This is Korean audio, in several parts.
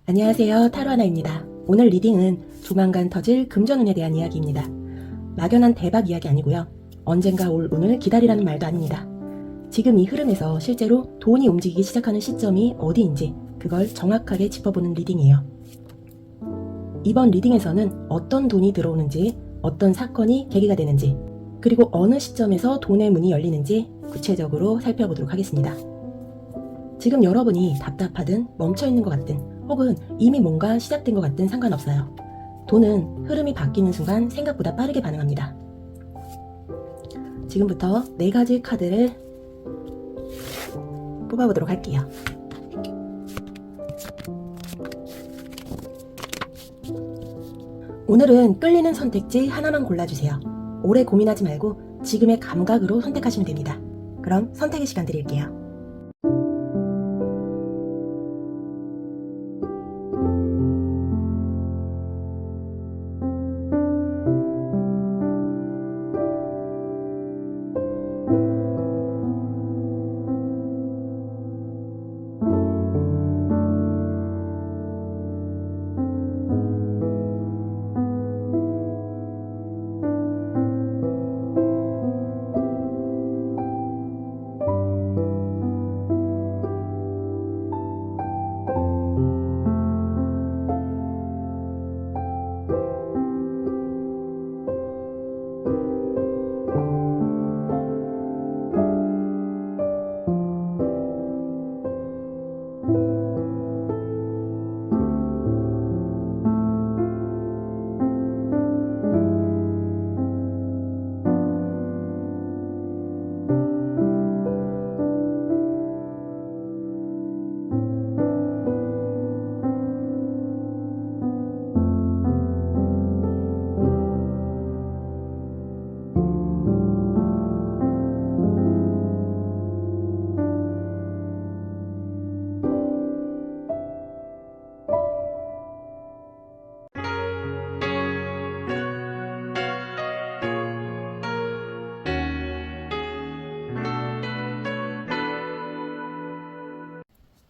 안녕하세요, 타로하나입니다. 오늘 리딩은 조만간 터질 금전운에 대한 이야기입니다. 막연한 대박 이야기 아니고요. 언젠가 올 운을 기다리라는 말도 아닙니다. 지금 이 흐름에서 실제로 돈이 움직이기 시작하는 시점이 어디인지 그걸 정확하게 짚어보는 리딩이에요. 이번 리딩에서는 어떤 돈이 들어오는지, 어떤 사건이 계기가 되는지, 그리고 어느 시점에서 돈의 문이 열리는지 구체적으로 살펴보도록 하겠습니다. 지금 여러분이 답답하든 멈춰있는 것 같든 혹은 이미 뭔가 시작된 것 같든 상관없어요. 돈은 흐름이 바뀌는 순간 생각보다 빠르게 반응합니다. 지금부터 4가지 카드를 뽑아보도록 할게요. 오늘은 끌리는 선택지 하나만 골라주세요. 오래 고민하지 말고 지금의 감각으로 선택하시면 됩니다. 그럼 선택의 시간 드릴게요.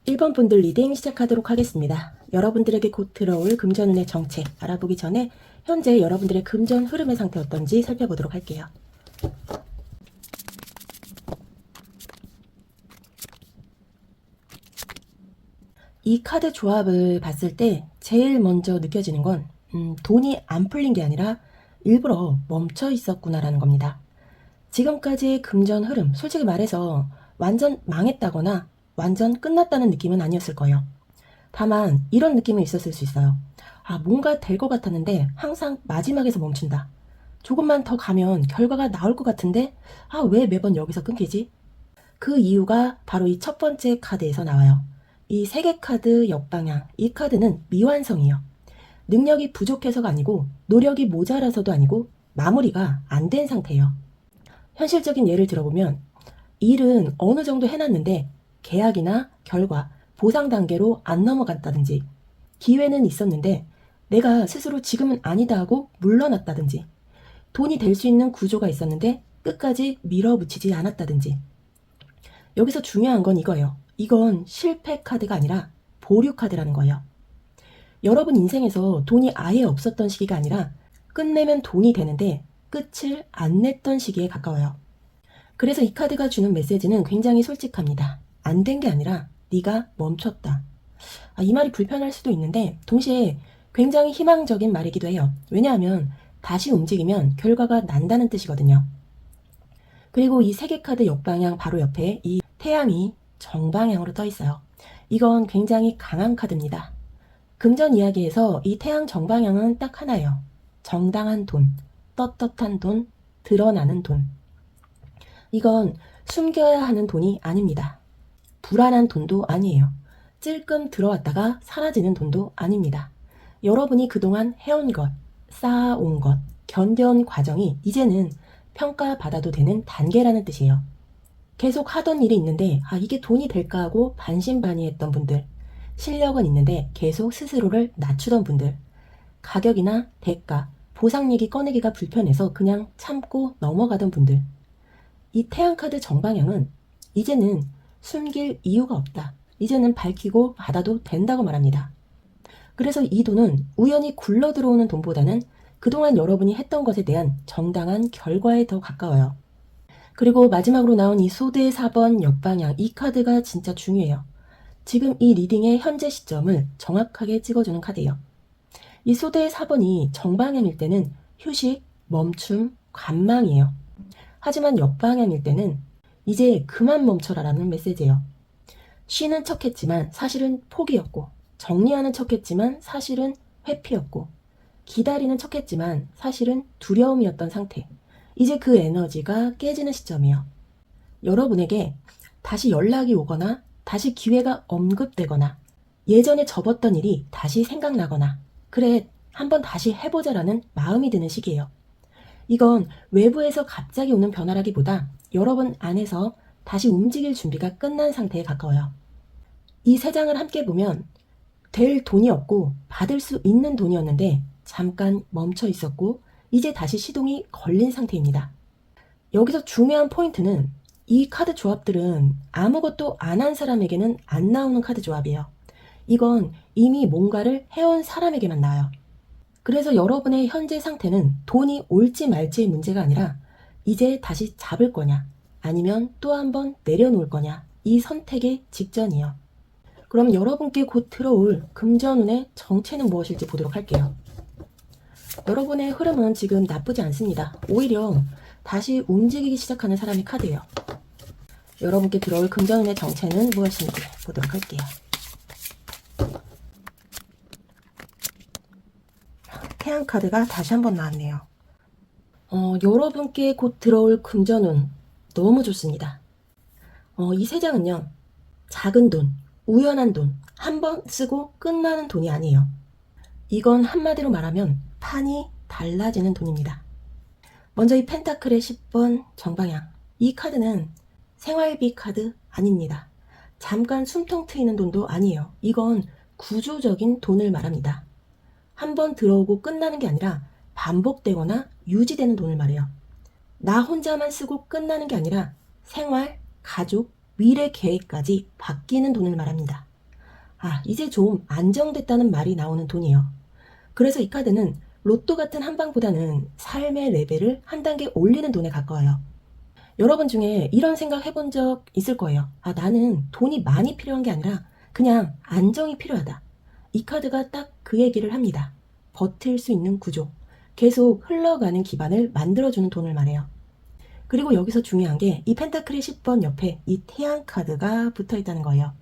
1번 분들 리딩 시작하도록 하겠습니다. 여러분들에게 곧 들어올 금전운의 정체 알아보기 전에 현재 여러분들의 금전 흐름의 상태 어떤지 살펴보도록 할게요. 이 카드 조합을 봤을 때 제일 먼저 느껴지는 건 돈이 안 풀린 게 아니라 일부러 멈춰 있었구나라는 겁니다. 지금까지의 금전 흐름, 솔직히 말해서 완전 망했다거나 완전 끝났다는 느낌은 아니었을 거예요. 다만 이런 느낌은 있었을 수 있어요. 뭔가 될 것 같았는데 항상 마지막에서 멈춘다. 조금만 더 가면 결과가 나올 것 같은데 왜 매번 여기서 끊기지? 그 이유가 바로 이 첫 번째 카드에서 나와요. 이 3개 카드 역방향, 이 카드는 미완성이에요. 능력이 부족해서가 아니고 노력이 모자라서도 아니고 마무리가 안 된 상태예요. 현실적인 예를 들어보면 일은 어느 정도 해놨는데 계약이나 결과, 보상 단계로 안 넘어갔다든지 기회는 있었는데 내가 스스로 지금은 아니다 하고 물러났다든지 돈이 될 수 있는 구조가 있었는데 끝까지 밀어붙이지 않았다든지 여기서 중요한 건 이거예요. 이건 실패 카드가 아니라 보류 카드라는 거예요. 여러분 인생에서 돈이 아예 없었던 시기가 아니라 끝내면 돈이 되는데 끝을 안 냈던 시기에 가까워요. 그래서 이 카드가 주는 메시지는 굉장히 솔직합니다. 안 된 게 아니라 네가 멈췄다. 이 말이 불편할 수도 있는데 동시에 굉장히 희망적인 말이기도 해요. 왜냐하면 다시 움직이면 결과가 난다는 뜻이거든요. 그리고 이 3개 카드 역방향 바로 옆에 이 태양이 정방향으로 떠 있어요. 이건 굉장히 강한 카드입니다. 금전 이야기에서 이 태양 정방향은 딱 하나예요. 정당한 돈, 떳떳한 돈, 드러나는 돈. 이건 숨겨야 하는 돈이 아닙니다. 불안한 돈도 아니에요. 찔끔 들어왔다가 사라지는 돈도 아닙니다. 여러분이 그동안 해온 것, 쌓아온 것, 견뎌온 과정이 이제는 평가받아도 되는 단계라는 뜻이에요. 계속 하던 일이 있는데 이게 돈이 될까 하고 반신반의했던 분들, 실력은 있는데 계속 스스로를 낮추던 분들, 가격이나 대가, 보상 얘기 꺼내기가 불편해서 그냥 참고 넘어가던 분들, 이 태양카드 정방향은 이제는 숨길 이유가 없다. 이제는 밝히고 받아도 된다고 말합니다. 그래서 이 돈은 우연히 굴러 들어오는 돈보다는 그동안 여러분이 했던 것에 대한 정당한 결과에 더 가까워요. 그리고 마지막으로 나온 이 소대 4번 옆방향, 이 카드가 진짜 중요해요. 지금 이 리딩의 현재 시점을 정확하게 찍어주는 카드예요. 이 소대 4번이 정방향일 때는 휴식, 멈춤, 관망이에요. 하지만 옆방향일 때는 이제 그만 멈춰라라는 메시지예요. 쉬는 척했지만 사실은 포기였고, 정리하는 척했지만 사실은 회피였고, 기다리는 척했지만 사실은 두려움이었던 상태. 이제 그 에너지가 깨지는 시점이에요. 여러분에게 다시 연락이 오거나 다시 기회가 언급되거나 예전에 접었던 일이 다시 생각나거나 그래 한번 다시 해보자라는 마음이 드는 시기예요. 이건 외부에서 갑자기 오는 변화라기보다 여러분 안에서 다시 움직일 준비가 끝난 상태에 가까워요. 이 세 장을 함께 보면 될 돈이 없고 받을 수 있는 돈이었는데 잠깐 멈춰 있었고 이제 다시 시동이 걸린 상태입니다. 여기서 중요한 포인트는 이 카드 조합들은 아무것도 안 한 사람에게는 안 나오는 카드 조합이에요. 이건 이미 뭔가를 해온 사람에게만 나와요. 그래서 여러분의 현재 상태는 돈이 올지 말지의 문제가 아니라 이제 다시 잡을 거냐 아니면 또 한번 내려놓을 거냐 이 선택의 직전이에요. 그럼 여러분께 곧 들어올 금전운의 정체는 무엇일지 보도록 할게요. 여러분의 흐름은 지금 나쁘지 않습니다. 오히려 다시 움직이기 시작하는 사람의 카드예요. 여러분께 들어올 금전운의 정체는 무엇인지 보도록 할게요. 태양 카드가 다시 한번 나왔네요. 여러분께 곧 들어올 금전운 너무 좋습니다. 이 세 장은요. 작은 돈, 우연한 돈, 한 번 쓰고 끝나는 돈이 아니에요. 이건 한마디로 말하면 판이 달라지는 돈입니다. 먼저 이 펜타클의 10번 정방향. 이 카드는 생활비 카드 아닙니다. 잠깐 숨통 트이는 돈도 아니에요. 이건 구조적인 돈을 말합니다. 한 번 들어오고 끝나는 게 아니라 반복되거나 유지되는 돈을 말해요. 나 혼자만 쓰고 끝나는 게 아니라 생활, 가족, 미래 계획까지 바뀌는 돈을 말합니다. 이제 좀 안정됐다는 말이 나오는 돈이에요. 그래서 이 카드는 로또 같은 한방보다는 삶의 레벨을 한 단계 올리는 돈에 가까워요. 여러분 중에 이런 생각 해본 적 있을 거예요. 나는 돈이 많이 필요한 게 아니라 그냥 안정이 필요하다. 이 카드가 딱 그 얘기를 합니다. 버틸 수 있는 구조, 계속 흘러가는 기반을 만들어주는 돈을 말해요. 그리고 여기서 중요한 게 이 펜타클의 10번 옆에 이 태양 카드가 붙어 있다는 거예요.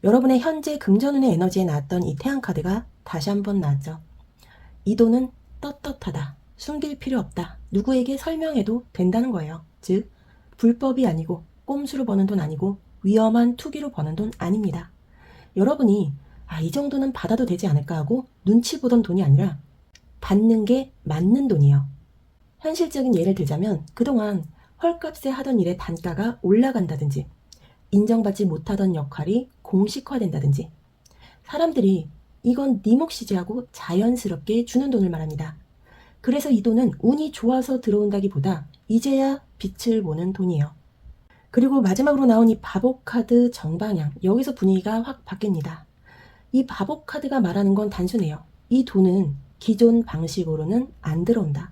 여러분의 현재 금전운의 에너지에 나왔던 이 태양 카드가 다시 한번 나왔죠. 이 돈은 떳떳하다. 숨길 필요 없다. 누구에게 설명해도 된다는 거예요. 즉 불법이 아니고 꼼수로 버는 돈 아니고 위험한 투기로 버는 돈 아닙니다. 여러분이 이 정도는 받아도 되지 않을까 하고 눈치 보던 돈이 아니라 받는 게 맞는 돈이에요. 현실적인 예를 들자면 그동안 헐값에 하던 일의 단가가 올라간다든지 인정받지 못하던 역할이 공식화된다든지 사람들이 이건 네 몫이지 하고 자연스럽게 주는 돈을 말합니다. 그래서 이 돈은 운이 좋아서 들어온다기보다 이제야 빛을 보는 돈이에요. 그리고 마지막으로 나온 이 바보 카드 정방향, 여기서 분위기가 확 바뀝니다. 이 바보 카드가 말하는 건 단순해요. 이 돈은 기존 방식으로는 안 들어온다.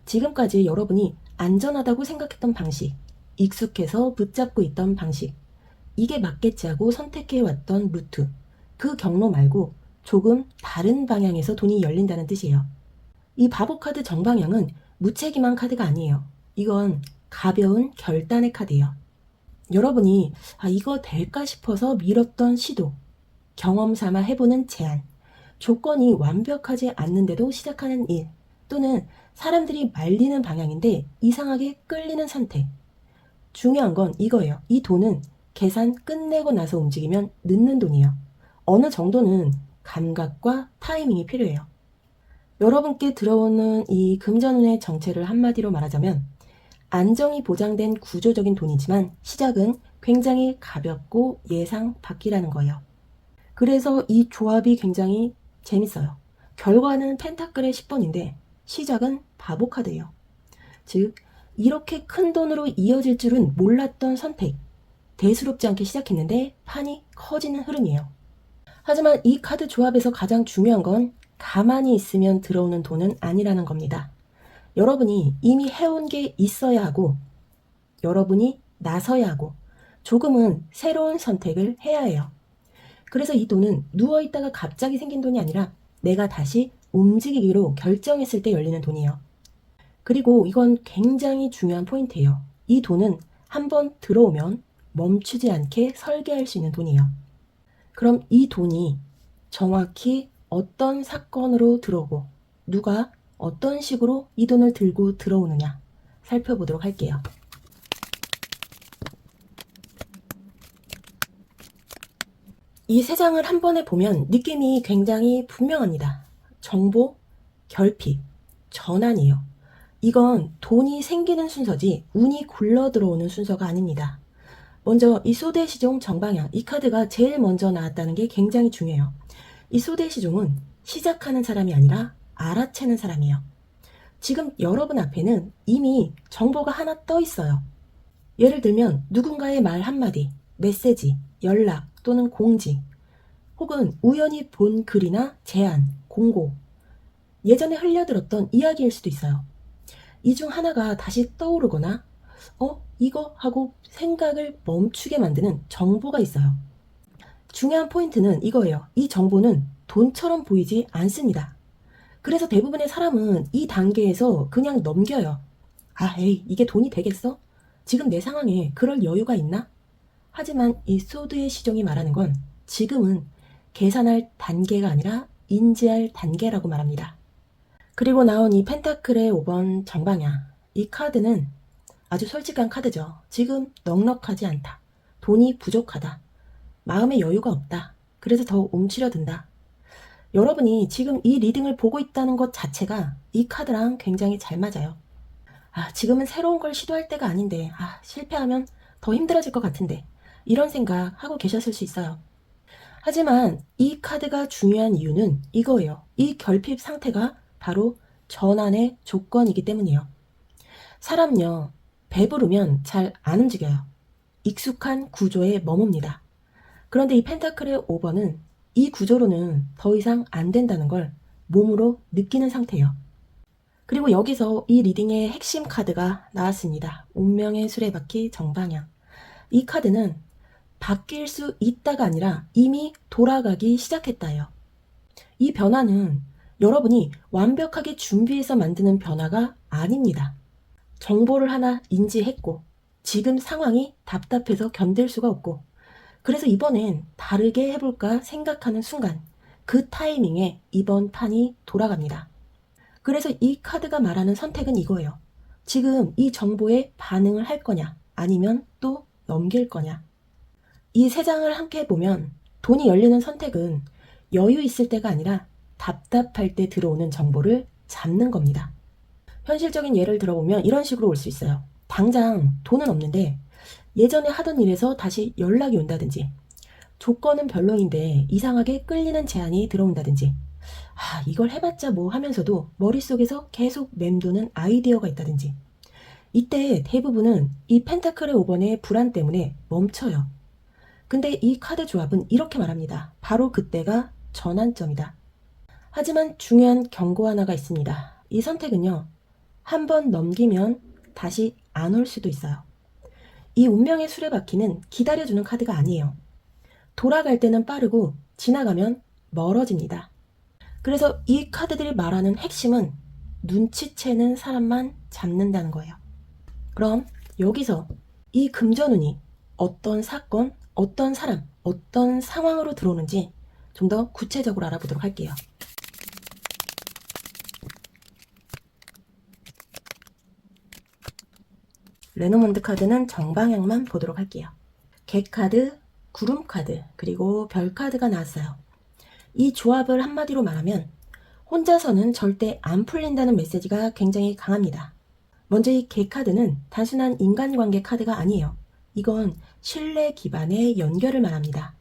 지금까지 여러분이 안전하다고 생각했던 방식, 익숙해서 붙잡고 있던 방식, 이게 맞겠지 하고 선택해왔던 루트, 그 경로 말고 조금 다른 방향에서 돈이 열린다는 뜻이에요. 이 바보 카드 정방향은 무책임한 카드가 아니에요. 이건 가벼운 결단의 카드예요. 여러분이 이거 될까 싶어서 미뤘던 시도, 경험 삼아 해보는 제안, 조건이 완벽하지 않는데도 시작하는 일, 또는 사람들이 말리는 방향인데 이상하게 끌리는 선택. 중요한 건 이거예요. 이 돈은 계산 끝내고 나서 움직이면 늦는 돈이에요. 어느 정도는 감각과 타이밍이 필요해요. 여러분께 들어오는 이 금전운의 정체를 한마디로 말하자면 안정이 보장된 구조적인 돈이지만 시작은 굉장히 가볍고 예상 밖이라는 거예요. 그래서 이 조합이 굉장히 재밌어요. 결과는 펜타클의 10번인데 시작은 바보 카드예요. 즉 이렇게 큰 돈으로 이어질 줄은 몰랐던 선택. 대수롭지 않게 시작했는데 판이 커지는 흐름이에요. 하지만 이 카드 조합에서 가장 중요한 건 가만히 있으면 들어오는 돈은 아니라는 겁니다. 여러분이 이미 해온 게 있어야 하고, 여러분이 나서야 하고, 조금은 새로운 선택을 해야 해요. 그래서 이 돈은 누워있다가 갑자기 생긴 돈이 아니라 내가 다시 움직이기로 결정했을 때 열리는 돈이에요. 그리고 이건 굉장히 중요한 포인트예요. 이 돈은 한번 들어오면 멈추지 않게 설계할 수 있는 돈이에요. 그럼 이 돈이 정확히 어떤 사건으로 들어오고 누가 어떤 식으로 이 돈을 들고 들어오느냐 살펴보도록 할게요. 이 세 장을 한 번에 보면 느낌이 굉장히 분명합니다. 정보, 결핍, 전환이에요. 이건 돈이 생기는 순서지 운이 굴러 들어오는 순서가 아닙니다. 먼저 이 소대시종 정방향, 이 카드가 제일 먼저 나왔다는 게 굉장히 중요해요. 이 소대시종은 시작하는 사람이 아니라 알아채는 사람이에요. 지금 여러분 앞에는 이미 정보가 하나 떠 있어요. 예를 들면 누군가의 말 한마디, 메시지, 연락 또는 공지, 혹은 우연히 본 글이나 제안, 공고, 예전에 흘려들었던 이야기일 수도 있어요. 이 중 하나가 다시 떠오르거나 이거 하고 생각을 멈추게 만드는 정보가 있어요. 중요한 포인트는 이거예요. 이 정보는 돈처럼 보이지 않습니다. 그래서 대부분의 사람은 이 단계에서 그냥 넘겨요. 에이, 이게 돈이 되겠어? 지금 내 상황에 그럴 여유가 있나? 하지만 이 소드의 시종이 말하는 건 지금은 계산할 단계가 아니라 인지할 단계라고 말합니다. 그리고 나온 이 펜타클의 5번 정방향, 이 카드는 아주 솔직한 카드죠. 지금 넉넉하지 않다. 돈이 부족하다. 마음의 여유가 없다. 그래서 더 움츠려든다. 여러분이 지금 이 리딩을 보고 있다는 것 자체가 이 카드랑 굉장히 잘 맞아요. 지금은 새로운 걸 시도할 때가 아닌데, 실패하면 더 힘들어질 것 같은데, 이런 생각 하고 계셨을 수 있어요. 하지만 이 카드가 중요한 이유는 이거예요. 이 결핍 상태가 바로 전환의 조건이기 때문이에요. 사람요, 배부르면 잘 안 움직여요. 익숙한 구조에 머뭅니다. 그런데 이 펜타클의 5번은 이 구조로는 더 이상 안 된다는 걸 몸으로 느끼는 상태예요. 그리고 여기서 이 리딩의 핵심 카드가 나왔습니다. 운명의 수레바퀴 정방향. 이 카드는 바뀔 수 있다가 아니라 이미 돌아가기 시작했다예요. 이 변화는 여러분이 완벽하게 준비해서 만드는 변화가 아닙니다. 정보를 하나 인지했고 지금 상황이 답답해서 견딜 수가 없고 그래서 이번엔 다르게 해볼까 생각하는 순간 그 타이밍에 이번 판이 돌아갑니다. 그래서 이 카드가 말하는 선택은 이거예요. 지금 이 정보에 반응을 할 거냐 아니면 또 넘길 거냐. 이 세 장을 함께 보면 돈이 열리는 선택은 여유 있을 때가 아니라 답답할 때 들어오는 정보를 잡는 겁니다. 현실적인 예를 들어보면 이런 식으로 올 수 있어요. 당장 돈은 없는데 예전에 하던 일에서 다시 연락이 온다든지 조건은 별로인데 이상하게 끌리는 제안이 들어온다든지 이걸 해봤자 뭐 하면서도 머릿속에서 계속 맴도는 아이디어가 있다든지 이때 대부분은 이 펜타클의 5번의 불안 때문에 멈춰요. 근데 이 카드 조합은 이렇게 말합니다. 바로 그때가 전환점이다. 하지만 중요한 경고 하나가 있습니다. 이 선택은요. 한 번 넘기면 다시 안 올 수도 있어요. 이 운명의 수레바퀴는 기다려주는 카드가 아니에요. 돌아갈 때는 빠르고 지나가면 멀어집니다. 그래서 이 카드들이 말하는 핵심은 눈치채는 사람만 잡는다는 거예요. 그럼 여기서 이 금전운이 어떤 사건, 어떤 사람, 어떤 상황으로 들어오는지 좀 더 구체적으로 알아보도록 할게요. 레노몬드 카드는 정방향만 보도록 할게요. 개 카드, 구름 카드, 그리고 별 카드가 나왔어요. 이 조합을 한마디로 말하면 혼자서는 절대 안 풀린다는 메시지가 굉장히 강합니다. 먼저 이 개 카드는 단순한 인간관계 카드가 아니에요. 이건 신뢰 기반의 연결을 말합니다.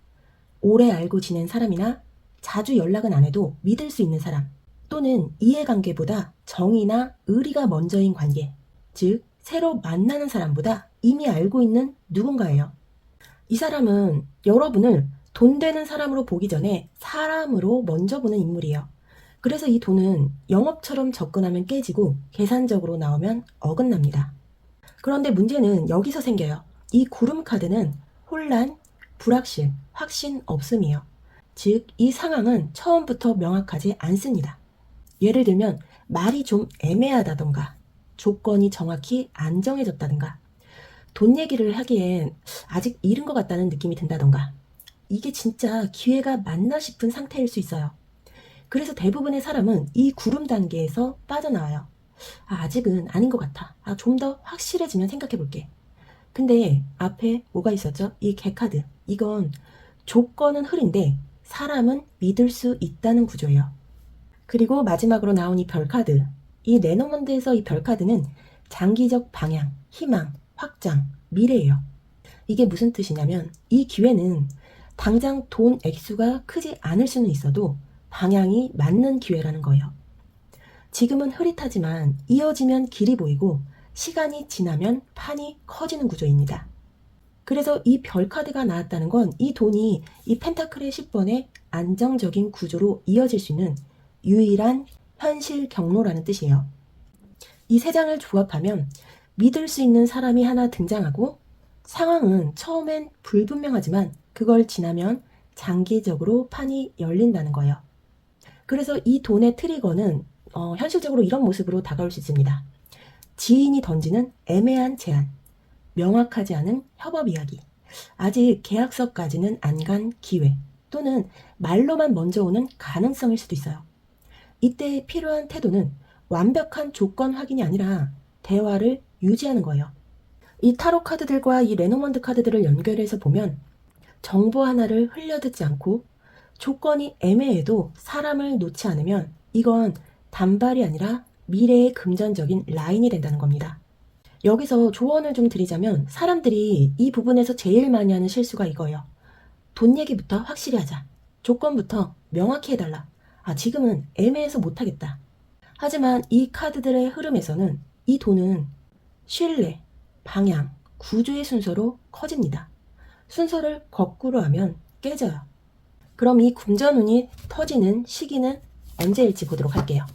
오래 알고 지낸 사람이나 자주 연락은 안 해도 믿을 수 있는 사람 또는 이해관계보다 정의나 의리가 먼저인 관계, 즉 새로 만나는 사람보다 이미 알고 있는 누군가예요. 이 사람은 여러분을 돈 되는 사람으로 보기 전에 사람으로 먼저 보는 인물이에요. 그래서 이 돈은 영업처럼 접근하면 깨지고 계산적으로 나오면 어긋납니다. 그런데 문제는 여기서 생겨요. 이 구름 카드는 혼란, 불확실, 확신 없음이에요. 즉, 이 상황은 처음부터 명확하지 않습니다. 예를 들면 말이 좀 애매하다던가 조건이 정확히 안 정해졌다던가 돈 얘기를 하기엔 아직 이른 것 같다는 느낌이 든다던가 이게 진짜 기회가 맞나 싶은 상태일 수 있어요. 그래서 대부분의 사람은 이 구름 단계에서 빠져나와요. 아직은 아닌 것 같아. 좀 더 확실해지면 생각해 볼게. 근데 앞에 뭐가 있었죠? 이 개카드. 이건 조건은 흐린데 사람은 믿을 수 있다는 구조예요. 그리고 마지막으로 나온 이 별카드. 이 레노먼드에서 이 별카드는 장기적 방향, 희망, 확장, 미래예요. 이게 무슨 뜻이냐면 이 기회는 당장 돈 액수가 크지 않을 수는 있어도 방향이 맞는 기회라는 거예요. 지금은 흐릿하지만 이어지면 길이 보이고 시간이 지나면 판이 커지는 구조입니다. 그래서 이 별카드가 나왔다는 건 이 돈이 이 펜타클의 10번의 안정적인 구조로 이어질 수 있는 유일한 현실 경로라는 뜻이에요. 이 세 장을 조합하면 믿을 수 있는 사람이 하나 등장하고 상황은 처음엔 불분명하지만 그걸 지나면 장기적으로 판이 열린다는 거예요. 그래서 이 돈의 트리거는 현실적으로 이런 모습으로 다가올 수 있습니다. 지인이 던지는 애매한 제안, 명확하지 않은 협업 이야기, 아직 계약서까지는 안 간 기회, 또는 말로만 먼저 오는 가능성일 수도 있어요. 이때 필요한 태도는 완벽한 조건 확인이 아니라 대화를 유지하는 거예요. 이 타로 카드들과 이 레노먼드 카드들을 연결해서 보면 정보 하나를 흘려듣지 않고 조건이 애매해도 사람을 놓지 않으면 이건 단발이 아니라 미래의 금전적인 라인이 된다는 겁니다. 여기서 조언을 좀 드리자면 사람들이 이 부분에서 제일 많이 하는 실수가 이거예요. 돈 얘기부터 확실히 하자. 조건부터 명확히 해달라. 지금은 애매해서 못하겠다. 하지만 이 카드들의 흐름에서는 이 돈은 신뢰, 방향, 구조의 순서로 커집니다. 순서를 거꾸로 하면 깨져요. 그럼 이 금전운이 터지는 시기는 언제일지 보도록 할게요.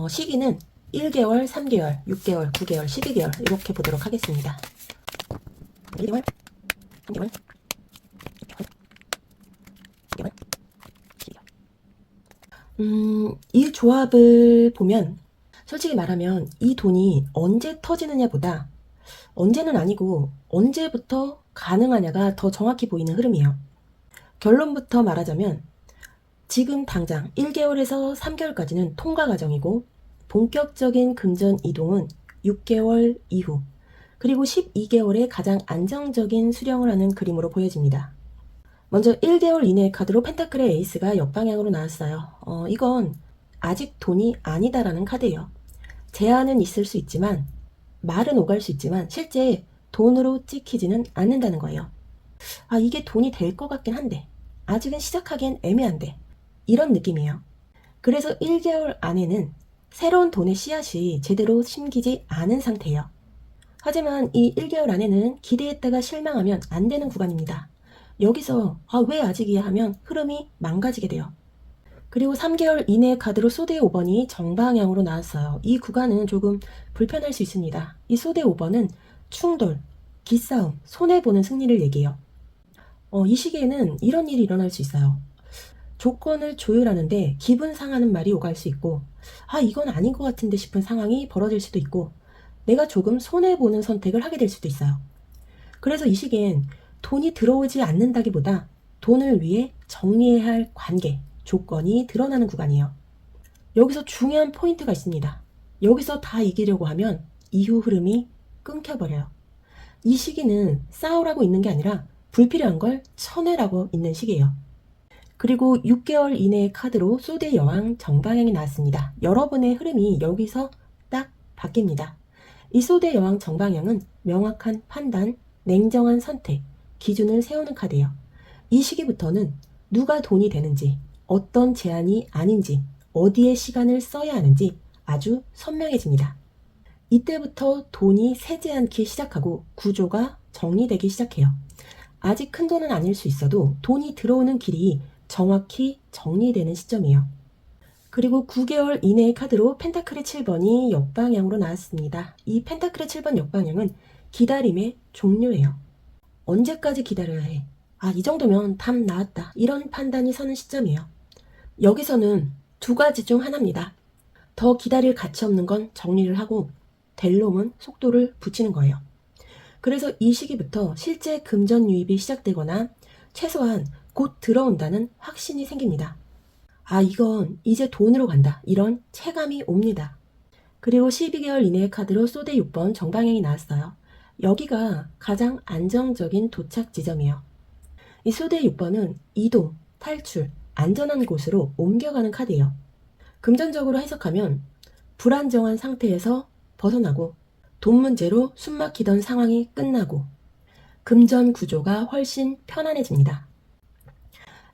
시기는 1개월, 3개월, 6개월, 9개월, 12개월 이렇게 보도록 하겠습니다. 1개월, 3개월, 6개월, 12개월. 이 조합을 보면 솔직히 말하면 이 돈이 언제 터지느냐보다 언제는 아니고 언제부터 가능하냐가 더 정확히 보이는 흐름이에요. 결론부터 말하자면 지금 당장 1개월에서 3개월까지는 통과 과정이고 본격적인 금전 이동은 6개월 이후 그리고 12개월에 가장 안정적인 수령을 하는 그림으로 보여집니다. 먼저 1개월 이내의 카드로 펜타클의 에이스가 역방향으로 나왔어요. 이건 아직 돈이 아니다라는 카드예요. 제한은 있을 수 있지만 말은 오갈 수 있지만 실제 돈으로 찍히지는 않는다는 거예요. 이게 돈이 될 것 같긴 한데 아직은 시작하기엔 애매한데 이런 느낌이에요. 그래서 1개월 안에는 새로운 돈의 씨앗이 제대로 심기지 않은 상태예요. 하지만 이 1개월 안에는 기대했다가 실망하면 안 되는 구간입니다. 여기서 왜 아직이야 하면 흐름이 망가지게 돼요. 그리고 3개월 이내의 카드로 소드의 5번이 정방향으로 나왔어요. 이 구간은 조금 불편할 수 있습니다. 이 소드의 5번은 충돌, 기싸움, 손해보는 승리를 얘기해요. 이 시기에는 이런 일이 일어날 수 있어요. 조건을 조율하는데 기분 상하는 말이 오갈 수 있고 이건 아닌 것 같은데 싶은 상황이 벌어질 수도 있고 내가 조금 손해보는 선택을 하게 될 수도 있어요. 그래서 이 시기엔 돈이 들어오지 않는다기보다 돈을 위해 정리해야 할 관계, 조건이 드러나는 구간이에요. 여기서 중요한 포인트가 있습니다. 여기서 다 이기려고 하면 이후 흐름이 끊겨버려요. 이 시기는 싸우라고 있는 게 아니라 불필요한 걸 쳐내라고 있는 시기예요. 그리고 6개월 이내의 카드로 소드의 여왕 정방향이 나왔습니다. 여러분의 흐름이 여기서 딱 바뀝니다. 이 소드의 여왕 정방향은 명확한 판단, 냉정한 선택, 기준을 세우는 카드예요. 이 시기부터는 누가 돈이 되는지, 어떤 제한이 아닌지, 어디에 시간을 써야 하는지 아주 선명해집니다. 이때부터 돈이 새지 않기 시작하고 구조가 정리되기 시작해요. 아직 큰 돈은 아닐 수 있어도 돈이 들어오는 길이 정확히 정리되는 시점이에요. 그리고 9개월 이내의 카드로 펜타클의 7번이 역방향으로 나왔습니다. 이 펜타클의 7번 역방향은 기다림의 종료예요. 언제까지 기다려야 해? 이 정도면 답 나왔다. 이런 판단이 서는 시점이에요. 여기서는 두 가지 중 하나입니다. 더 기다릴 가치 없는 건 정리를 하고 될 놈은 속도를 붙이는 거예요. 그래서 이 시기부터 실제 금전 유입이 시작되거나 최소한 곧 들어온다는 확신이 생깁니다. 이건 이제 돈으로 간다. 이런 체감이 옵니다. 그리고 12개월 이내의 카드로 소대 6번 정방향이 나왔어요. 여기가 가장 안정적인 도착 지점이에요. 이 소대 6번은 이동, 탈출, 안전한 곳으로 옮겨가는 카드예요. 금전적으로 해석하면 불안정한 상태에서 벗어나고 돈 문제로 숨막히던 상황이 끝나고 금전 구조가 훨씬 편안해집니다.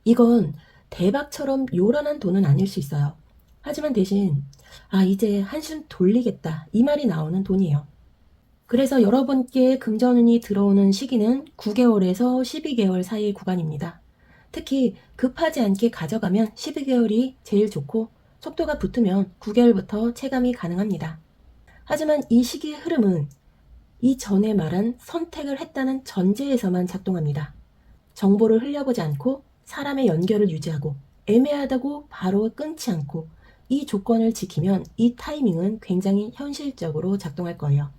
이건 대박처럼 요란한 돈은 아닐 수 있어요. 하지만 대신 이제 한숨 돌리겠다 이 말이 나오는 돈이에요. 그래서 여러분께 금전운이 들어오는 시기는 9개월에서 12개월 사이의 구간입니다. 특히 급하지 않게 가져가면 12개월이 제일 좋고 속도가 붙으면 9개월부터 체감이 가능합니다. 하지만 이 시기의 흐름은 이전에 말한 선택을 했다는 전제에서만 작동합니다. 정보를 흘려보지 않고 사람의 연결을 유지하고 애매하다고 바로 끊지 않고 이 조건을 지키면 이 타이밍은 굉장히 현실적으로 작동할 거예요.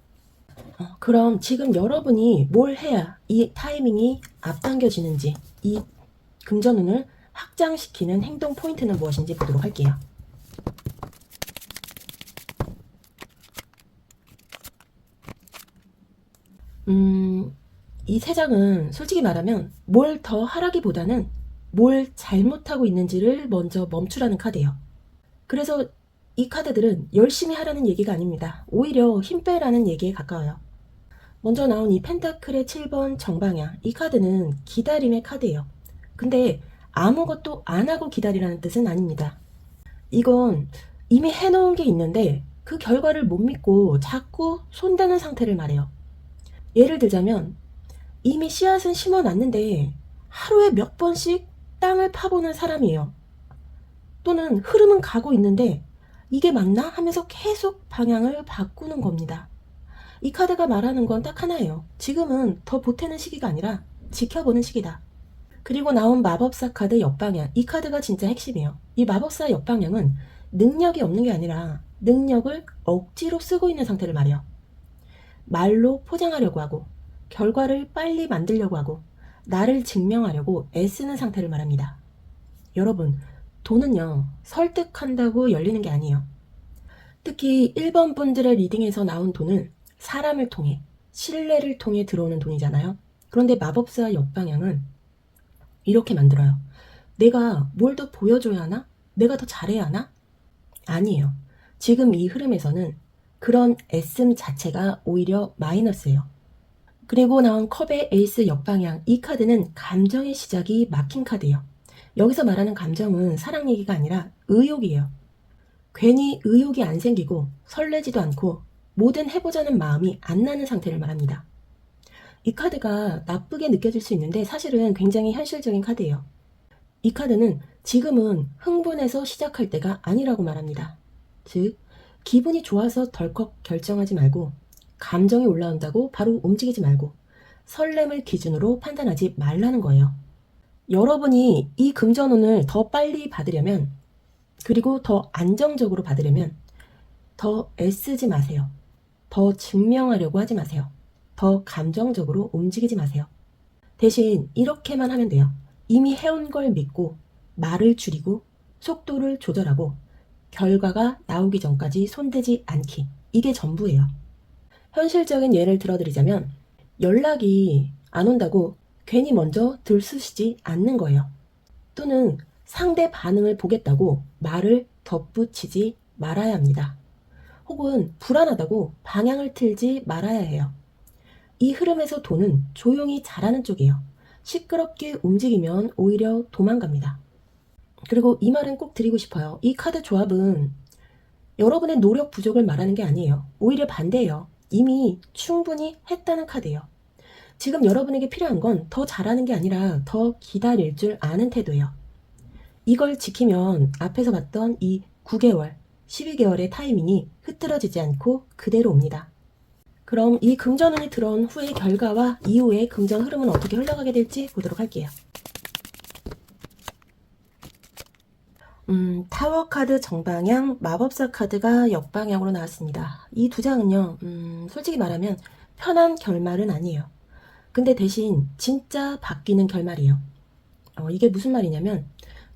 그럼 지금 여러분이 뭘 해야 이 타이밍이 앞당겨지는지, 이 금전운을 확장시키는 행동 포인트는 무엇인지 보도록 할게요. 이 세 장은 솔직히 말하면 뭘 더 하라기보다는 뭘 잘못하고 있는지를 먼저 멈추라는 카드예요. 그래서 이 카드들은 열심히 하라는 얘기가 아닙니다. 오히려 힘 빼라는 얘기에 가까워요. 먼저 나온 이 펜타클의 7번 정방향, 이 카드는 기다림의 카드예요. 근데 아무것도 안 하고 기다리라는 뜻은 아닙니다. 이건 이미 해놓은 게 있는데 그 결과를 못 믿고 자꾸 손대는 상태를 말해요. 예를 들자면 이미 씨앗은 심어놨는데 하루에 몇 번씩 땅을 파보는 사람이에요. 또는 흐름은 가고 있는데 이게 맞나 하면서 계속 방향을 바꾸는 겁니다. 이 카드가 말하는 건 딱 하나예요. 지금은 더 보태는 시기가 아니라 지켜보는 시기다. 그리고 나온 마법사 카드 역방향, 이 카드가 진짜 핵심이에요. 이 마법사 역방향은 능력이 없는 게 아니라 능력을 억지로 쓰고 있는 상태를 말해요. 말로 포장하려고 하고 결과를 빨리 만들려고 하고 나를 증명하려고 애쓰는 상태를 말합니다. 여러분, 돈은요 설득한다고 열리는 게 아니에요. 특히 1번 분들의 리딩에서 나온 돈은 사람을 통해, 신뢰를 통해 들어오는 돈이잖아요. 그런데 마법사 역방향은 이렇게 만들어요. 내가 뭘 더 보여줘야 하나? 내가 더 잘해야 하나? 아니에요. 지금 이 흐름에서는 그런 애씀 자체가 오히려 마이너스예요. 그리고 나온 컵의 에이스 역방향, 이 카드는 감정의 시작이 막힌 카드예요. 여기서 말하는 감정은 사랑 얘기가 아니라 의욕이에요. 괜히 의욕이 안 생기고 설레지도 않고 뭐든 해보자는 마음이 안 나는 상태를 말합니다. 이 카드가 나쁘게 느껴질 수 있는데 사실은 굉장히 현실적인 카드예요. 이 카드는 지금은 흥분해서 시작할 때가 아니라고 말합니다. 즉, 기분이 좋아서 덜컥 결정하지 말고 감정이 올라온다고 바로 움직이지 말고 설렘을 기준으로 판단하지 말라는 거예요. 여러분이 이 금전운을 더 빨리 받으려면, 그리고 더 안정적으로 받으려면 더 애쓰지 마세요. 더 증명하려고 하지 마세요. 더 감정적으로 움직이지 마세요. 대신 이렇게만 하면 돼요. 이미 해온 걸 믿고 말을 줄이고 속도를 조절하고 결과가 나오기 전까지 손대지 않기. 이게 전부예요. 현실적인 예를 들어드리자면 연락이 안 온다고 괜히 먼저 들쑤시지 않는 거예요. 또는 상대 반응을 보겠다고 말을 덧붙이지 말아야 합니다. 혹은 불안하다고 방향을 틀지 말아야 해요. 이 흐름에서 돈은 조용히 자라는 쪽이에요. 시끄럽게 움직이면 오히려 도망갑니다. 그리고 이 말은 꼭 드리고 싶어요. 이 카드 조합은 여러분의 노력 부족을 말하는 게 아니에요. 오히려 반대예요. 이미 충분히 했다는 카드예요. 지금 여러분에게 필요한 건 더 잘하는 게 아니라 더 기다릴 줄 아는 태도예요. 이걸 지키면 앞에서 봤던 이 9개월, 12개월의 타이밍이 흐트러지지 않고 그대로 옵니다. 그럼 이 금전운이 들어온 후의 결과와 이후의 금전 흐름은 어떻게 흘러가게 될지 보도록 할게요. 타워 카드 정방향, 마법사 카드가 역방향으로 나왔습니다. 이 두 장은요, 솔직히 말하면 편한 결말은 아니에요. 근데 대신 진짜 바뀌는 결말이에요. 이게 무슨 말이냐면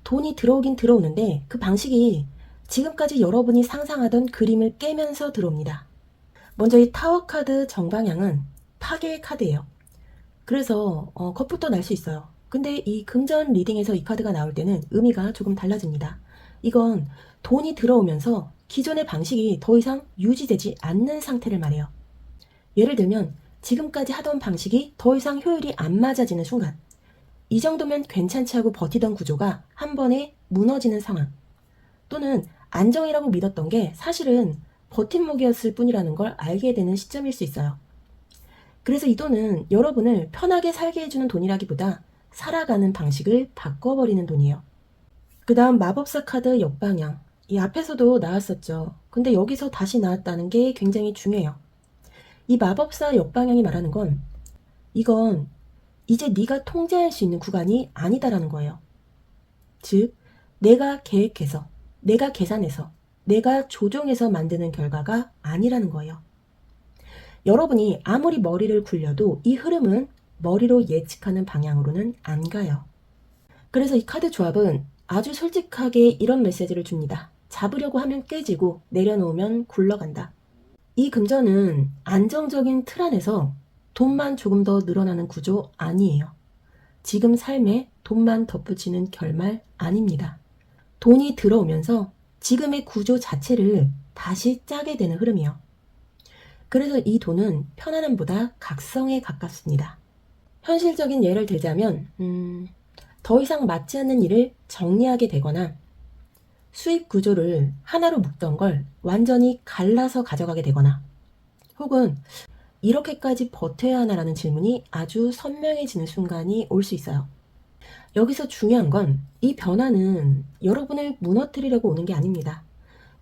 돈이 들어오긴 들어오는데 그 방식이 지금까지 여러분이 상상하던 그림을 깨면서 들어옵니다. 먼저 이 타워 카드 정방향은 파괴의 카드예요. 그래서 겁부터 날 수 있어요. 근데 이 금전 리딩에서 이 카드가 나올 때는 의미가 조금 달라집니다. 이건 돈이 들어오면서 기존의 방식이 더 이상 유지되지 않는 상태를 말해요. 예를 들면 지금까지 하던 방식이 더 이상 효율이 안 맞아지는 순간, 이 정도면 괜찮지 하고 버티던 구조가 한 번에 무너지는 상황, 또는 안정이라고 믿었던 게 사실은 버팀목이었을 뿐이라는 걸 알게 되는 시점일 수 있어요. 그래서 이 돈은 여러분을 편하게 살게 해주는 돈이라기보다 살아가는 방식을 바꿔버리는 돈이에요. 그 다음 마법사 카드 역방향, 이 앞에서도 나왔었죠. 근데 여기서 다시 나왔다는 게 굉장히 중요해요. 이 마법사 역방향이 말하는 건 이건 이제 네가 통제할 수 있는 구간이 아니다라는 거예요. 즉 내가 계획해서, 내가 계산해서, 내가 조종해서 만드는 결과가 아니라는 거예요. 여러분이 아무리 머리를 굴려도 이 흐름은 머리로 예측하는 방향으로는 안 가요. 그래서 이 카드 조합은 아주 솔직하게 이런 메시지를 줍니다. 잡으려고 하면 깨지고 내려놓으면 굴러간다. 이 금전은 안정적인 틀 안에서 돈만 조금 더 늘어나는 구조 아니에요. 지금 삶에 돈만 덧붙이는 결말 아닙니다. 돈이 들어오면서 지금의 구조 자체를 다시 짜게 되는 흐름이요. 그래서 이 돈은 편안함보다 각성에 가깝습니다. 현실적인 예를 들자면 더 이상 맞지 않는 일을 정리하게 되거나 수입 구조를 하나로 묶던 걸 완전히 갈라서 가져가게 되거나, 혹은 이렇게까지 버텨야 하나라는 질문이 아주 선명해지는 순간이 올 수 있어요. 여기서 중요한 건 이 변화는 여러분을 무너뜨리려고 오는 게 아닙니다.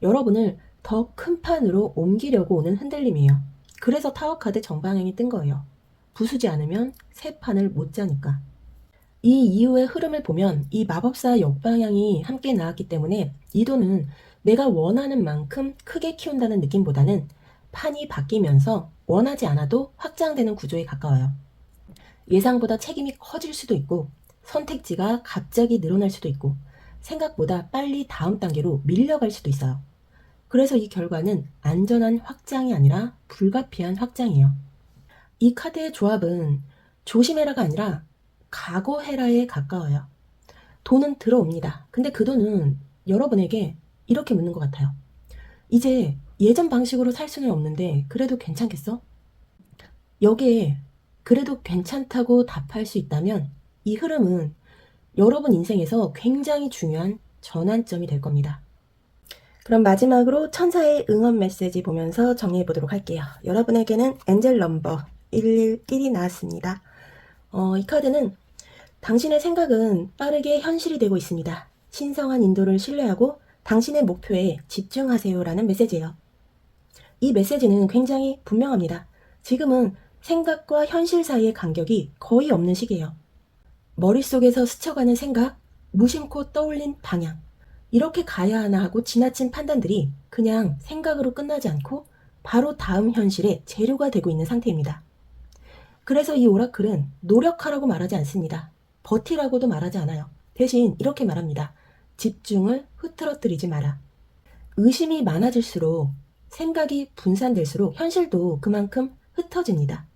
여러분을 더 큰 판으로 옮기려고 오는 흔들림이에요. 그래서 타워 카드 정방향이 뜬 거예요. 부수지 않으면 새 판을 못 짜니까. 이 이후의 흐름을 보면 이 마법사 역방향이 함께 나왔기 때문에 이 돈은 내가 원하는 만큼 크게 키운다는 느낌보다는 판이 바뀌면서 원하지 않아도 확장되는 구조에 가까워요. 예상보다 책임이 커질 수도 있고, 선택지가 갑자기 늘어날 수도 있고, 생각보다 빨리 다음 단계로 밀려갈 수도 있어요. 그래서 이 결과는 안전한 확장이 아니라 불가피한 확장이에요. 이 카드의 조합은 조심해라가 아니라 각오해라에 가까워요. 돈은 들어옵니다. 근데 그 돈은 여러분에게 이렇게 묻는 것 같아요. 이제 예전 방식으로 살 수는 없는데 그래도 괜찮겠어? 여기에 그래도 괜찮다고 답할 수 있다면 이 흐름은 여러분 인생에서 굉장히 중요한 전환점이 될 겁니다. 그럼 마지막으로 천사의 응원 메시지 보면서 정리해 보도록 할게요. 여러분에게는 엔젤 넘버 111이 나왔습니다. 이 카드는 당신의 생각은 빠르게 현실이 되고 있습니다. 신성한 인도를 신뢰하고 당신의 목표에 집중하세요라는 메시지예요. 이 메시지는 굉장히 분명합니다. 지금은 생각과 현실 사이의 간격이 거의 없는 시기예요. 머릿속에서 스쳐가는 생각, 무심코 떠올린 방향, 이렇게 가야 하나 하고 지나친 판단들이 그냥 생각으로 끝나지 않고 바로 다음 현실의 재료가 되고 있는 상태입니다. 그래서 이 오라클은 노력하라고 말하지 않습니다. 버티라고도 말하지 않아요. 대신 이렇게 말합니다. 집중을 흐트러뜨리지 마라. 의심이 많아질수록, 생각이 분산될수록 현실도 그만큼 흩어집니다.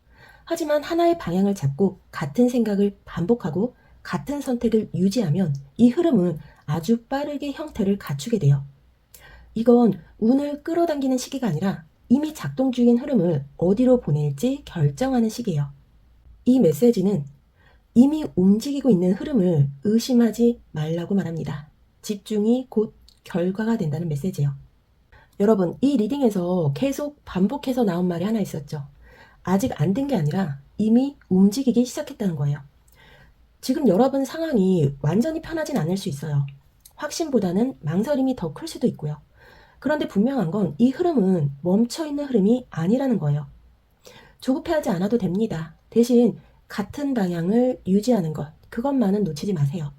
하지만 하나의 방향을 잡고 같은 생각을 반복하고 같은 선택을 유지하면 이 흐름은 아주 빠르게 형태를 갖추게 돼요. 이건 운을 끌어당기는 시기가 아니라 이미 작동 중인 흐름을 어디로 보낼지 결정하는 시기예요. 이 메시지는 이미 움직이고 있는 흐름을 의심하지 말라고 말합니다. 집중이 곧 결과가 된다는 메시지예요. 여러분, 이 리딩에서 계속 반복해서 나온 말이 하나 있었죠. 아직 안 된 게 아니라 이미 움직이기 시작했다는 거예요. 지금 여러분 상황이 완전히 편하진 않을 수 있어요. 확신보다는 망설임이 더 클 수도 있고요. 그런데 분명한 건 이 흐름은 멈춰있는 흐름이 아니라는 거예요. 조급해하지 않아도 됩니다. 대신 같은 방향을 유지하는 것, 그것만은 놓치지 마세요.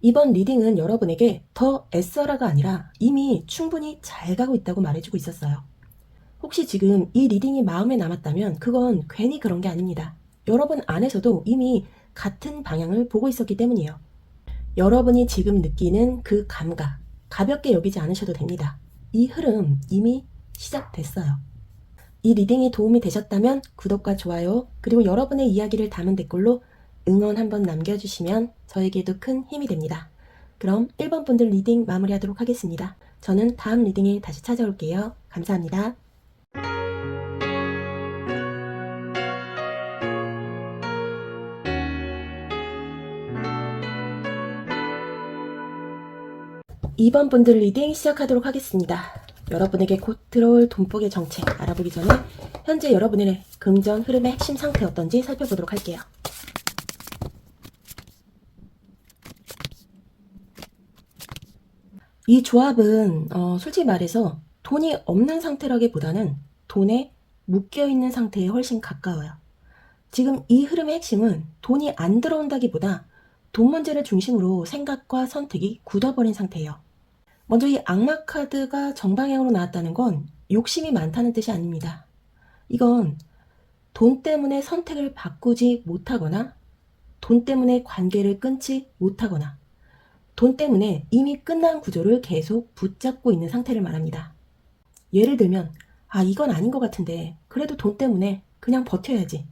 이번 리딩은 여러분에게 더 애써라가 아니라 이미 충분히 잘 가고 있다고 말해주고 있었어요. 혹시 지금 이 리딩이 마음에 남았다면 그건 괜히 그런 게 아닙니다. 여러분 안에서도 이미 같은 방향을 보고 있었기 때문이에요. 여러분이 지금 느끼는 그 감각, 가볍게 여기지 않으셔도 됩니다. 이 흐름 이미 시작됐어요. 이 리딩이 도움이 되셨다면 구독과 좋아요, 그리고 여러분의 이야기를 담은 댓글로 응원 한번 남겨주시면 저에게도 큰 힘이 됩니다. 그럼 1번 분들 리딩 마무리하도록 하겠습니다. 저는 다음 리딩에 다시 찾아올게요. 감사합니다. (2번) 분들 리딩 시작하도록 하겠습니다. 여러분에게 곧 들어올 돈복의 정체 알아보기 전에 현재 여러분의 금전 흐름의 핵심 상태 어떤지 살펴보도록 할게요. 이 조합은 솔직히 말해서 돈이 없는 상태라기보다는 돈에 묶여있는 상태에 훨씬 가까워요. 지금 이 흐름의 핵심은 돈이 안 들어온다기보다 돈 문제를 중심으로 생각과 선택이 굳어버린 상태예요. 먼저 이 악마 카드가 정방향으로 나왔다는 건 욕심이 많다는 뜻이 아닙니다. 이건 돈 때문에 선택을 바꾸지 못하거나 돈 때문에 관계를 끊지 못하거나 돈 때문에 이미 끝난 구조를 계속 붙잡고 있는 상태를 말합니다. 예를 들면 이건 아닌 것 같은데 그래도 돈 때문에 그냥 버텨야지.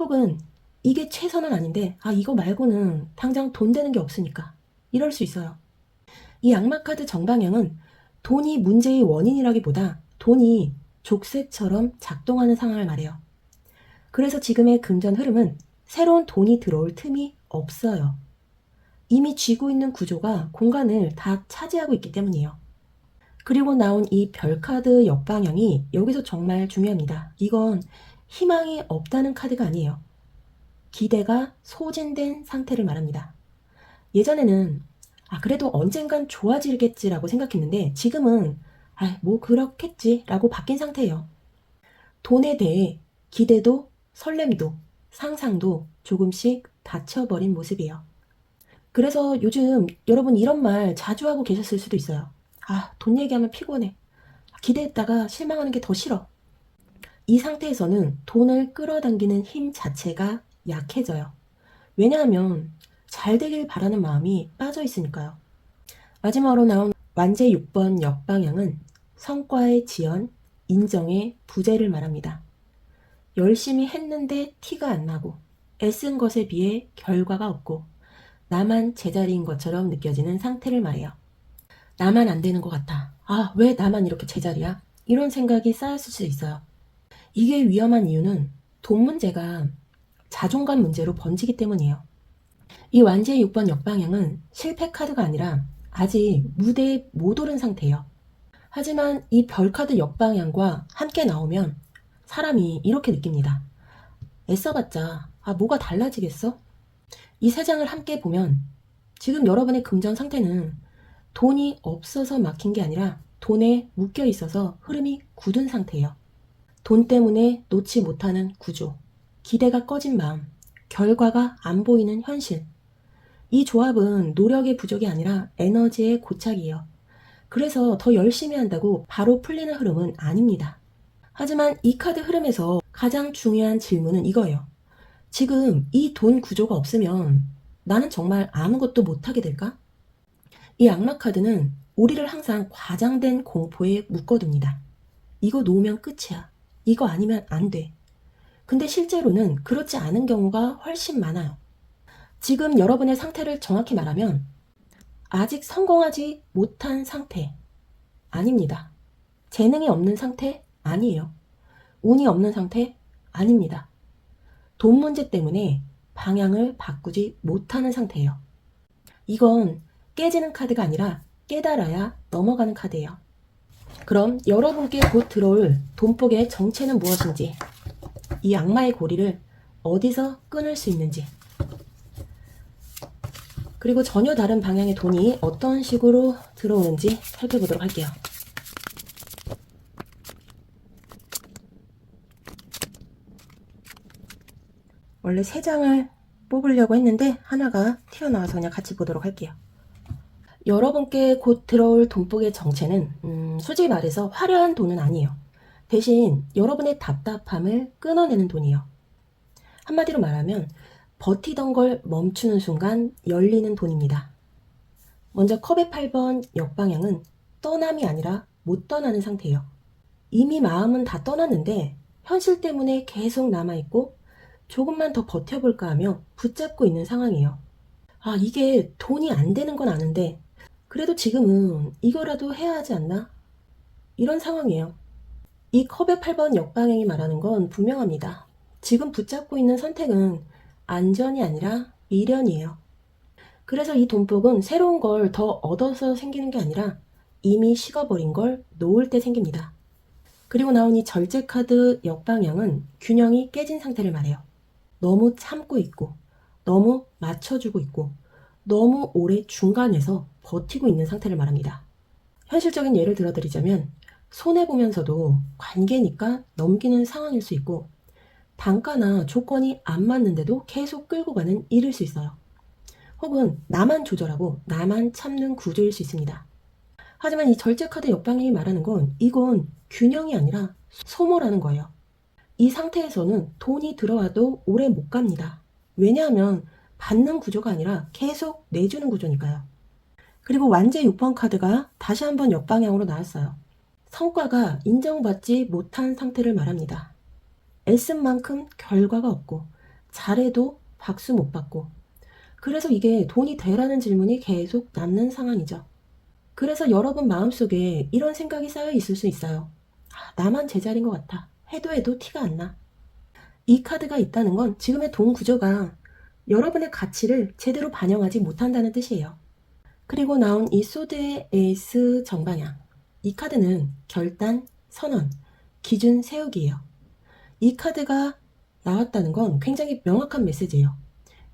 혹은 이게 최선은 아닌데 이거 말고는 당장 돈 되는 게 없으니까. 이럴 수 있어요. 이 악마카드 정방향은 돈이 문제의 원인이라기보다 돈이 족쇄처럼 작동하는 상황을 말해요. 그래서 지금의 금전 흐름은 새로운 돈이 들어올 틈이 없어요. 이미 쥐고 있는 구조가 공간을 다 차지하고 있기 때문이에요. 그리고 나온 이 별카드 역방향이 여기서 정말 중요합니다. 이건 희망이 없다는 카드가 아니에요. 기대가 소진된 상태를 말합니다. 예전에는 그래도 언젠간 좋아지겠지라고 생각했는데 지금은 뭐 그렇겠지 라고 바뀐 상태예요. 돈에 대해 기대도 설렘도 상상도 조금씩 닫혀버린 모습이에요. 그래서 요즘 여러분 이런 말 자주 하고 계셨을 수도 있어요. 돈 얘기하면 피곤해. 기대했다가 실망하는 게 더 싫어. 이 상태에서는 돈을 끌어당기는 힘 자체가 약해져요. 왜냐하면 잘 되길 바라는 마음이 빠져 있으니까요. 마지막으로 나온 완제 6번 역방향은 성과의 지연, 인정의 부재를 말합니다. 열심히 했는데 티가 안 나고 애쓴 것에 비해 결과가 없고 나만 제자리인 것처럼 느껴지는 상태를 말해요. 나만 안 되는 것 같아. 왜 나만 이렇게 제자리야? 이런 생각이 쌓였을 수 있어요. 이게 위험한 이유는 돈 문제가 자존감 문제로 번지기 때문이에요. 이 완제의 6번 역방향은 실패 카드가 아니라 아직 무대에 못 오른 상태예요. 하지만 이 별카드 역방향과 함께 나오면 사람이 이렇게 느낍니다. 애써봤자 뭐가 달라지겠어? 이 세 장을 함께 보면 지금 여러분의 금전 상태는 돈이 없어서 막힌 게 아니라 돈에 묶여 있어서 흐름이 굳은 상태예요. 돈 때문에 놓지 못하는 구조, 기대가 꺼진 마음, 결과가 안 보이는 현실. 이 조합은 노력의 부족이 아니라 에너지의 고착이에요. 그래서 더 열심히 한다고 바로 풀리는 흐름은 아닙니다. 하지만 이 카드 흐름에서 가장 중요한 질문은 이거예요. 지금 이 돈 구조가 없으면 나는 정말 아무것도 못하게 될까? 이 악마 카드는 우리를 항상 과장된 공포에 묶어둡니다. 이거 놓으면 끝이야. 이거 아니면 안 돼. 근데 실제로는 그렇지 않은 경우가 훨씬 많아요. 지금 여러분의 상태를 정확히 말하면 아직 성공하지 못한 상태 아닙니다. 재능이 없는 상태 아니에요. 운이 없는 상태 아닙니다. 돈 문제 때문에 방향을 바꾸지 못하는 상태예요. 이건 깨지는 카드가 아니라 깨달아야 넘어가는 카드예요. 그럼 여러분께 곧 들어올 돈복의 정체는 무엇인지 이 악마의 고리를 어디서 끊을 수 있는지, 그리고 전혀 다른 방향의 돈이 어떤 식으로 들어오는지 살펴보도록 할게요. 원래 3장을 뽑으려고 했는데 하나가 튀어나와서 그냥 같이 보도록 할게요. 여러분께 곧 들어올 돈복의 정체는 솔직히 말해서 화려한 돈은 아니에요. 대신 여러분의 답답함을 끊어내는 돈이에요. 한마디로 말하면 버티던 걸 멈추는 순간 열리는 돈입니다. 먼저 컵의 8번 역방향은 떠남이 아니라 못 떠나는 상태예요. 이미 마음은 다 떠났는데 현실 때문에 계속 남아있고 조금만 더 버텨볼까 하며 붙잡고 있는 상황이에요. 아, 이게 돈이 안 되는 건 아는데 그래도 지금은 이거라도 해야 하지 않나? 이런 상황이에요. 이 컵의 8번 역방향이 말하는 건 분명합니다. 지금 붙잡고 있는 선택은 안전이 아니라 미련이에요. 그래서 이 돈복은 새로운 걸 더 얻어서 생기는 게 아니라 이미 식어버린 걸 놓을 때 생깁니다. 그리고 나온 이 절제 카드 역방향은 균형이 깨진 상태를 말해요. 너무 참고 있고, 너무 맞춰주고 있고, 너무 오래 중간에서 버티고 있는 상태를 말합니다. 현실적인 예를 들어드리자면 손해보면서도 관계니까 넘기는 상황일 수 있고, 단가나 조건이 안 맞는데도 계속 끌고 가는 일일 수 있어요. 혹은 나만 조절하고 나만 참는 구조일 수 있습니다. 하지만 이 절제카드 역방향이 말하는 건 이건 균형이 아니라 소모라는 거예요. 이 상태에서는 돈이 들어와도 오래 못 갑니다. 왜냐하면 받는 구조가 아니라 계속 내주는 구조니까요. 그리고 완제 6번 카드가 다시 한번 역방향으로 나왔어요. 성과가 인정받지 못한 상태를 말합니다. 애쓴 만큼 결과가 없고 잘해도 박수 못 받고, 그래서 이게 돈이 되라는 질문이 계속 남는 상황이죠. 그래서 여러분 마음속에 이런 생각이 쌓여 있을 수 있어요. 아, 나만 제자리인 것 같아. 해도 티가 안 나. 이 카드가 있다는 건 지금의 돈 구조가 여러분의 가치를 제대로 반영하지 못한다는 뜻이에요. 그리고 나온 이 소드의 에이스 정방향. 이 카드는 결단, 선언, 기준 세우기예요. 이 카드가 나왔다는 건 굉장히 명확한 메시지예요.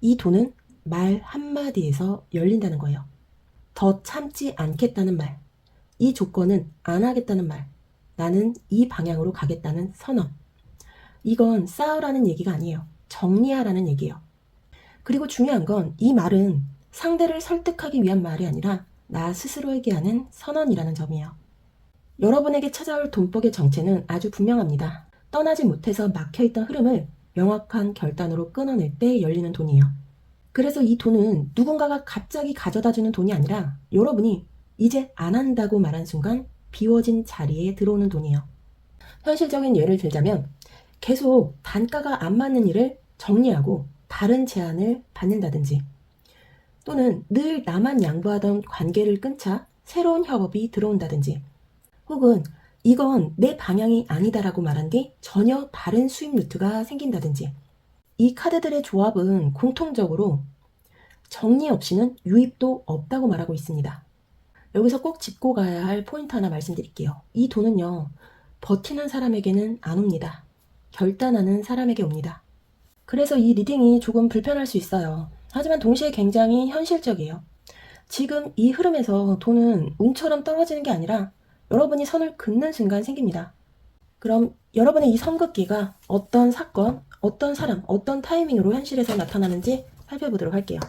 이 돈은 말 한마디에서 열린다는 거예요. 더 참지 않겠다는 말, 이 조건은 안 하겠다는 말, 나는 이 방향으로 가겠다는 선언. 이건 싸우라는 얘기가 아니에요. 정리하라는 얘기예요. 그리고 중요한 건 이 말은 상대를 설득하기 위한 말이 아니라 나 스스로에게 하는 선언이라는 점이에요. 여러분에게 찾아올 돈복의 정체는 아주 분명합니다. 떠나지 못해서 막혀있던 흐름을 명확한 결단으로 끊어낼 때 열리는 돈이에요. 그래서 이 돈은 누군가가 갑자기 가져다주는 돈이 아니라 여러분이 이제 안 한다고 말한 순간 비워진 자리에 들어오는 돈이에요. 현실적인 예를 들자면 계속 단가가 안 맞는 일을 정리하고 다른 제안을 받는다든지, 또는 늘 나만 양보하던 관계를 끊자 새로운 협업이 들어온다든지, 혹은 이건 내 방향이 아니다라고 말한 뒤 전혀 다른 수입 루트가 생긴다든지, 이 카드들의 조합은 공통적으로 정리 없이는 유입도 없다고 말하고 있습니다. 여기서 꼭 짚고 가야 할 포인트 하나 말씀드릴게요. 이 돈은요, 버티는 사람에게는 안 옵니다. 결단하는 사람에게 옵니다. 그래서 이 리딩이 조금 불편할 수 있어요. 하지만 동시에 굉장히 현실적이에요. 지금 이 흐름에서 돈은 운처럼 떨어지는 게 아니라 여러분이 선을 긋는 순간 생깁니다. 그럼 여러분의 이 선긋기가 어떤 사건, 어떤 사람, 어떤 타이밍으로 현실에서 나타나는지 살펴보도록 할게요.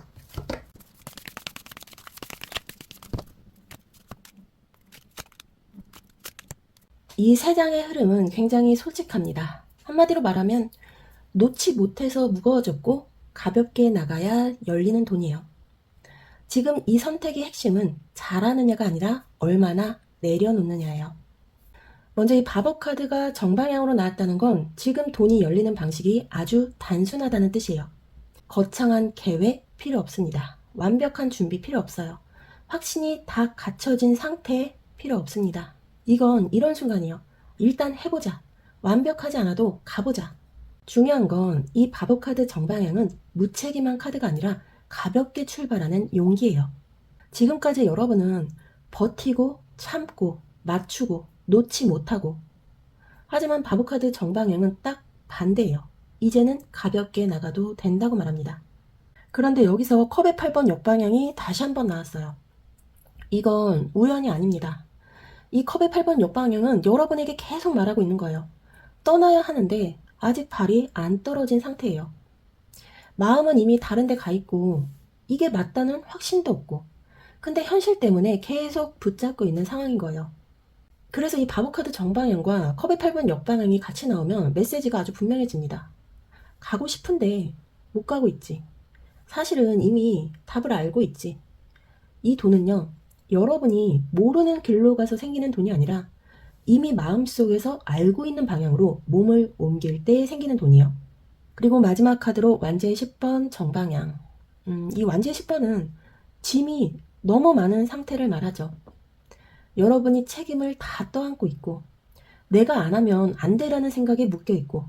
이 3장의 흐름은 굉장히 솔직합니다. 한마디로 말하면 놓지 못해서 무거워졌고 가볍게 나가야 열리는 돈이에요. 지금 이 선택의 핵심은 잘하느냐가 아니라 얼마나 내려놓느냐예요. 먼저 이 바보 카드가 정방향으로 나왔다는 건 지금 돈이 열리는 방식이 아주 단순하다는 뜻이에요. 거창한 계획 필요 없습니다. 완벽한 준비 필요 없어요. 확신이 다 갖춰진 상태 필요 없습니다. 이건 이런 순간이에요. 일단 해보자. 완벽하지 않아도 가보자. 중요한 건 이 바보 카드 정방향은 무책임한 카드가 아니라 가볍게 출발하는 용기예요. 지금까지 여러분은 버티고 참고 맞추고 놓지 못하고, 하지만 바보 카드 정방향은 딱 반대예요. 이제는 가볍게 나가도 된다고 말합니다. 그런데 여기서 컵의 8번 역방향이 다시 한번 나왔어요. 이건 우연이 아닙니다. 이 컵의 8번 역방향은 여러분에게 계속 말하고 있는 거예요. 떠나야 하는데 아직 발이 안 떨어진 상태예요. 마음은 이미 다른 데 가 있고 이게 맞다는 확신도 없고 근데 현실 때문에 계속 붙잡고 있는 상황인 거예요. 그래서 이 바보카드 정방향과 컵의 8번 역방향이 같이 나오면 메시지가 아주 분명해집니다. 가고 싶은데 못 가고 있지. 사실은 이미 답을 알고 있지. 이 돈은요, 여러분이 모르는 길로 가서 생기는 돈이 아니라 이미 마음속에서 알고 있는 방향으로 몸을 옮길 때 생기는 돈이에요. 그리고 마지막 카드로 완제의 10번 정방향. 이 완제의 10번은 짐이 너무 많은 상태를 말하죠. 여러분이 책임을 다 떠안고 있고 내가 안 하면 안 되라는 생각에 묶여 있고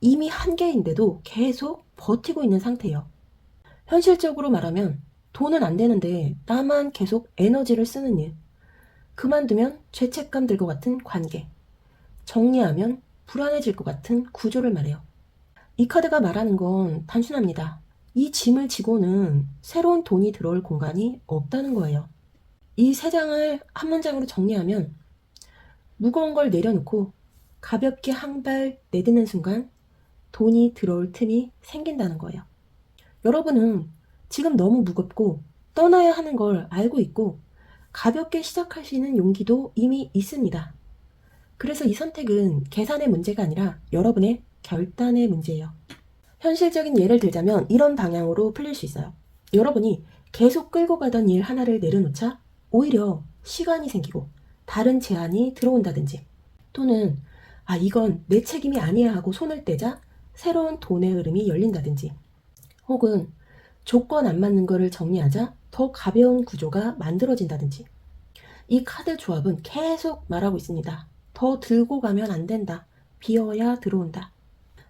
이미 한계인데도 계속 버티고 있는 상태예요. 현실적으로 말하면 돈은 안 되는데 나만 계속 에너지를 쓰는 일, 그만두면 죄책감 들 것 같은 관계, 정리하면 불안해질 것 같은 구조를 말해요. 이 카드가 말하는 건 단순합니다. 이 짐을 지고는 새로운 돈이 들어올 공간이 없다는 거예요. 이 세 장을 한 문장으로 정리하면 무거운 걸 내려놓고 가볍게 한 발 내딛는 순간 돈이 들어올 틈이 생긴다는 거예요. 여러분은 지금 너무 무겁고 떠나야 하는 걸 알고 있고 가볍게 시작할 수 있는 용기도 이미 있습니다. 그래서 이 선택은 계산의 문제가 아니라 여러분의 결단의 문제예요. 현실적인 예를 들자면 이런 방향으로 풀릴 수 있어요. 여러분이 계속 끌고 가던 일 하나를 내려놓자 오히려 시간이 생기고 다른 제안이 들어온다든지 또는 이건 내 책임이 아니야 하고 손을 떼자 새로운 돈의 흐름이 열린다든지 혹은 조건 안 맞는 거를 정리하자 더 가벼운 구조가 만들어진다든지 이 카드 조합은 계속 말하고 있습니다. 더 들고 가면 안 된다. 비어야 들어온다.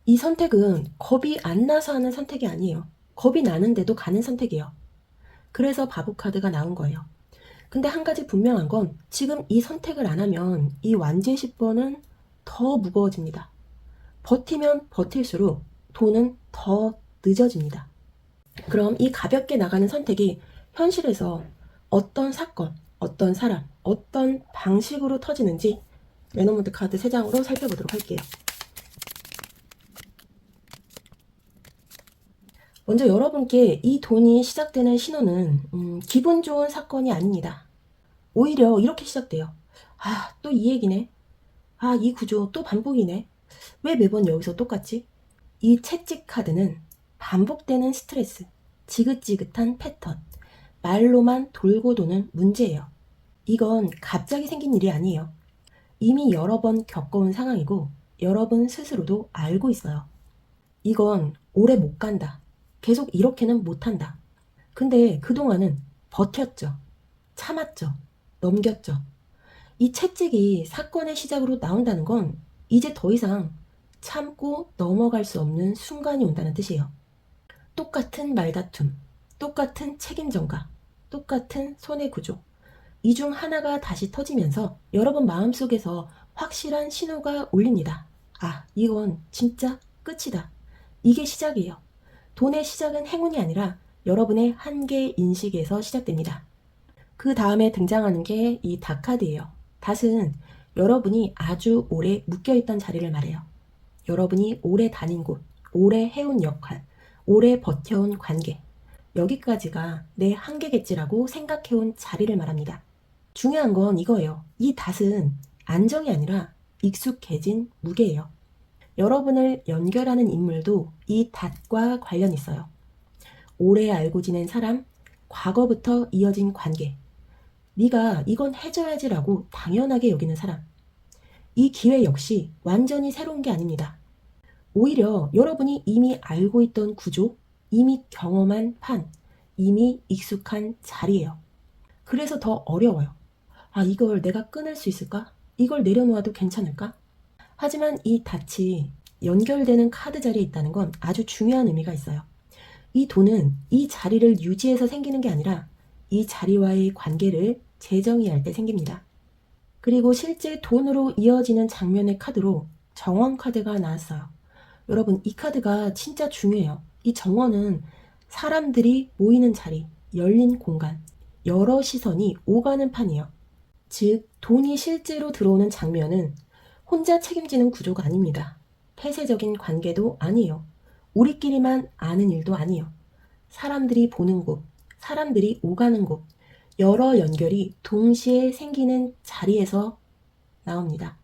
이 선택은 겁이 안 나서 하는 선택이 아니에요. 겁이 나는데도 가는 선택이에요. 그래서 바보 카드가 나온 거예요. 근데 한 가지 분명한 건 지금 이 선택을 안 하면 이 완제 10번은 더 무거워집니다. 버티면 버틸수록 돈은 더 늦어집니다. 그럼 이 가볍게 나가는 선택이 현실에서 어떤 사건, 어떤 사람, 어떤 방식으로 터지는지 레노먼트 카드 3장으로 살펴보도록 할게요. 먼저 여러분께 이 돈이 시작되는 신호는 기분 좋은 사건이 아닙니다. 오히려 이렇게 시작돼요. 또 이 얘기네. 이 구조 또 반복이네. 왜 매번 여기서 똑같지? 이 채찍 카드는 반복되는 스트레스, 지긋지긋한 패턴, 말로만 돌고 도는 문제예요. 이건 갑자기 생긴 일이 아니에요. 이미 여러 번 겪어온 상황이고 여러분 스스로도 알고 있어요. 이건 오래 못 간다. 계속 이렇게는 못한다. 근데 그동안은 버텼죠. 참았죠. 넘겼죠. 이 채찍이 사건의 시작으로 나온다는 건 이제 더 이상 참고 넘어갈 수 없는 순간이 온다는 뜻이에요. 똑같은 말다툼, 똑같은 책임 전가, 똑같은 손해 구조. 이 중 하나가 다시 터지면서 여러분 마음속에서 확실한 신호가 울립니다. 이건 진짜 끝이다. 이게 시작이에요. 돈의 시작은 행운이 아니라 여러분의 한계 인식에서 시작됩니다. 그 다음에 등장하는 게 이 닷카드예요. 닷은 여러분이 아주 오래 묶여있던 자리를 말해요. 여러분이 오래 다닌 곳, 오래 해온 역할, 오래 버텨온 관계, 여기까지가 내 한계겠지라고 생각해온 자리를 말합니다. 중요한 건 이거예요. 이 닷은 안정이 아니라 익숙해진 무게예요. 여러분을 연결하는 인물도 이 닷과 관련 있어요. 오래 알고 지낸 사람, 과거부터 이어진 관계, 네가 이건 해줘야지라고 당연하게 여기는 사람. 이 기회 역시 완전히 새로운 게 아닙니다. 오히려 여러분이 이미 알고 있던 구조, 이미 경험한 판, 이미 익숙한 자리예요. 그래서 더 어려워요. 이걸 내가 끊을 수 있을까? 이걸 내려놓아도 괜찮을까? 하지만 이 닷이 연결되는 카드 자리에 있다는 건 아주 중요한 의미가 있어요. 이 돈은 이 자리를 유지해서 생기는 게 아니라 이 자리와의 관계를 재정의할 때 생깁니다. 그리고 실제 돈으로 이어지는 장면의 카드로 정원 카드가 나왔어요. 여러분, 이 카드가 진짜 중요해요. 이 정원은 사람들이 모이는 자리, 열린 공간, 여러 시선이 오가는 판이에요. 즉, 돈이 실제로 들어오는 장면은 혼자 책임지는 구조가 아닙니다. 폐쇄적인 관계도 아니에요. 우리끼리만 아는 일도 아니에요. 사람들이 보는 곳, 사람들이 오가는 곳, 여러 연결이 동시에 생기는 자리에서 나옵니다.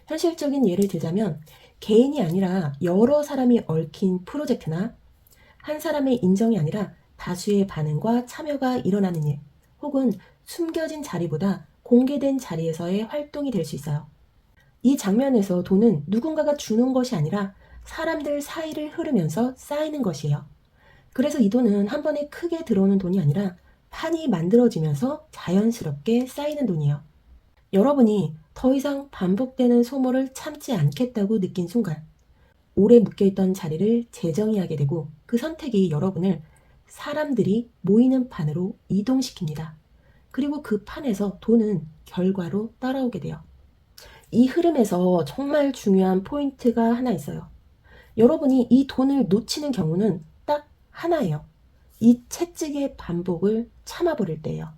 현실적인 예를 들자면 개인이 아니라 여러 사람이 얽힌 프로젝트나 한 사람의 인정이 아니라 다수의 반응과 참여가 일어나는 일, 혹은 숨겨진 자리보다 공개된 자리에서의 활동이 될 수 있어요. 이 장면에서 돈은 누군가가 주는 것이 아니라 사람들 사이를 흐르면서 쌓이는 것이에요. 그래서 이 돈은 한 번에 크게 들어오는 돈이 아니라 판이 만들어지면서 자연스럽게 쌓이는 돈이에요. 여러분이 더 이상 반복되는 소모를 참지 않겠다고 느낀 순간 오래 묶여있던 자리를 재정의하게 되고 그 선택이 여러분을 사람들이 모이는 판으로 이동시킵니다. 그리고 그 판에서 돈은 결과로 따라오게 돼요. 이 흐름에서 정말 중요한 포인트가 하나 있어요. 여러분이 이 돈을 놓치는 경우는 딱 하나예요. 이 채찍의 반복을 참아버릴 때예요.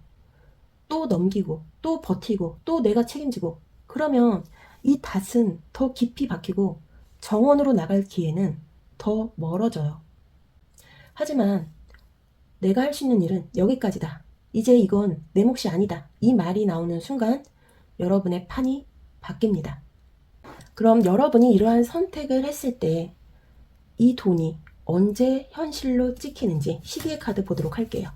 또 넘기고 또 버티고 또 내가 책임지고, 그러면 이 닷은 더 깊이 박히고 정원으로 나갈 기회는 더 멀어져요. 하지만 내가 할 수 있는 일은 여기까지다. 이제 이건 내 몫이 아니다. 이 말이 나오는 순간 여러분의 판이 바뀝니다. 그럼 여러분이 이러한 선택을 했을 때 이 돈이 언제 현실로 찍히는지 시기의 카드 보도록 할게요.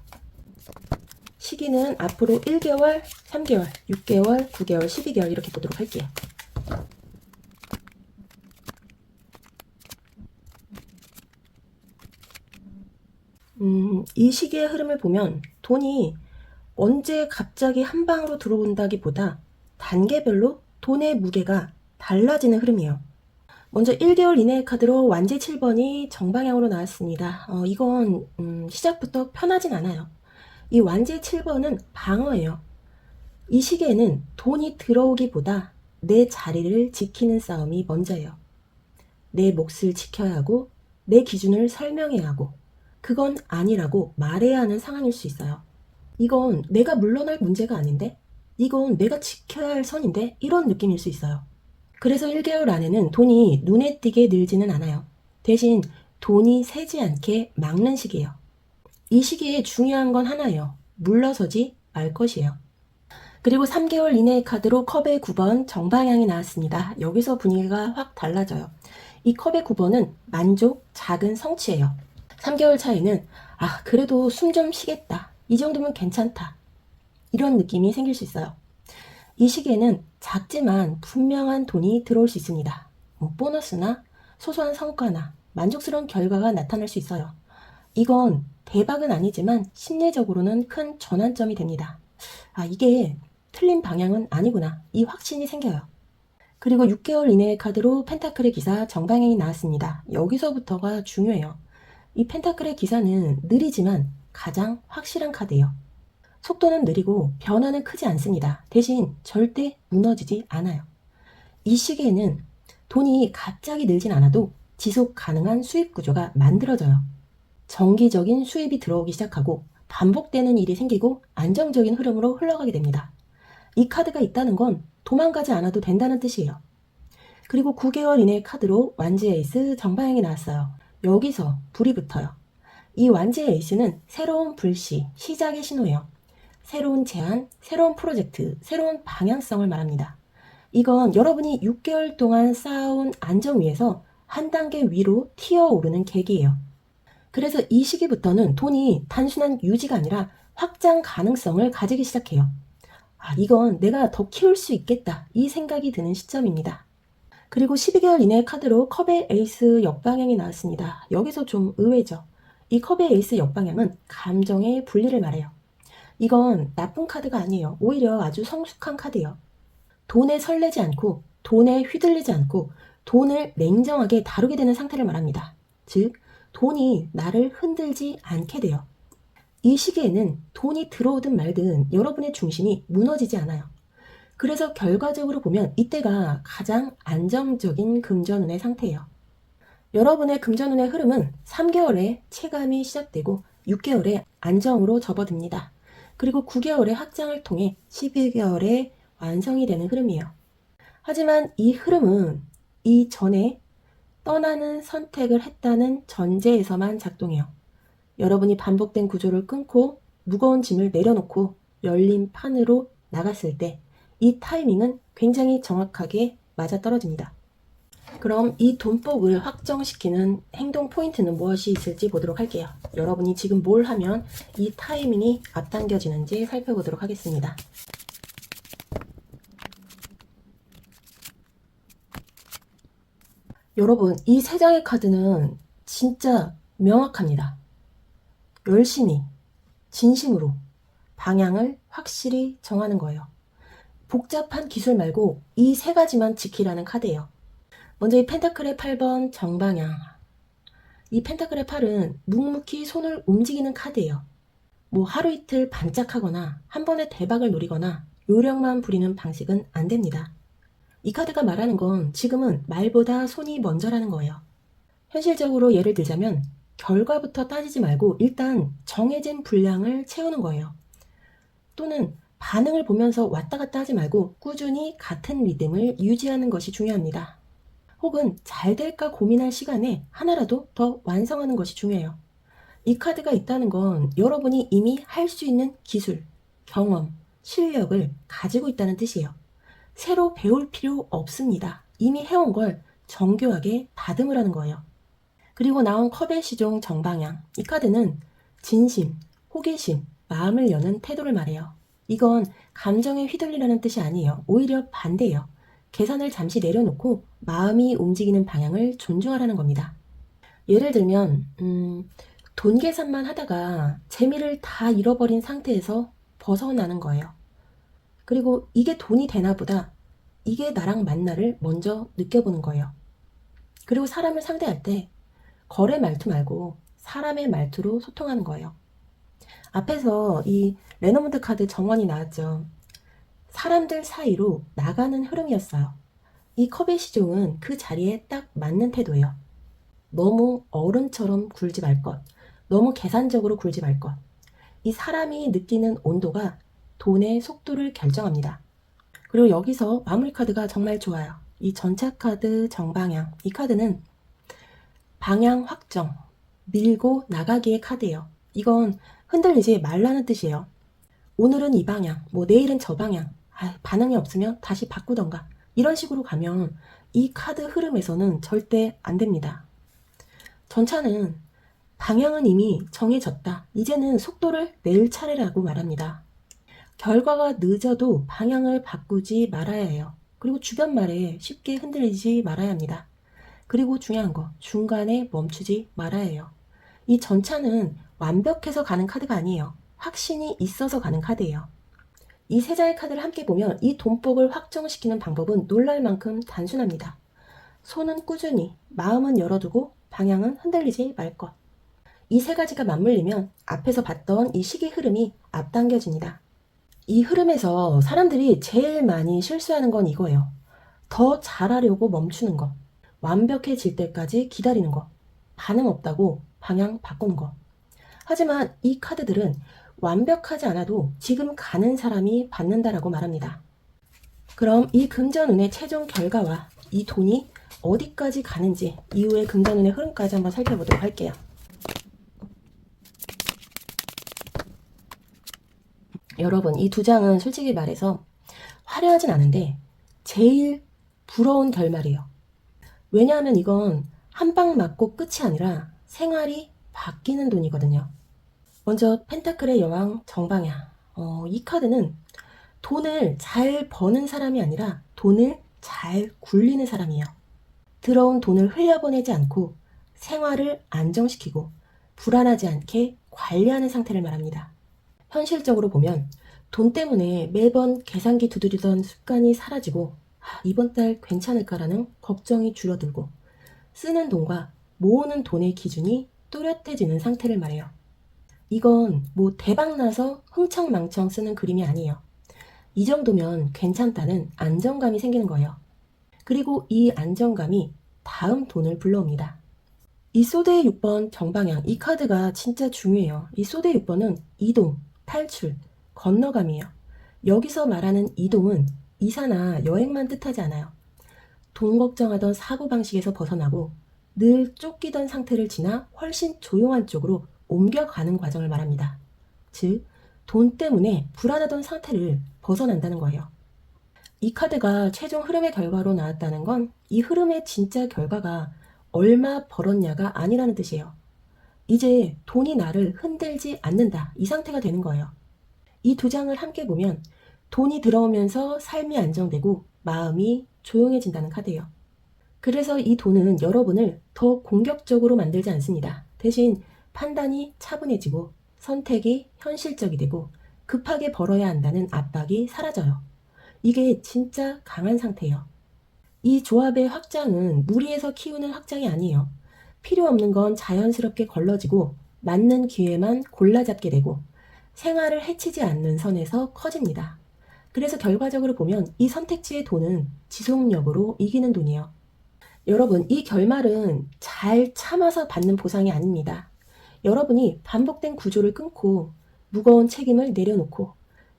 시기는 앞으로 1개월, 3개월, 6개월, 9개월, 12개월 이렇게 보도록 할게요. 이 시기의 흐름을 보면 돈이 언제 갑자기 한 방으로 들어온다기보다 단계별로 돈의 무게가 달라지는 흐름이에요. 먼저 1개월 이내의 카드로 완제 7번이 정방향으로 나왔습니다. 이건 시작부터 편하진 않아요. 이 완제 7번은 방어예요. 이 시기에는 돈이 들어오기보다 내 자리를 지키는 싸움이 먼저예요. 내 몫을 지켜야 하고 내 기준을 설명해야 하고 그건 아니라고 말해야 하는 상황일 수 있어요. 이건 내가 물러날 문제가 아닌데? 이건 내가 지켜야 할 선인데? 이런 느낌일 수 있어요. 그래서 1개월 안에는 돈이 눈에 띄게 늘지는 않아요. 대신 돈이 새지 않게 막는 시기예요. 이 시기에 중요한 건 하나예요. 물러서지 말 것이에요. 그리고 3개월 이내의 카드로 컵의 9번 정방향이 나왔습니다. 여기서 분위기가 확 달라져요. 이 컵의 9번은 만족, 작은 성취예요. 3개월 차이는 그래도 숨 좀 쉬겠다. 이 정도면 괜찮다. 이런 느낌이 생길 수 있어요. 이 시기에는 작지만 분명한 돈이 들어올 수 있습니다. 보너스나 소소한 성과나 만족스러운 결과가 나타날 수 있어요. 이건 대박은 아니지만 심리적으로는 큰 전환점이 됩니다. 이게 틀린 방향은 아니구나. 이 확신이 생겨요. 그리고 6개월 이내의 카드로 펜타클의 기사 정방향이 나왔습니다. 여기서부터가 중요해요. 이 펜타클의 기사는 느리지만 가장 확실한 카드예요. 속도는 느리고 변화는 크지 않습니다. 대신 절대 무너지지 않아요. 이 시기에는 돈이 갑자기 늘진 않아도 지속 가능한 수입 구조가 만들어져요. 정기적인 수입이 들어오기 시작하고 반복되는 일이 생기고 안정적인 흐름으로 흘러가게 됩니다. 이 카드가 있다는 건 도망가지 않아도 된다는 뜻이에요. 그리고 9개월 이내의 카드로 완지 에이스 정방향이 나왔어요. 여기서 불이 붙어요. 이 완지 에이스는 새로운 불씨, 시작의 신호예요. 새로운 제안, 새로운 프로젝트, 새로운 방향성을 말합니다. 이건 여러분이 6개월 동안 쌓아온 안정 위에서 한 단계 위로 튀어오르는 계기예요. 그래서 이 시기부터는 돈이 단순한 유지가 아니라 확장 가능성을 가지기 시작해요. 이건 내가 더 키울 수 있겠다. 이 생각이 드는 시점입니다. 그리고 12개월 이내의 카드로 컵의 에이스 역방향이 나왔습니다. 여기서 좀 의외죠. 이 컵의 에이스 역방향은 감정의 분리를 말해요. 이건 나쁜 카드가 아니에요. 오히려 아주 성숙한 카드예요. 돈에 설레지 않고 돈에 휘둘리지 않고 돈을 냉정하게 다루게 되는 상태를 말합니다. 즉, 돈이 나를 흔들지 않게 돼요. 이 시기에는 돈이 들어오든 말든 여러분의 중심이 무너지지 않아요. 그래서 결과적으로 보면 이때가 가장 안정적인 금전운의 상태예요. 여러분의 금전운의 흐름은 3개월에 체감이 시작되고 6개월에 안정으로 접어듭니다. 그리고 9개월의 확장을 통해 12개월에 완성이 되는 흐름이에요. 하지만 이 흐름은 이전에 떠나는 선택을 했다는 전제에서만 작동해요. 여러분이 반복된 구조를 끊고 무거운 짐을 내려놓고 열린 판으로 나갔을 때 이 타이밍은 굉장히 정확하게 맞아떨어집니다. 그럼 이 돈복을 확정시키는 행동 포인트는 무엇이 있을지 보도록 할게요. 여러분이 지금 뭘 하면 이 타이밍이 앞당겨지는지 살펴보도록 하겠습니다. 여러분, 이 세 장의 카드는 진짜 명확합니다. 열심히, 진심으로 방향을 확실히 정하는 거예요. 복잡한 기술 말고 이 세 가지만 지키라는 카드예요. 먼저 이 펜타클의 8번 정방향. 이 펜타클의 8은 묵묵히 손을 움직이는 카드예요. 뭐 하루 이틀 반짝하거나 한 번에 대박을 노리거나 요령만 부리는 방식은 안 됩니다. 이 카드가 말하는 건 지금은 말보다 손이 먼저라는 거예요. 현실적으로 예를 들자면 결과부터 따지지 말고 일단 정해진 분량을 채우는 거예요. 또는 반응을 보면서 왔다 갔다 하지 말고 꾸준히 같은 리듬을 유지하는 것이 중요합니다. 혹은 잘 될까 고민할 시간에 하나라도 더 완성하는 것이 중요해요. 이 카드가 있다는 건 여러분이 이미 할 수 있는 기술, 경험, 실력을 가지고 있다는 뜻이에요. 새로 배울 필요 없습니다. 이미 해온 걸 정교하게 다듬으라는 거예요. 그리고 나온 컵의 시종 정방향. 이 카드는 진심, 호기심, 마음을 여는 태도를 말해요. 이건 감정에 휘둘리라는 뜻이 아니에요. 오히려 반대예요. 계산을 잠시 내려놓고 마음이 움직이는 방향을 존중하라는 겁니다. 예를 들면 돈 계산만 하다가 재미를 다 잃어버린 상태에서 벗어나는 거예요. 그리고 이게 돈이 되나 보다, 이게 나랑 맞나를 먼저 느껴보는 거예요. 그리고 사람을 상대할 때 거래 말투 말고 사람의 말투로 소통하는 거예요. 앞에서 이 레너먼트 카드 정원이 나왔죠. 사람들 사이로 나가는 흐름이었어요. 이 컵의 시종은 그 자리에 딱 맞는 태도예요. 너무 어른처럼 굴지 말 것, 너무 계산적으로 굴지 말 것. 이 사람이 느끼는 온도가 돈의 속도를 결정합니다. 그리고 여기서 마무리 카드가 정말 좋아요. 이 전차 카드 정방향. 이 카드는 방향 확정, 밀고 나가기의 카드예요. 이건 흔들리지 말라는 뜻이에요. 오늘은 이 방향, 뭐 내일은 저 방향. 반응이 없으면 다시 바꾸던가. 이런 식으로 가면 이 카드 흐름에서는 절대 안 됩니다. 전차는 방향은 이미 정해졌다. 이제는 속도를 낼 차례라고 말합니다. 결과가 늦어도 방향을 바꾸지 말아야 해요. 그리고 주변 말에 쉽게 흔들리지 말아야 합니다. 그리고 중요한 거, 중간에 멈추지 말아야 해요. 이 전차는 완벽해서 가는 카드가 아니에요. 확신이 있어서 가는 카드예요. 이 세 장의 카드를 함께 보면 이 돈복을 확정시키는 방법은 놀랄 만큼 단순합니다. 손은 꾸준히, 마음은 열어두고 방향은 흔들리지 말 것. 이 세 가지가 맞물리면 앞에서 봤던 이 시기 흐름이 앞당겨집니다. 이 흐름에서 사람들이 제일 많이 실수하는 건 이거예요. 더 잘하려고 멈추는 거. 완벽해질 때까지 기다리는 거. 반응 없다고 방향 바꾸는 거. 하지만 이 카드들은 완벽하지 않아도 지금 가는 사람이 받는다라고 말합니다. 그럼 이 금전운의 최종 결과와 이 돈이 어디까지 가는지 이후의 금전운의 흐름까지 한번 살펴보도록 할게요. 여러분, 이 두 장은 솔직히 말해서 화려하진 않은데 제일 부러운 결말이에요. 왜냐하면 이건 한 방 맞고 끝이 아니라 생활이 바뀌는 돈이거든요. 먼저 펜타클의 여왕 정방향. 이 카드는 돈을 잘 버는 사람이 아니라 돈을 잘 굴리는 사람이에요. 들어온 돈을 흘려보내지 않고 생활을 안정시키고 불안하지 않게 관리하는 상태를 말합니다. 현실적으로 보면 돈 때문에 매번 계산기 두드리던 습관이 사라지고 이번 달 괜찮을까라는 걱정이 줄어들고 쓰는 돈과 모으는 돈의 기준이 뚜렷해지는 상태를 말해요. 이건 뭐 대박나서 흥청망청 쓰는 그림이 아니에요. 이 정도면 괜찮다는 안정감이 생기는 거예요. 그리고 이 안정감이 다음 돈을 불러옵니다. 이 소드의 6번 정방향, 이 카드가 진짜 중요해요. 이 소드의 6번은 이동, 탈출, 건너감이에요. 여기서 말하는 이동은 이사나 여행만 뜻하지 않아요. 돈 걱정하던 사고방식에서 벗어나고 늘 쫓기던 상태를 지나 훨씬 조용한 쪽으로 옮겨가는 과정을 말합니다. 즉, 돈 때문에 불안하던 상태를 벗어난다는 거예요. 이 카드가 최종 흐름의 결과로 나왔다는 건 이 흐름의 진짜 결과가 얼마 벌었냐가 아니라는 뜻이에요. 이제 돈이 나를 흔들지 않는다, 이 상태가 되는 거예요. 이 두 장을 함께 보면 돈이 들어오면서 삶이 안정되고 마음이 조용해진다는 카드예요. 그래서 이 돈은 여러분을 더 공격적으로 만들지 않습니다. 대신 판단이 차분해지고 선택이 현실적이 되고 급하게 벌어야 한다는 압박이 사라져요. 이게 진짜 강한 상태예요. 이 조합의 확장은 무리해서 키우는 확장이 아니에요. 필요 없는 건 자연스럽게 걸러지고 맞는 기회만 골라잡게 되고 생활을 해치지 않는 선에서 커집니다. 그래서 결과적으로 보면 이 선택지의 돈은 지속력으로 이기는 돈이에요. 여러분, 이 결말은 잘 참아서 받는 보상이 아닙니다. 여러분이 반복된 구조를 끊고 무거운 책임을 내려놓고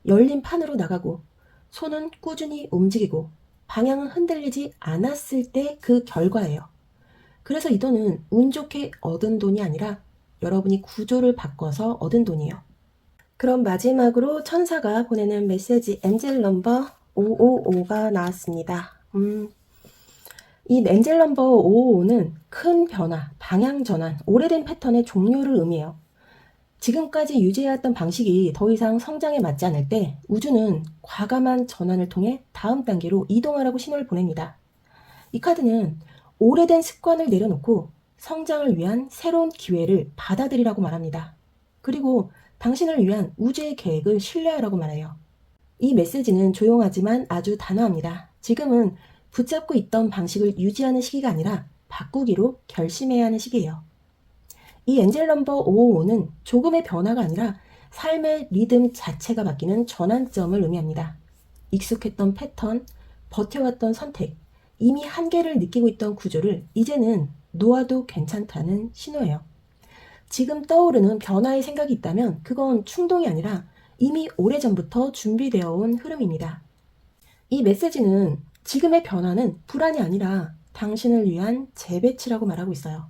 열린 판으로 나가고 손은 꾸준히 움직이고 방향은 흔들리지 않았을 때 그 결과예요. 그래서 이 돈은 운 좋게 얻은 돈이 아니라 여러분이 구조를 바꿔서 얻은 돈이에요. 그럼 마지막으로 천사가 보내는 메시지 엔젤 넘버 555가 나왔습니다. 이 엔젤 넘버 555는 큰 변화, 방향 전환, 오래된 패턴의 종료를 의미해요. 지금까지 유지해왔던 방식이 더 이상 성장에 맞지 않을 때 우주는 과감한 전환을 통해 다음 단계로 이동하라고 신호를 보냅니다. 이 카드는 오래된 습관을 내려놓고 성장을 위한 새로운 기회를 받아들이라고 말합니다. 그리고 당신을 위한 우주의 계획을 신뢰하라고 말해요. 이 메시지는 조용하지만 아주 단호합니다. 지금은 붙잡고 있던 방식을 유지하는 시기가 아니라 바꾸기로 결심해야 하는 시기예요. 이 엔젤 넘버 555는 조금의 변화가 아니라 삶의 리듬 자체가 바뀌는 전환점을 의미합니다. 익숙했던 패턴, 버텨왔던 선택, 이미 한계를 느끼고 있던 구조를 이제는 놓아도 괜찮다는 신호예요. 지금 떠오르는 변화의 생각이 있다면 그건 충동이 아니라 이미 오래전부터 준비되어 온 흐름입니다. 이 메시지는 지금의 변화는 불안이 아니라 당신을 위한 재배치라고 말하고 있어요.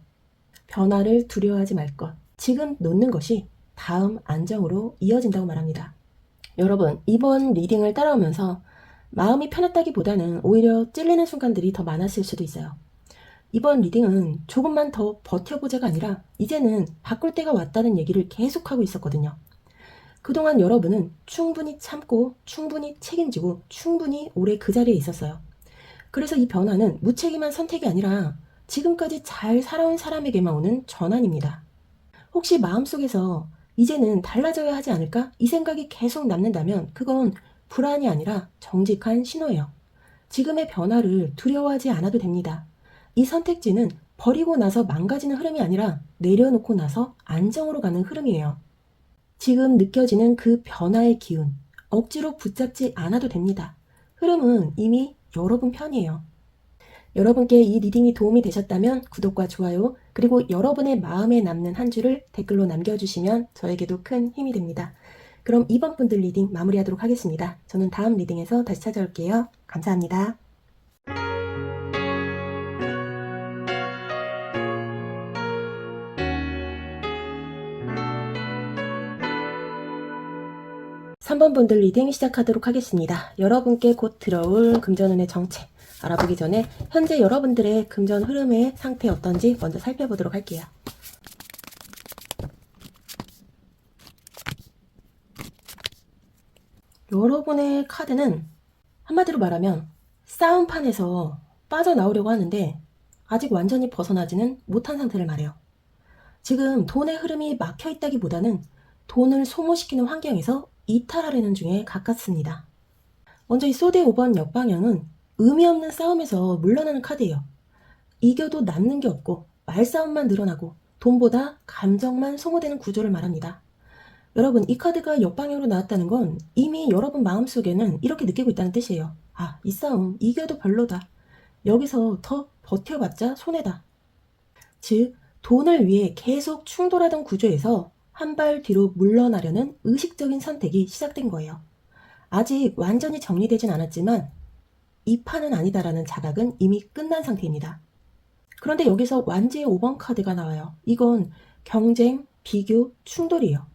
변화를 두려워하지 말 것, 지금 놓는 것이 다음 안정으로 이어진다고 말합니다. 여러분, 이번 리딩을 따라오면서 마음이 편했다기보다는 오히려 찔리는 순간들이 더 많았을 수도 있어요. 이번 리딩은 조금만 더 버텨보자가 아니라 이제는 바꿀 때가 왔다는 얘기를 계속하고 있었거든요. 그동안 여러분은 충분히 참고 충분히 책임지고 충분히 오래 그 자리에 있었어요. 그래서 이 변화는 무책임한 선택이 아니라 지금까지 잘 살아온 사람에게만 오는 전환입니다. 혹시 마음속에서 이제는 달라져야 하지 않을까? 이 생각이 계속 남는다면 그건 불안이 아니라 정직한 신호예요. 지금의 변화를 두려워하지 않아도 됩니다. 이 선택지는 버리고 나서 망가지는 흐름이 아니라 내려놓고 나서 안정으로 가는 흐름이에요. 지금 느껴지는 그 변화의 기운, 억지로 붙잡지 않아도 됩니다. 흐름은 이미 여러분 편이에요. 여러분께 이 리딩이 도움이 되셨다면 구독과 좋아요, 그리고 여러분의 마음에 남는 한 줄을 댓글로 남겨주시면 저에게도 큰 힘이 됩니다. 그럼 이번 분들 리딩 마무리하도록 하겠습니다. 저는 다음 리딩에서 다시 찾아올게요. 감사합니다. 삼 번 분들 리딩 시작하도록 하겠습니다. 여러분께 곧 들어올 금전운의 정체 알아보기 전에 현재 여러분들의 금전 흐름의 상태 어떤지 먼저 살펴보도록 할게요. 여러분의 카드는 한마디로 말하면 싸움판에서 빠져나오려고 하는데 아직 완전히 벗어나지는 못한 상태를 말해요. 지금 돈의 흐름이 막혀있다기보다는 돈을 소모시키는 환경에서 이탈하려는 중에 가깝습니다. 먼저 이 소드의 5번 역방향은 의미 없는 싸움에서 물러나는 카드예요. 이겨도 남는 게 없고 말싸움만 늘어나고 돈보다 감정만 소모되는 구조를 말합니다. 여러분, 이 카드가 역방향으로 나왔다는 건 이미 여러분 마음속에는 이렇게 느끼고 있다는 뜻이에요. 아, 이 싸움 이겨도 별로다. 여기서 더 버텨봤자 손해다. 즉, 돈을 위해 계속 충돌하던 구조에서 한 발 뒤로 물러나려는 의식적인 선택이 시작된 거예요. 아직 완전히 정리되진 않았지만 이 판은 아니다라는 자각은 이미 끝난 상태입니다. 그런데 여기서 완지의 5번 카드가 나와요. 이건 경쟁, 비교, 충돌이에요.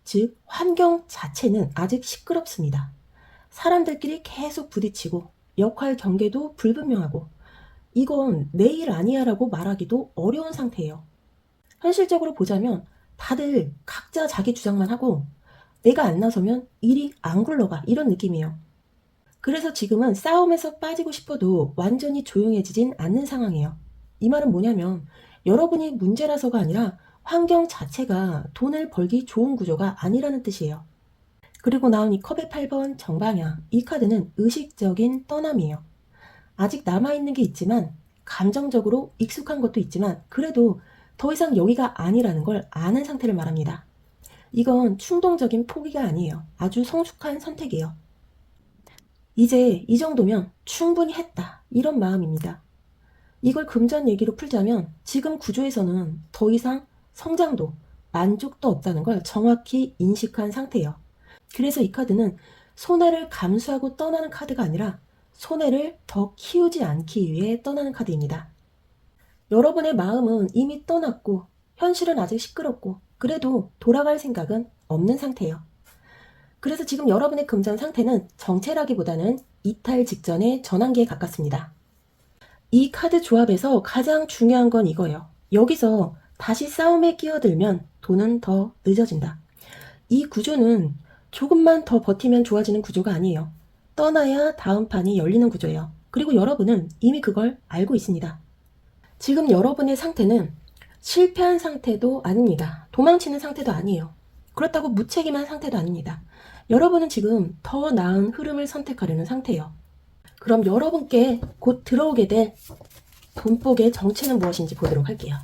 즉 환경 자체는 아직 시끄럽습니다. 사람들끼리 계속 부딪히고 역할 경계도 불분명하고 이건 내 일 아니야 라고 말하기도 어려운 상태예요. 현실적으로 보자면 다들 각자 자기 주장만 하고 내가 안 나서면 일이 안 굴러가 이런 느낌이에요. 그래서 지금은 싸움에서 빠지고 싶어도 완전히 조용해지진 않는 상황이에요. 이 말은 뭐냐면 여러분이 문제라서가 아니라 환경 자체가 돈을 벌기 좋은 구조가 아니라는 뜻이에요. 그리고 나온 이 컵의 8번 정방향, 이 카드는 의식적인 떠남이에요. 아직 남아있는 게 있지만 감정적으로 익숙한 것도 있지만 그래도 더 이상 여기가 아니라는 걸 아는 상태를 말합니다. 이건 충동적인 포기가 아니에요. 아주 성숙한 선택이에요. 이제 이 정도면 충분히 했다 이런 마음입니다. 이걸 금전 얘기로 풀자면 지금 구조에서는 더 이상 성장도 만족도 없다는 걸 정확히 인식한 상태예요. 그래서 이 카드는 손해를 감수하고 떠나는 카드가 아니라 손해를 더 키우지 않기 위해 떠나는 카드입니다. 여러분의 마음은 이미 떠났고 현실은 아직 시끄럽고 그래도 돌아갈 생각은 없는 상태예요. 그래서 지금 여러분의 금전 상태는 정체라기보다는 이탈 직전의 전환기에 가깝습니다. 이 카드 조합에서 가장 중요한 건 이거예요. 여기서 다시 싸움에 끼어들면 돈은 더 늦어진다. 이 구조는 조금만 더 버티면 좋아지는 구조가 아니에요. 떠나야 다음 판이 열리는 구조예요. 그리고 여러분은 이미 그걸 알고 있습니다. 지금 여러분의 상태는 실패한 상태도 아닙니다. 도망치는 상태도 아니에요. 그렇다고 무책임한 상태도 아닙니다. 여러분은 지금 더 나은 흐름을 선택하려는 상태예요. 그럼 여러분께 곧 들어오게 될 돈복의 정체는 무엇인지 보도록 할게요.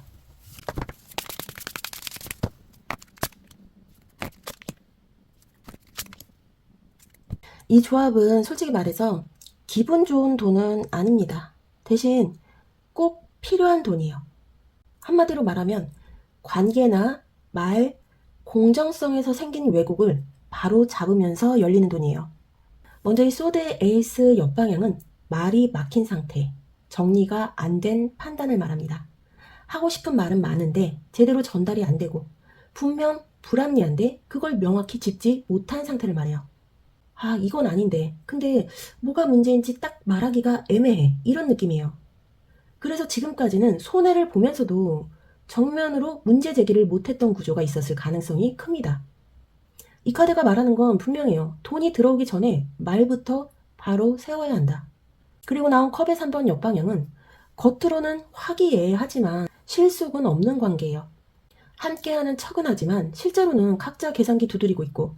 이 조합은 솔직히 말해서 기분 좋은 돈은 아닙니다. 대신 꼭 필요한 돈이에요. 한마디로 말하면 관계나 말, 공정성에서 생긴 왜곡을 바로 잡으면서 열리는 돈이에요. 먼저 이 소드의 에이스 옆방향은 말이 막힌 상태, 정리가 안 된 판단을 말합니다. 하고 싶은 말은 많은데 제대로 전달이 안 되고 분명 불합리한데 그걸 명확히 짚지 못한 상태를 말해요. 아, 이건 아닌데 근데 뭐가 문제인지 딱 말하기가 애매해 이런 느낌이에요. 그래서 지금까지는 손해를 보면서도 정면으로 문제 제기를 못했던 구조가 있었을 가능성이 큽니다. 이 카드가 말하는 건 분명해요. 돈이 들어오기 전에 말부터 바로 세워야 한다. 그리고 나온 컵의 3번 역방향은 겉으로는 화기애애하지만 실속은 없는 관계예요. 함께하는 척은 하지만 실제로는 각자 계산기 두드리고 있고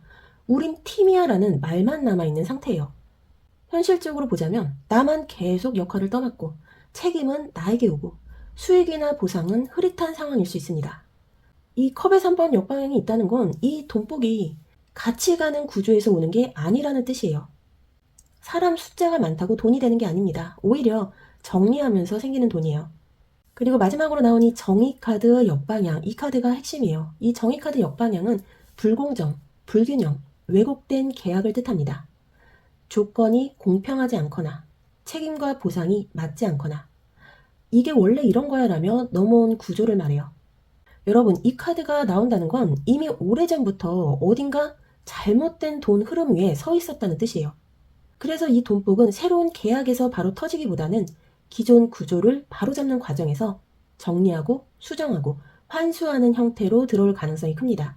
우린 팀이야 라는 말만 남아있는 상태예요. 현실적으로 보자면 나만 계속 역할을 떠맡고 책임은 나에게 오고 수익이나 보상은 흐릿한 상황일 수 있습니다. 이 컵의 3번 역방향이 있다는 건 이 돈복이 같이 가는 구조에서 오는 게 아니라는 뜻이에요. 사람 숫자가 많다고 돈이 되는 게 아닙니다. 오히려 정리하면서 생기는 돈이에요. 그리고 마지막으로 나온 이 정의카드 역방향, 이 카드가 핵심이에요. 이 정의카드 역방향은 불공정, 불균형, 왜곡된 계약을 뜻합니다. 조건이 공평하지 않거나 책임과 보상이 맞지 않거나 이게 원래 이런 거야 라며 넘어온 구조를 말해요. 여러분, 이 카드가 나온다는 건 이미 오래전부터 어딘가 잘못된 돈 흐름 위에 서 있었다는 뜻이에요. 그래서 이 돈복은 새로운 계약에서 바로 터지기보다는 기존 구조를 바로잡는 과정에서 정리하고 수정하고 환수하는 형태로 들어올 가능성이 큽니다.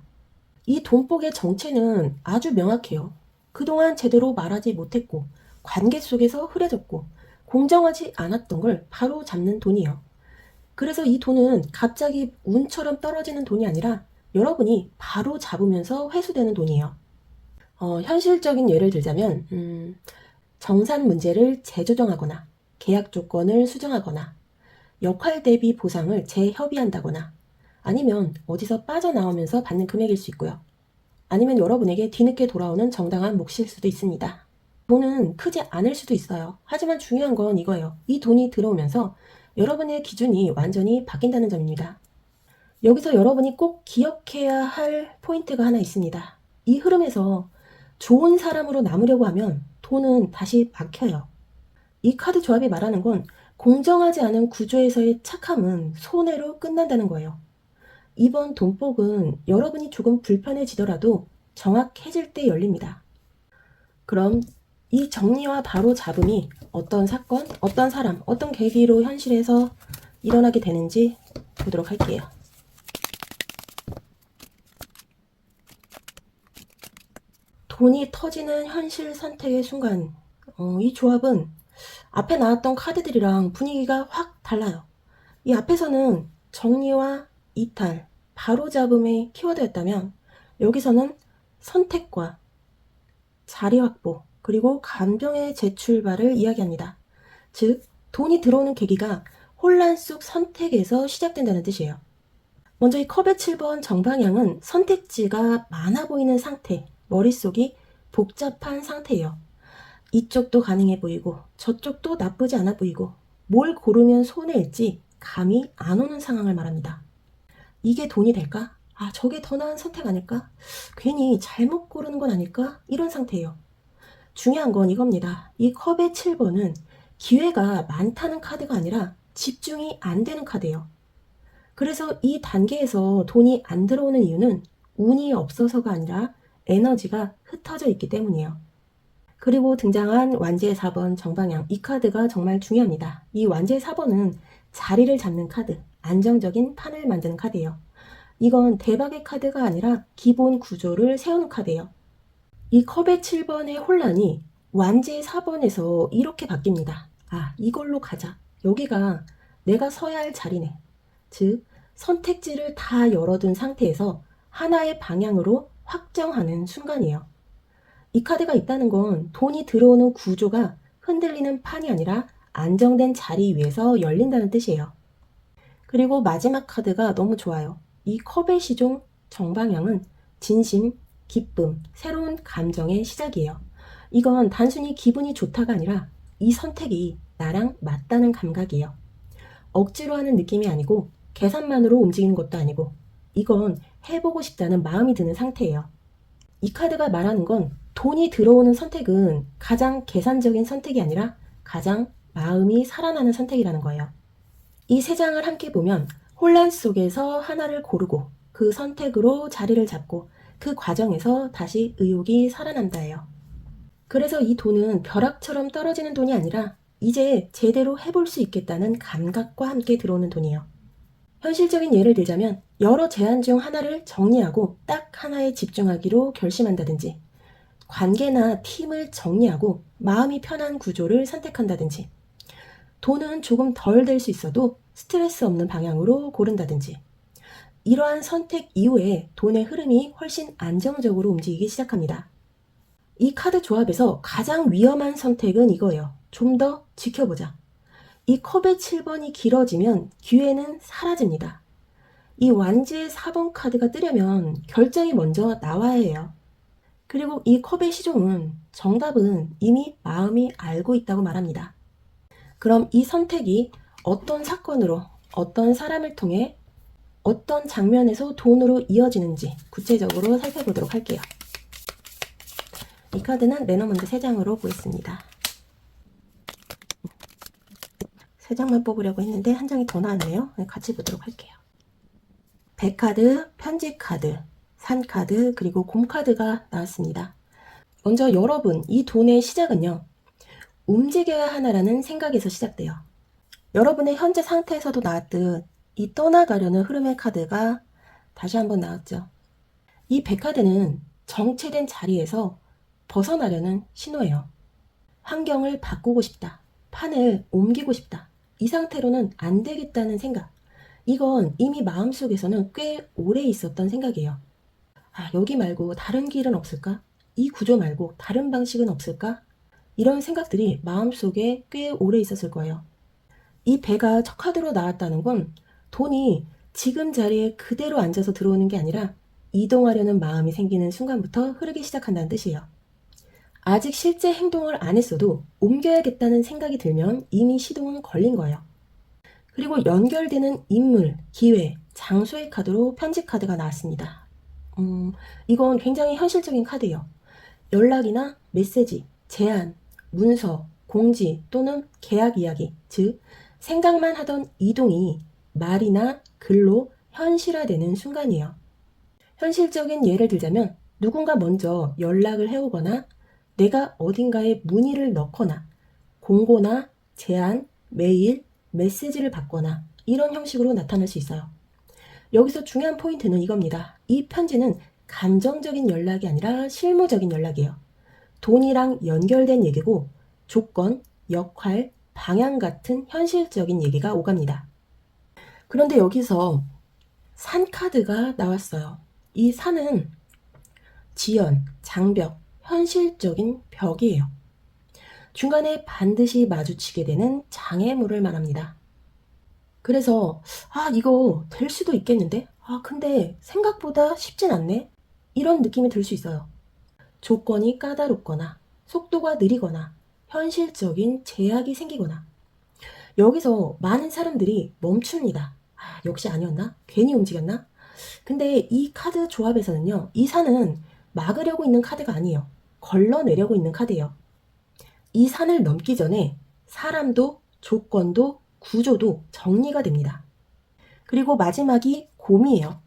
이 돈복의 정체는 아주 명확해요. 그동안 제대로 말하지 못했고 관계 속에서 흐려졌고 공정하지 않았던 걸 바로 잡는 돈이에요. 그래서 이 돈은 갑자기 운처럼 떨어지는 돈이 아니라 여러분이 바로 잡으면서 회수되는 돈이에요. 현실적인 예를 들자면 정산 문제를 재조정하거나 계약 조건을 수정하거나 역할 대비 보상을 재협의한다거나 아니면 어디서 빠져나오면서 받는 금액일 수 있고요. 아니면 여러분에게 뒤늦게 돌아오는 정당한 몫일 수도 있습니다. 돈은 크지 않을 수도 있어요. 하지만 중요한 건 이거예요. 이 돈이 들어오면서 여러분의 기준이 완전히 바뀐다는 점입니다. 여기서 여러분이 꼭 기억해야 할 포인트가 하나 있습니다. 이 흐름에서 좋은 사람으로 남으려고 하면 돈은 다시 막혀요. 이 카드 조합이 말하는 건 공정하지 않은 구조에서의 착함은 손해로 끝난다는 거예요. 이번 돈복은 여러분이 조금 불편해지더라도 정확해질 때 열립니다. 그럼 이 정리와 바로 잡음이 어떤 사건, 어떤 사람, 어떤 계기로 현실에서 일어나게 되는지 보도록 할게요. 돈이 터지는 현실 선택의 순간, 이 조합은 앞에 나왔던 카드들이랑 분위기가 확 달라요. 이 앞에서는 정리와 이탈, 바로잡음의 키워드였다면 여기서는 선택과 자리 확보, 그리고 감정의 재출발을 이야기합니다. 즉, 돈이 들어오는 계기가 혼란 속 선택에서 시작된다는 뜻이에요. 먼저 이 컵의 7번 정방향은 선택지가 많아 보이는 상태, 머릿속이 복잡한 상태예요. 이쪽도 가능해 보이고 저쪽도 나쁘지 않아 보이고 뭘 고르면 손해일지 감이 안 오는 상황을 말합니다. 이게 돈이 될까? 아, 저게 더 나은 선택 아닐까? 괜히 잘못 고르는 건 아닐까? 이런 상태예요. 중요한 건 이겁니다. 이 컵의 7번은 기회가 많다는 카드가 아니라 집중이 안 되는 카드예요. 그래서 이 단계에서 돈이 안 들어오는 이유는 운이 없어서가 아니라 에너지가 흩어져 있기 때문이에요. 그리고 등장한 완제의 4번 정방향, 이 카드가 정말 중요합니다. 이 완제의 4번은 자리를 잡는 카드, 안정적인 판을 만드는 카드예요. 이건 대박의 카드가 아니라 기본 구조를 세우는 카드예요. 이 컵의 7번의 혼란이 완제의 4번에서 이렇게 바뀝니다. 아, 이걸로 가자. 여기가 내가 서야 할 자리네. 즉, 선택지를 다 열어둔 상태에서 하나의 방향으로 확정하는 순간이에요. 이 카드가 있다는 건 돈이 들어오는 구조가 흔들리는 판이 아니라 안정된 자리 위에서 열린다는 뜻이에요. 그리고 마지막 카드가 너무 좋아요. 이 컵의 시종 정방향은 진심, 기쁨, 새로운 감정의 시작이에요. 이건 단순히 기분이 좋다가 아니라 이 선택이 나랑 맞다는 감각이에요. 억지로 하는 느낌이 아니고 계산만으로 움직이는 것도 아니고 이건 해보고 싶다는 마음이 드는 상태예요. 이 카드가 말하는 건 돈이 들어오는 선택은 가장 계산적인 선택이 아니라 가장 마음이 살아나는 선택이라는 거예요. 이 세 장을 함께 보면 혼란 속에서 하나를 고르고 그 선택으로 자리를 잡고 그 과정에서 다시 의욕이 살아난다예요. 그래서 이 돈은 벼락처럼 떨어지는 돈이 아니라 이제 제대로 해볼 수 있겠다는 감각과 함께 들어오는 돈이에요. 현실적인 예를 들자면 여러 제안 중 하나를 정리하고 딱 하나에 집중하기로 결심한다든지 관계나 팀을 정리하고 마음이 편한 구조를 선택한다든지 돈은 조금 덜 될 수 있어도 스트레스 없는 방향으로 고른다든지 이러한 선택 이후에 돈의 흐름이 훨씬 안정적으로 움직이기 시작합니다. 이 카드 조합에서 가장 위험한 선택은 이거예요. 좀 더 지켜보자. 이 컵의 7번이 길어지면 기회는 사라집니다. 이 완제의 4번 카드가 뜨려면 결정이 먼저 나와야 해요. 그리고 이 컵의 시종은 정답은 이미 마음이 알고 있다고 말합니다. 그럼 이 선택이 어떤 사건으로, 어떤 사람을 통해, 어떤 장면에서 돈으로 이어지는지 구체적으로 살펴보도록 할게요. 이 카드는 레너먼드 3장으로 보겠습니다. 3장만 뽑으려고 했는데 한 장이 더 나왔네요. 같이 보도록 할게요. 배카드, 편지카드, 산카드, 그리고 곰카드가 나왔습니다. 먼저 여러분, 이 돈의 시작은요. 움직여야 하나라는 생각에서 시작돼요. 여러분의 현재 상태에서도 나왔듯 이 떠나가려는 흐름의 카드가 다시 한번 나왔죠. 이 배카드는 정체된 자리에서 벗어나려는 신호예요. 환경을 바꾸고 싶다. 판을 옮기고 싶다. 이 상태로는 안 되겠다는 생각. 이건 이미 마음속에서는 꽤 오래 있었던 생각이에요. 아, 여기 말고 다른 길은 없을까? 이 구조 말고 다른 방식은 없을까? 이런 생각들이 마음속에 꽤 오래 있었을 거예요. 이 배가 첫 카드로 나왔다는 건 돈이 지금 자리에 그대로 앉아서 들어오는 게 아니라 이동하려는 마음이 생기는 순간부터 흐르기 시작한다는 뜻이에요. 아직 실제 행동을 안 했어도 옮겨야겠다는 생각이 들면 이미 시동은 걸린 거예요. 그리고 연결되는 인물, 기회, 장소의 카드로 편지 카드가 나왔습니다. 이건 굉장히 현실적인 카드예요. 연락이나 메시지, 제안, 문서, 공지 또는 계약 이야기, 즉 생각만 하던 이동이 말이나 글로 현실화되는 순간이에요. 현실적인 예를 들자면 누군가 먼저 연락을 해오거나 내가 어딘가에 문의를 넣거나 공고나 제안, 메일, 메시지를 받거나 이런 형식으로 나타날 수 있어요. 여기서 중요한 포인트는 이겁니다. 이 편지는 감정적인 연락이 아니라 실무적인 연락이에요. 돈이랑 연결된 얘기고 조건, 역할, 방향 같은 현실적인 얘기가 오갑니다. 그런데 여기서 산 카드가 나왔어요. 이 산은 지연, 장벽, 현실적인 벽이에요. 중간에 반드시 마주치게 되는 장애물을 말합니다. 그래서 이거 될 수도 있겠는데? 근데 생각보다 쉽진 않네? 이런 느낌이 들 수 있어요. 조건이 까다롭거나 속도가 느리거나 현실적인 제약이 생기거나 여기서 많은 사람들이 멈춥니다. 역시 아니었나? 괜히 움직였나? 근데 이 카드 조합에서는요, 이 산은 막으려고 있는 카드가 아니에요. 걸러내려고 있는 카드예요. 이 산을 넘기 전에 사람도 조건도 구조도 정리가 됩니다. 그리고 마지막이 곰이에요.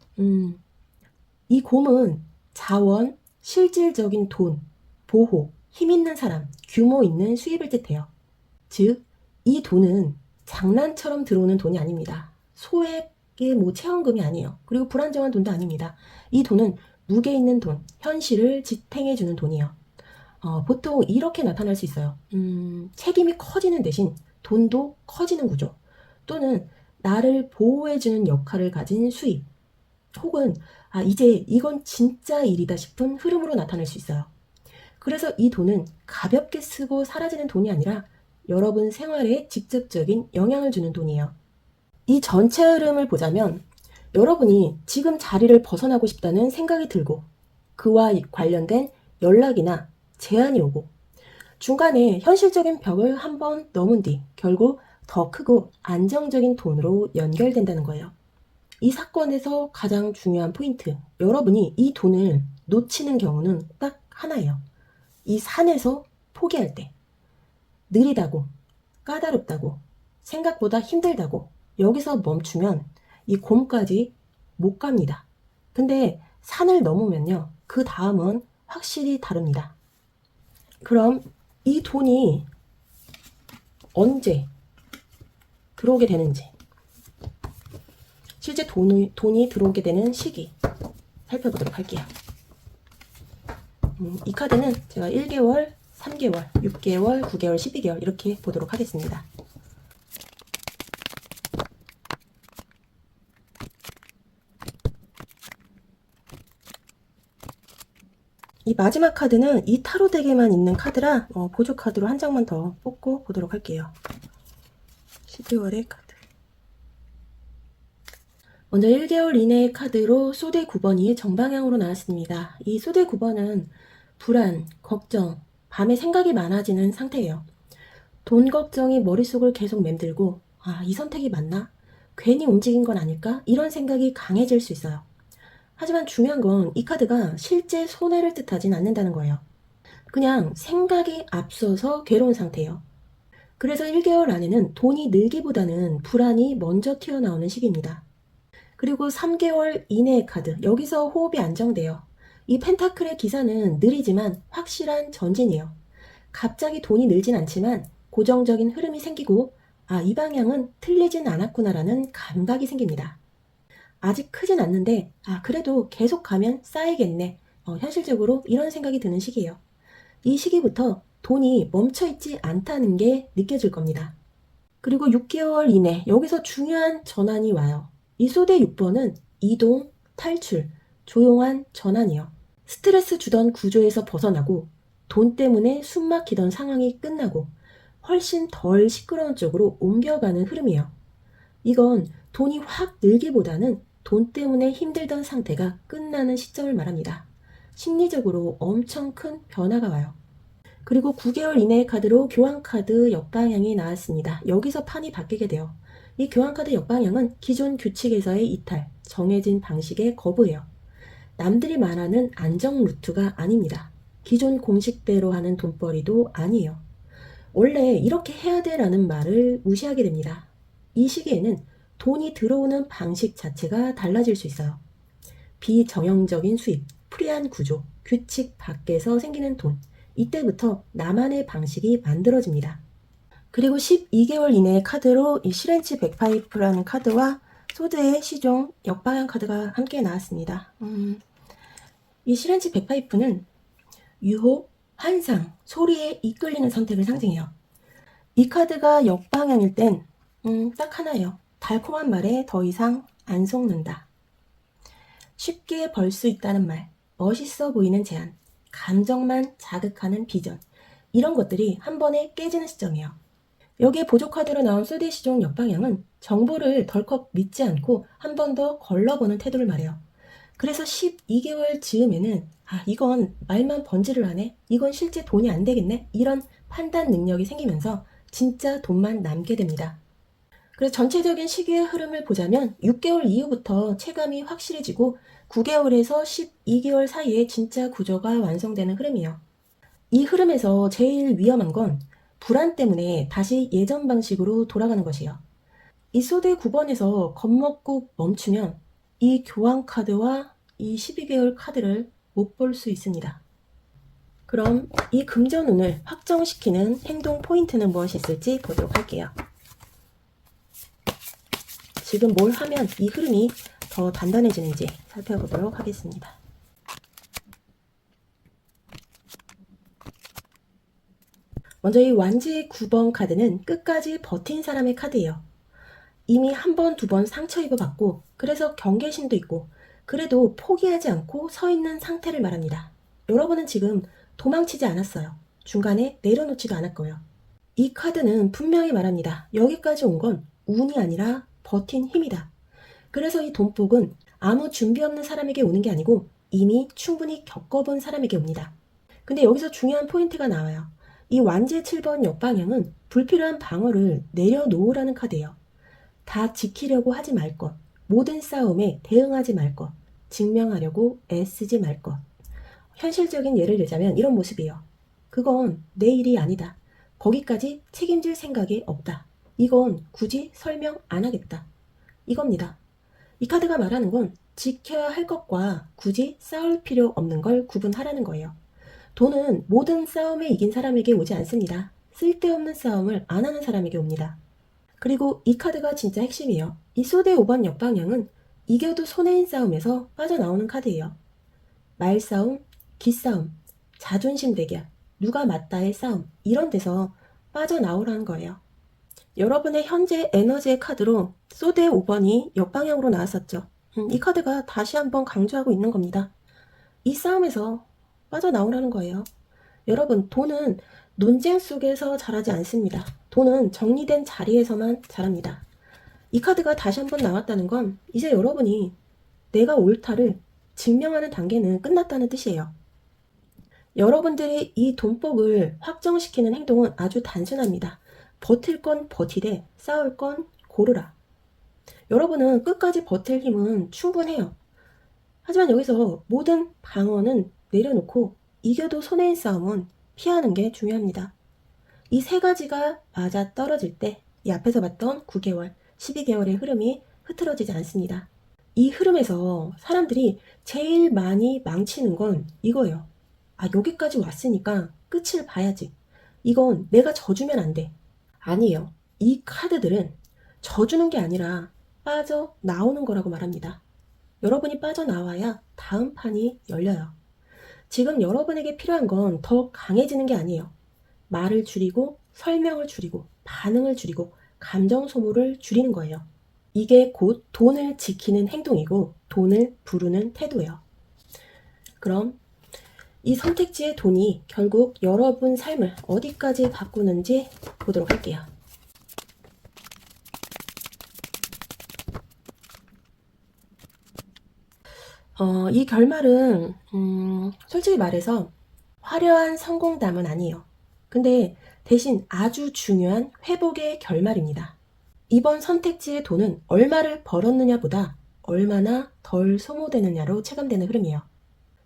이 곰은 자원, 실질적인 돈, 보호, 힘 있는 사람, 규모 있는 수입을 뜻해요. 즉, 이 돈은 장난처럼 들어오는 돈이 아닙니다. 소액의 체험금이 아니에요. 그리고 불안정한 돈도 아닙니다. 이 돈은 무게 있는 돈, 현실을 지탱해주는 돈이에요. 보통 이렇게 나타날 수 있어요. 책임이 커지는 대신 돈도 커지는 구조, 또는 나를 보호해주는 역할을 가진 수입, 혹은 이제 이건 진짜 일이다 싶은 흐름으로 나타날 수 있어요. 그래서 이 돈은 가볍게 쓰고 사라지는 돈이 아니라 여러분 생활에 직접적인 영향을 주는 돈이에요. 이 전체 흐름을 보자면 여러분이 지금 자리를 벗어나고 싶다는 생각이 들고 그와 관련된 연락이나 제안이 오고 중간에 현실적인 벽을 한번 넘은 뒤 결국 더 크고 안정적인 돈으로 연결된다는 거예요. 이 사건에서 가장 중요한 포인트, 여러분이 이 돈을 놓치는 경우는 딱 하나예요. 이 산에서 포기할 때, 느리다고, 까다롭다고, 생각보다 힘들다고 여기서 멈추면 이 곰까지 못 갑니다. 근데 산을 넘으면요, 그 다음은 확실히 다릅니다. 그럼 이 돈이 언제 들어오게 되는지, 실제 돈이 들어오게 되는 시기 살펴보도록 할게요. 이 카드는 제가 1개월, 3개월, 6개월, 9개월, 12개월 이렇게 보도록 하겠습니다. 이 마지막 카드는 이 타로 덱에만 있는 카드라 보조 카드로 한 장만 더 뽑고 보도록 할게요. 12월의 카드. 먼저 1개월 이내의 카드로 소대 9번이 정방향으로 나왔습니다. 이 소대 9번은 불안, 걱정, 밤에 생각이 많아지는 상태예요. 돈 걱정이 머릿속을 계속 맴들고 이 선택이 맞나? 괜히 움직인 건 아닐까? 이런 생각이 강해질 수 있어요. 하지만 중요한 건 이 카드가 실제 손해를 뜻하진 않는다는 거예요. 그냥 생각이 앞서서 괴로운 상태예요. 그래서 1개월 안에는 돈이 늘기보다는 불안이 먼저 튀어나오는 시기입니다. 그리고 3개월 이내의 카드, 여기서 호흡이 안정돼요. 이 펜타클의 기사는 느리지만 확실한 전진이에요. 갑자기 돈이 늘진 않지만 고정적인 흐름이 생기고 이 방향은 틀리진 않았구나라는 감각이 생깁니다. 아직 크진 않는데 그래도 계속 가면 쌓이겠네. 현실적으로 이런 생각이 드는 시기예요. 이 시기부터 돈이 멈춰있지 않다는 게 느껴질 겁니다. 그리고 6개월 이내 여기서 중요한 전환이 와요. 이 소대 6번은 이동, 탈출, 조용한 전환이요. 스트레스 주던 구조에서 벗어나고 돈 때문에 숨막히던 상황이 끝나고 훨씬 덜 시끄러운 쪽으로 옮겨가는 흐름이에요. 이건 돈이 확 늘기보다는 돈 때문에 힘들던 상태가 끝나는 시점을 말합니다. 심리적으로 엄청 큰 변화가 와요. 그리고 9개월 이내의 카드로 교환카드 역방향이 나왔습니다. 여기서 판이 바뀌게 돼요. 이 교환카드 역방향은 기존 규칙에서의 이탈, 정해진 방식의 거부예요. 남들이 말하는 안정 루트가 아닙니다. 기존 공식대로 하는 돈벌이도 아니에요. 원래 이렇게 해야 돼라는 말을 무시하게 됩니다. 이 시기에는 돈이 들어오는 방식 자체가 달라질 수 있어요. 비정형적인 수입, 프리한 구조, 규칙 밖에서 생기는 돈, 이때부터 나만의 방식이 만들어집니다. 그리고 12개월 이내의 카드로 이 시렌치 백파이프라는 카드와 소드의 시종 역방향 카드가 함께 나왔습니다. 이 시렌치 백파이프는 유혹, 환상, 소리에 이끌리는 선택을 상징해요. 이 카드가 역방향일 땐 딱 하나예요. 달콤한 말에 더 이상 안 속는다. 쉽게 벌 수 있다는 말, 멋있어 보이는 제안, 감정만 자극하는 비전, 이런 것들이 한 번에 깨지는 시점이에요. 여기에 보조카드로 나온 소드 시종 역방향은 정보를 덜컥 믿지 않고 한 번 더 걸러보는 태도를 말해요. 그래서 12개월 즈음에는 이건 말만 번지를 하네? 이건 실제 돈이 안 되겠네? 이런 판단 능력이 생기면서 진짜 돈만 남게 됩니다. 그래서 전체적인 시기의 흐름을 보자면 6개월 이후부터 체감이 확실해지고 9개월에서 12개월 사이에 진짜 구조가 완성되는 흐름이에요. 이 흐름에서 제일 위험한 건 불안 때문에 다시 예전 방식으로 돌아가는 것이에요. 이 소드 9번에서 겁먹고 멈추면 이 교환 카드와 이 12개월 카드를 못 볼 수 있습니다. 그럼 이 금전운을 확정시키는 행동 포인트는 무엇이 있을지 보도록 할게요. 지금 뭘 하면 이 흐름이 더 단단해지는지 살펴보도록 하겠습니다. 먼저 이 완지의 9번 카드는 끝까지 버틴 사람의 카드예요. 이미 한 번, 두 번 상처 입어봤고 그래서 경계심도 있고 그래도 포기하지 않고 서 있는 상태를 말합니다. 여러분은 지금 도망치지 않았어요. 중간에 내려놓지도 않았고요. 이 카드는 분명히 말합니다. 여기까지 온 건 운이 아니라 버틴 힘이다. 그래서 이 돈복은 아무 준비 없는 사람에게 오는 게 아니고 이미 충분히 겪어본 사람에게 옵니다. 근데 여기서 중요한 포인트가 나와요. 이 완지의 7번 역방향은 불필요한 방어를 내려놓으라는 카드예요. 다 지키려고 하지 말 것, 모든 싸움에 대응하지 말 것, 증명하려고 애쓰지 말 것. 현실적인 예를 들자면 이런 모습이에요. 그건 내 일이 아니다. 거기까지 책임질 생각이 없다. 이건 굳이 설명 안 하겠다. 이겁니다. 이 카드가 말하는 건 지켜야 할 것과 굳이 싸울 필요 없는 걸 구분하라는 거예요. 돈은 모든 싸움에 이긴 사람에게 오지 않습니다. 쓸데없는 싸움을 안 하는 사람에게 옵니다. 그리고 이 카드가 진짜 핵심이에요. 이 소드 5번 역방향은 이겨도 손해인 싸움에서 빠져나오는 카드예요. 말싸움, 기싸움, 자존심 대결, 누가 맞다의 싸움, 이런 데서 빠져나오라는 거예요. 여러분의 현재 에너지의 카드로 소드 5번이 역방향으로 나왔었죠. 이 카드가 다시 한번 강조하고 있는 겁니다. 이 싸움에서 빠져나오라는 거예요. 여러분, 돈은 논쟁 속에서 자라지 않습니다. 돈은 정리된 자리에서만 자랍니다. 이 카드가 다시 한번 나왔다는 건 이제 여러분이 내가 옳다를 증명하는 단계는 끝났다는 뜻이에요. 여러분들이 이 돈복을 확정시키는 행동은 아주 단순합니다. 버틸 건 버티되 싸울 건 고르라. 여러분은 끝까지 버틸 힘은 충분해요. 하지만 여기서 모든 방어는 내려놓고 이겨도 손해인 싸움은 피하는 게 중요합니다. 이 세 가지가 맞아 떨어질 때 이 앞에서 봤던 9개월, 12개월의 흐름이 흐트러지지 않습니다. 이 흐름에서 사람들이 제일 많이 망치는 건 이거예요. 여기까지 왔으니까 끝을 봐야지. 이건 내가 져주면 안 돼. 아니에요. 이 카드들은 져주는 게 아니라 빠져나오는 거라고 말합니다. 여러분이 빠져나와야 다음 판이 열려요. 지금 여러분에게 필요한 건 더 강해지는 게 아니에요. 말을 줄이고 설명을 줄이고 반응을 줄이고 감정 소모를 줄이는 거예요. 이게 곧 돈을 지키는 행동이고 돈을 부르는 태도예요. 그럼 이 선택지의 돈이 결국 여러분 삶을 어디까지 바꾸는지 보도록 할게요. 이 결말은 솔직히 말해서 화려한 성공담은 아니에요. 근데 대신 아주 중요한 회복의 결말입니다. 이번 선택지의 돈은 얼마를 벌었느냐보다 얼마나 덜 소모되느냐로 체감되는 흐름이에요.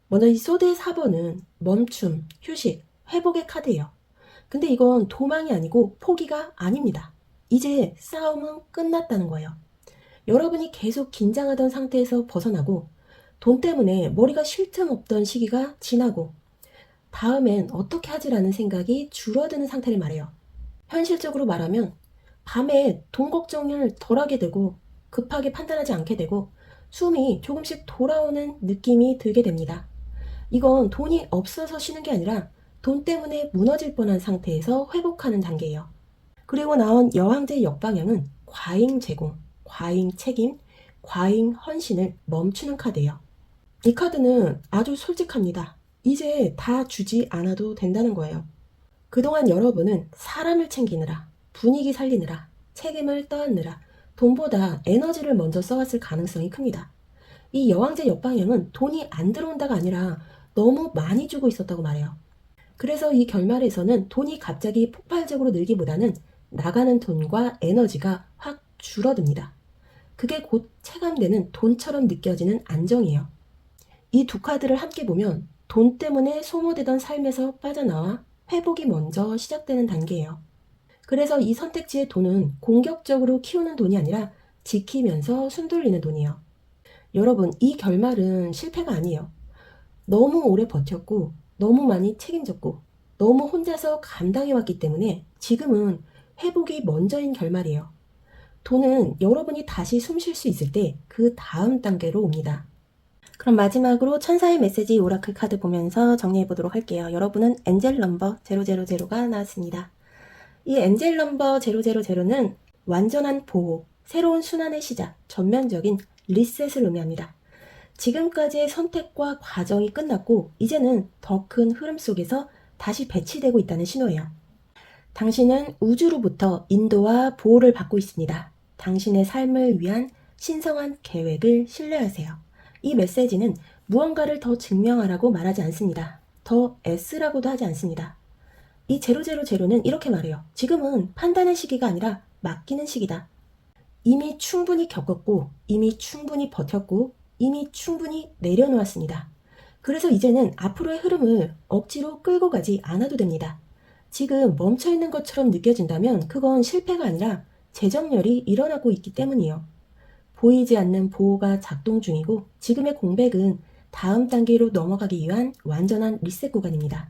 먼저 이 소드의 4번은 멈춤, 휴식, 회복의 카드예요. 근데 이건 도망이 아니고 포기가 아닙니다. 이제 싸움은 끝났다는 거예요. 여러분이 계속 긴장하던 상태에서 벗어나고 돈 때문에 머리가 쉴 틈 없던 시기가 지나고 다음엔 어떻게 하지라는 생각이 줄어드는 상태를 말해요. 현실적으로 말하면 밤에 돈 걱정을 덜하게 되고 급하게 판단하지 않게 되고 숨이 조금씩 돌아오는 느낌이 들게 됩니다. 이건 돈이 없어서 쉬는 게 아니라 돈 때문에 무너질 뻔한 상태에서 회복하는 단계예요. 그리고 나온 여왕제의 역방향은 과잉 제공, 과잉 책임, 과잉 헌신을 멈추는 카드예요. 이 카드는 아주 솔직합니다. 이제 다 주지 않아도 된다는 거예요. 그동안 여러분은 사람을 챙기느라, 분위기 살리느라, 책임을 떠안느라 돈보다 에너지를 먼저 써왔을 가능성이 큽니다. 이 여왕제 역방향은 돈이 안 들어온다가 아니라 너무 많이 주고 있었다고 말해요. 그래서 이 결말에서는 돈이 갑자기 폭발적으로 늘기보다는 나가는 돈과 에너지가 확 줄어듭니다. 그게 곧 체감되는 돈처럼 느껴지는 안정이에요. 이 두 카드를 함께 보면 돈 때문에 소모되던 삶에서 빠져나와 회복이 먼저 시작되는 단계예요. 그래서 이 선택지의 돈은 공격적으로 키우는 돈이 아니라 지키면서 숨돌리는 돈이에요. 여러분, 이 결말은 실패가 아니에요. 너무 오래 버텼고 너무 많이 책임졌고 너무 혼자서 감당해왔기 때문에 지금은 회복이 먼저인 결말이에요. 돈은 여러분이 다시 숨 쉴 수 있을 때 그 다음 단계로 옵니다. 그럼 마지막으로 천사의 메시지 오라클 카드 보면서 정리해 보도록 할게요. 여러분은 엔젤 넘버 000가 나왔습니다. 이 엔젤 넘버 000는 완전한 보호, 새로운 순환의 시작, 전면적인 리셋을 의미합니다. 지금까지의 선택과 과정이 끝났고 이제는 더 큰 흐름 속에서 다시 배치되고 있다는 신호예요. 당신은 우주로부터 인도와 보호를 받고 있습니다. 당신의 삶을 위한 신성한 계획을 신뢰하세요. 이 메시지는 무언가를 더 증명하라고 말하지 않습니다. 더 애쓰라고도 하지 않습니다. 이 000는 이렇게 말해요. 지금은 판단의 시기가 아니라 맡기는 시기다. 이미 충분히 겪었고 이미 충분히 버텼고 이미 충분히 내려놓았습니다. 그래서 이제는 앞으로의 흐름을 억지로 끌고 가지 않아도 됩니다. 지금 멈춰있는 것처럼 느껴진다면 그건 실패가 아니라 재정렬이 일어나고 있기 때문이에요. 보이지 않는 보호가 작동 중이고 지금의 공백은 다음 단계로 넘어가기 위한 완전한 리셋 구간입니다.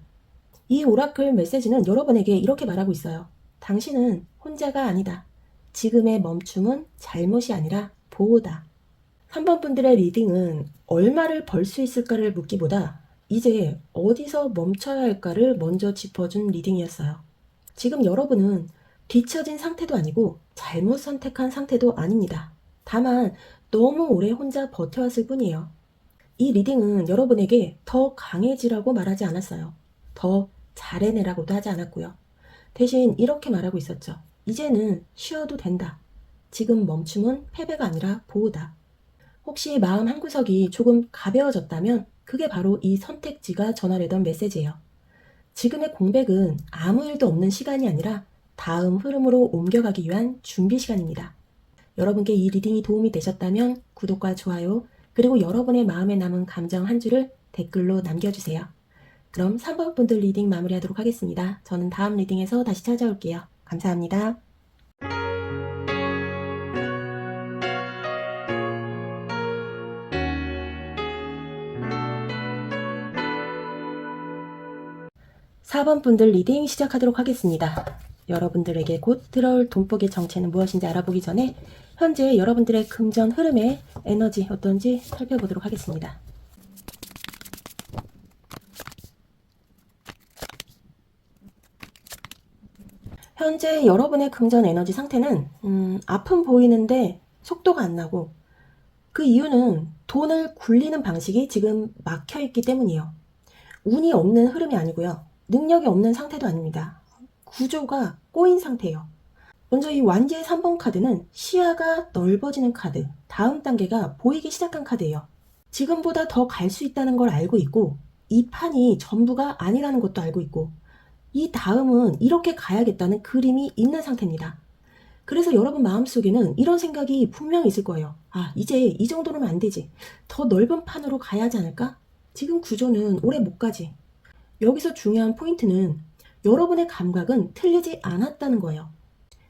이 오라클 메시지는 여러분에게 이렇게 말하고 있어요. 당신은 혼자가 아니다. 지금의 멈춤은 잘못이 아니라 보호다. 3번 분들의 리딩은 얼마를 벌 수 있을까를 묻기보다 이제 어디서 멈춰야 할까를 먼저 짚어준 리딩이었어요. 지금 여러분은 뒤처진 상태도 아니고 잘못 선택한 상태도 아닙니다. 다만 너무 오래 혼자 버텨왔을 뿐이에요. 이 리딩은 여러분에게 더 강해지라고 말하지 않았어요. 더 잘해내라고도 하지 않았고요. 대신 이렇게 말하고 있었죠. 이제는 쉬어도 된다. 지금 멈춤은 패배가 아니라 보호다. 혹시 마음 한구석이 조금 가벼워졌다면 그게 바로 이 선택지가 전하려던 메시지예요. 지금의 공백은 아무 일도 없는 시간이 아니라 다음 흐름으로 옮겨가기 위한 준비 시간입니다. 여러분께 이 리딩이 도움이 되셨다면 구독과 좋아요, 그리고 여러분의 마음에 남은 감정 한 줄을 댓글로 남겨주세요. 그럼 3번 분들 리딩 마무리하도록 하겠습니다. 저는 다음 리딩에서 다시 찾아올게요. 감사합니다. (4번) 분들 리딩 시작하도록 하겠습니다. 여러분들에게 곧 들어올 돈복의 정체는 무엇인지 알아보기 전에 현재 여러분들의 금전 흐름의 에너지 어떤지 살펴보도록 하겠습니다. 현재 여러분의 금전 에너지 상태는 아픔 보이는데 속도가 안 나고 그 이유는 돈을 굴리는 방식이 지금 막혀있기 때문이에요. 운이 없는 흐름이 아니고요. 능력이 없는 상태도 아닙니다. 구조가 꼬인 상태예요. 먼저 이 완지의 3번 카드는 시야가 넓어지는 카드, 다음 단계가 보이기 시작한 카드예요. 지금보다 더 갈 수 있다는 걸 알고 있고 이 판이 전부가 아니라는 것도 알고 있고 이 다음은 이렇게 가야겠다는 그림이 있는 상태입니다. 그래서 여러분 마음속에는 이런 생각이 분명히 있을 거예요. 아, 이제 이 정도는 안 되지. 더 넓은 판으로 가야 하지 않을까? 지금 구조는 오래 못 가지. 여기서 중요한 포인트는 여러분의 감각은 틀리지 않았다는 거예요.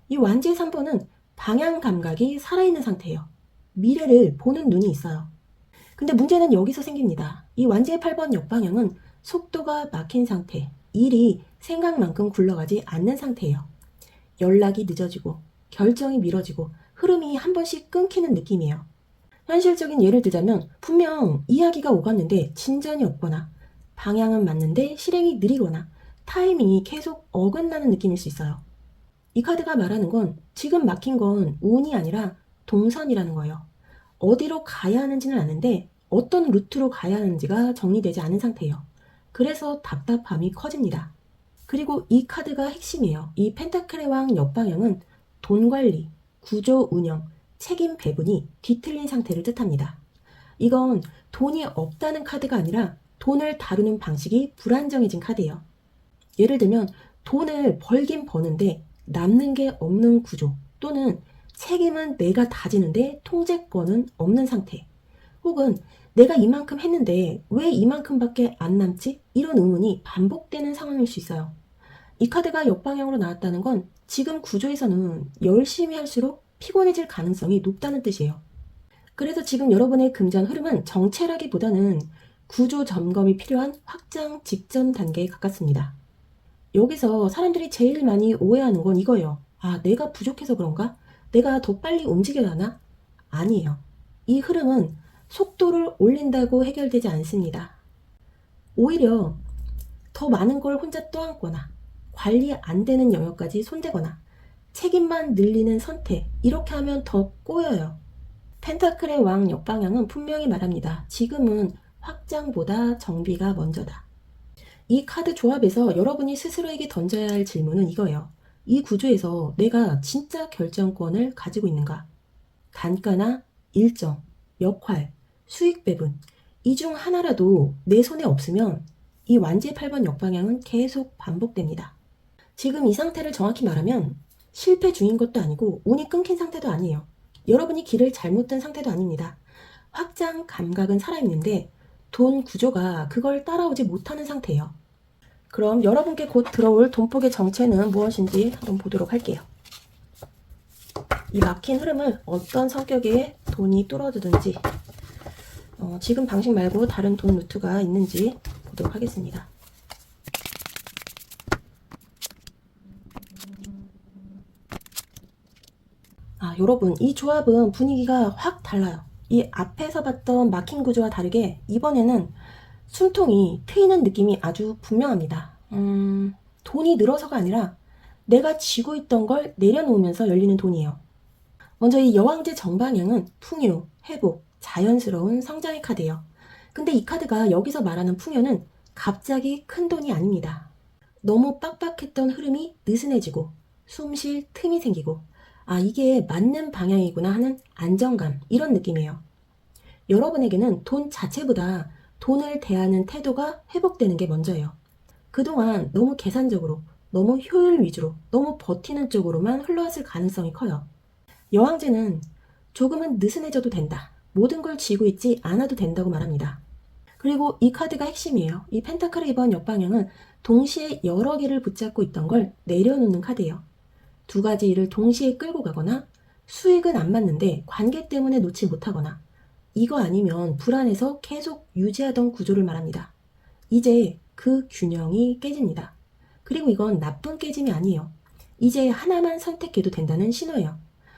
이 완지의 3번은 방향 감각이 살아있는 상태예요. 미래를 보는 눈이 있어요. 근데 문제는 여기서 생깁니다. 이 완지의 8번 역방향은 속도가 막힌 상태, 일이 생각만큼 굴러가지 않는 상태예요. 연락이 늦어지고 결정이 미뤄지고 흐름이 한 번씩 끊기는 느낌이에요. 현실적인 예를 들자면 분명 이야기가 오갔는데 진전이 없거나 방향은 맞는데 실행이 느리거나 타이밍이 계속 어긋나는 느낌일 수 있어요. 이 카드가 말하는 건 지금 막힌 건 운이 아니라 동선이라는 거예요. 어디로 가야 하는지는 아는데 어떤 루트로 가야 하는지가 정리되지 않은 상태예요. 그래서 답답함이 커집니다. 그리고 이 카드가 핵심이에요. 이 펜타클의 왕 역방향은 돈 관리, 구조 운영, 책임 배분이 뒤틀린 상태를 뜻합니다. 이건 돈이 없다는 카드가 아니라 돈을 다루는 방식이 불안정해진 카드예요. 예를 들면 돈을 벌긴 버는데 남는 게 없는 구조, 또는 책임은 내가 다 지는데 통제권은 없는 상태, 혹은 내가 이만큼 했는데 왜 이만큼밖에 안 남지? 이런 의문이 반복되는 상황일 수 있어요. 이 카드가 역방향으로 나왔다는 건 지금 구조에서는 열심히 할수록 피곤해질 가능성이 높다는 뜻이에요. 그래서 지금 여러분의 금전 흐름은 정체라기보다는 구조 점검이 필요한 확장 직전 단계에 가깝습니다. 여기서 사람들이 제일 많이 오해하는 건 이거예요. 아, 내가 부족해서 그런가? 내가 더 빨리 움직여야 하나? 아니에요. 이 흐름은 속도를 올린다고 해결되지 않습니다. 오히려 더 많은 걸 혼자 떠안거나 관리 안 되는 영역까지 손대거나 책임만 늘리는 선택, 이렇게 하면 더 꼬여요. 펜타클의 왕 역방향은 분명히 말합니다. 지금은 확장보다 정비가 먼저다. 이 카드 조합에서 여러분이 스스로에게 던져야 할 질문은 이거예요. 이 구조에서 내가 진짜 결정권을 가지고 있는가? 단가나 일정, 역할, 수익 배분, 이 중 하나라도 내 손에 없으면 이 완지의 8번 역방향은 계속 반복됩니다. 지금 이 상태를 정확히 말하면 실패 중인 것도 아니고 운이 끊긴 상태도 아니에요. 여러분이 길을 잘못 든 상태도 아닙니다. 확장 감각은 살아있는데 돈 구조가 그걸 따라오지 못하는 상태예요. 그럼 여러분께 곧 들어올 돈복의 정체는 무엇인지 한번 보도록 할게요. 이 막힌 흐름을 어떤 성격의 돈이 뚫어주든지 지금 방식 말고 다른 돈 루트가 있는지 보도록 하겠습니다. 여러분, 이 조합은 분위기가 확 달라요. 이 앞에서 봤던 막힌 구조와 다르게 이번에는 숨통이 트이는 느낌이 아주 분명합니다. 돈이 늘어서가 아니라 내가 쥐고 있던 걸 내려놓으면서 열리는 돈이에요. 먼저 이 여왕제 정방향은 풍요, 회복, 자연스러운 성장의 카드예요. 근데 이 카드가 여기서 말하는 풍요는 갑자기 큰 돈이 아닙니다. 너무 빡빡했던 흐름이 느슨해지고 숨 쉴 틈이 생기고 이게 맞는 방향이구나 하는 안정감, 이런 느낌이에요. 여러분에게는 돈 자체보다 돈을 대하는 태도가 회복되는 게 먼저예요. 그동안 너무 계산적으로, 너무 효율 위주로, 너무 버티는 쪽으로만 흘러왔을 가능성이 커요. 여왕제는 조금은 느슨해져도 된다. 모든 걸 쥐고 있지 않아도 된다고 말합니다. 그리고 이 카드가 핵심이에요. 이 펜타클의 이번 역방향은 동시에 여러 개를 붙잡고 있던 걸 내려놓는 카드예요. 두 가지 일을 동시에 끌고 가거나 수익은 안 맞는데 관계 때문에 놓지 못하거나 이거 아니면 불안해서 계속 유지하던 구조를 말합니다. 이제 그 균형이 깨집니다. 그리고 이건 나쁜 깨짐이 아니에요. 이제 하나만 선택해도 된다는 신호예요.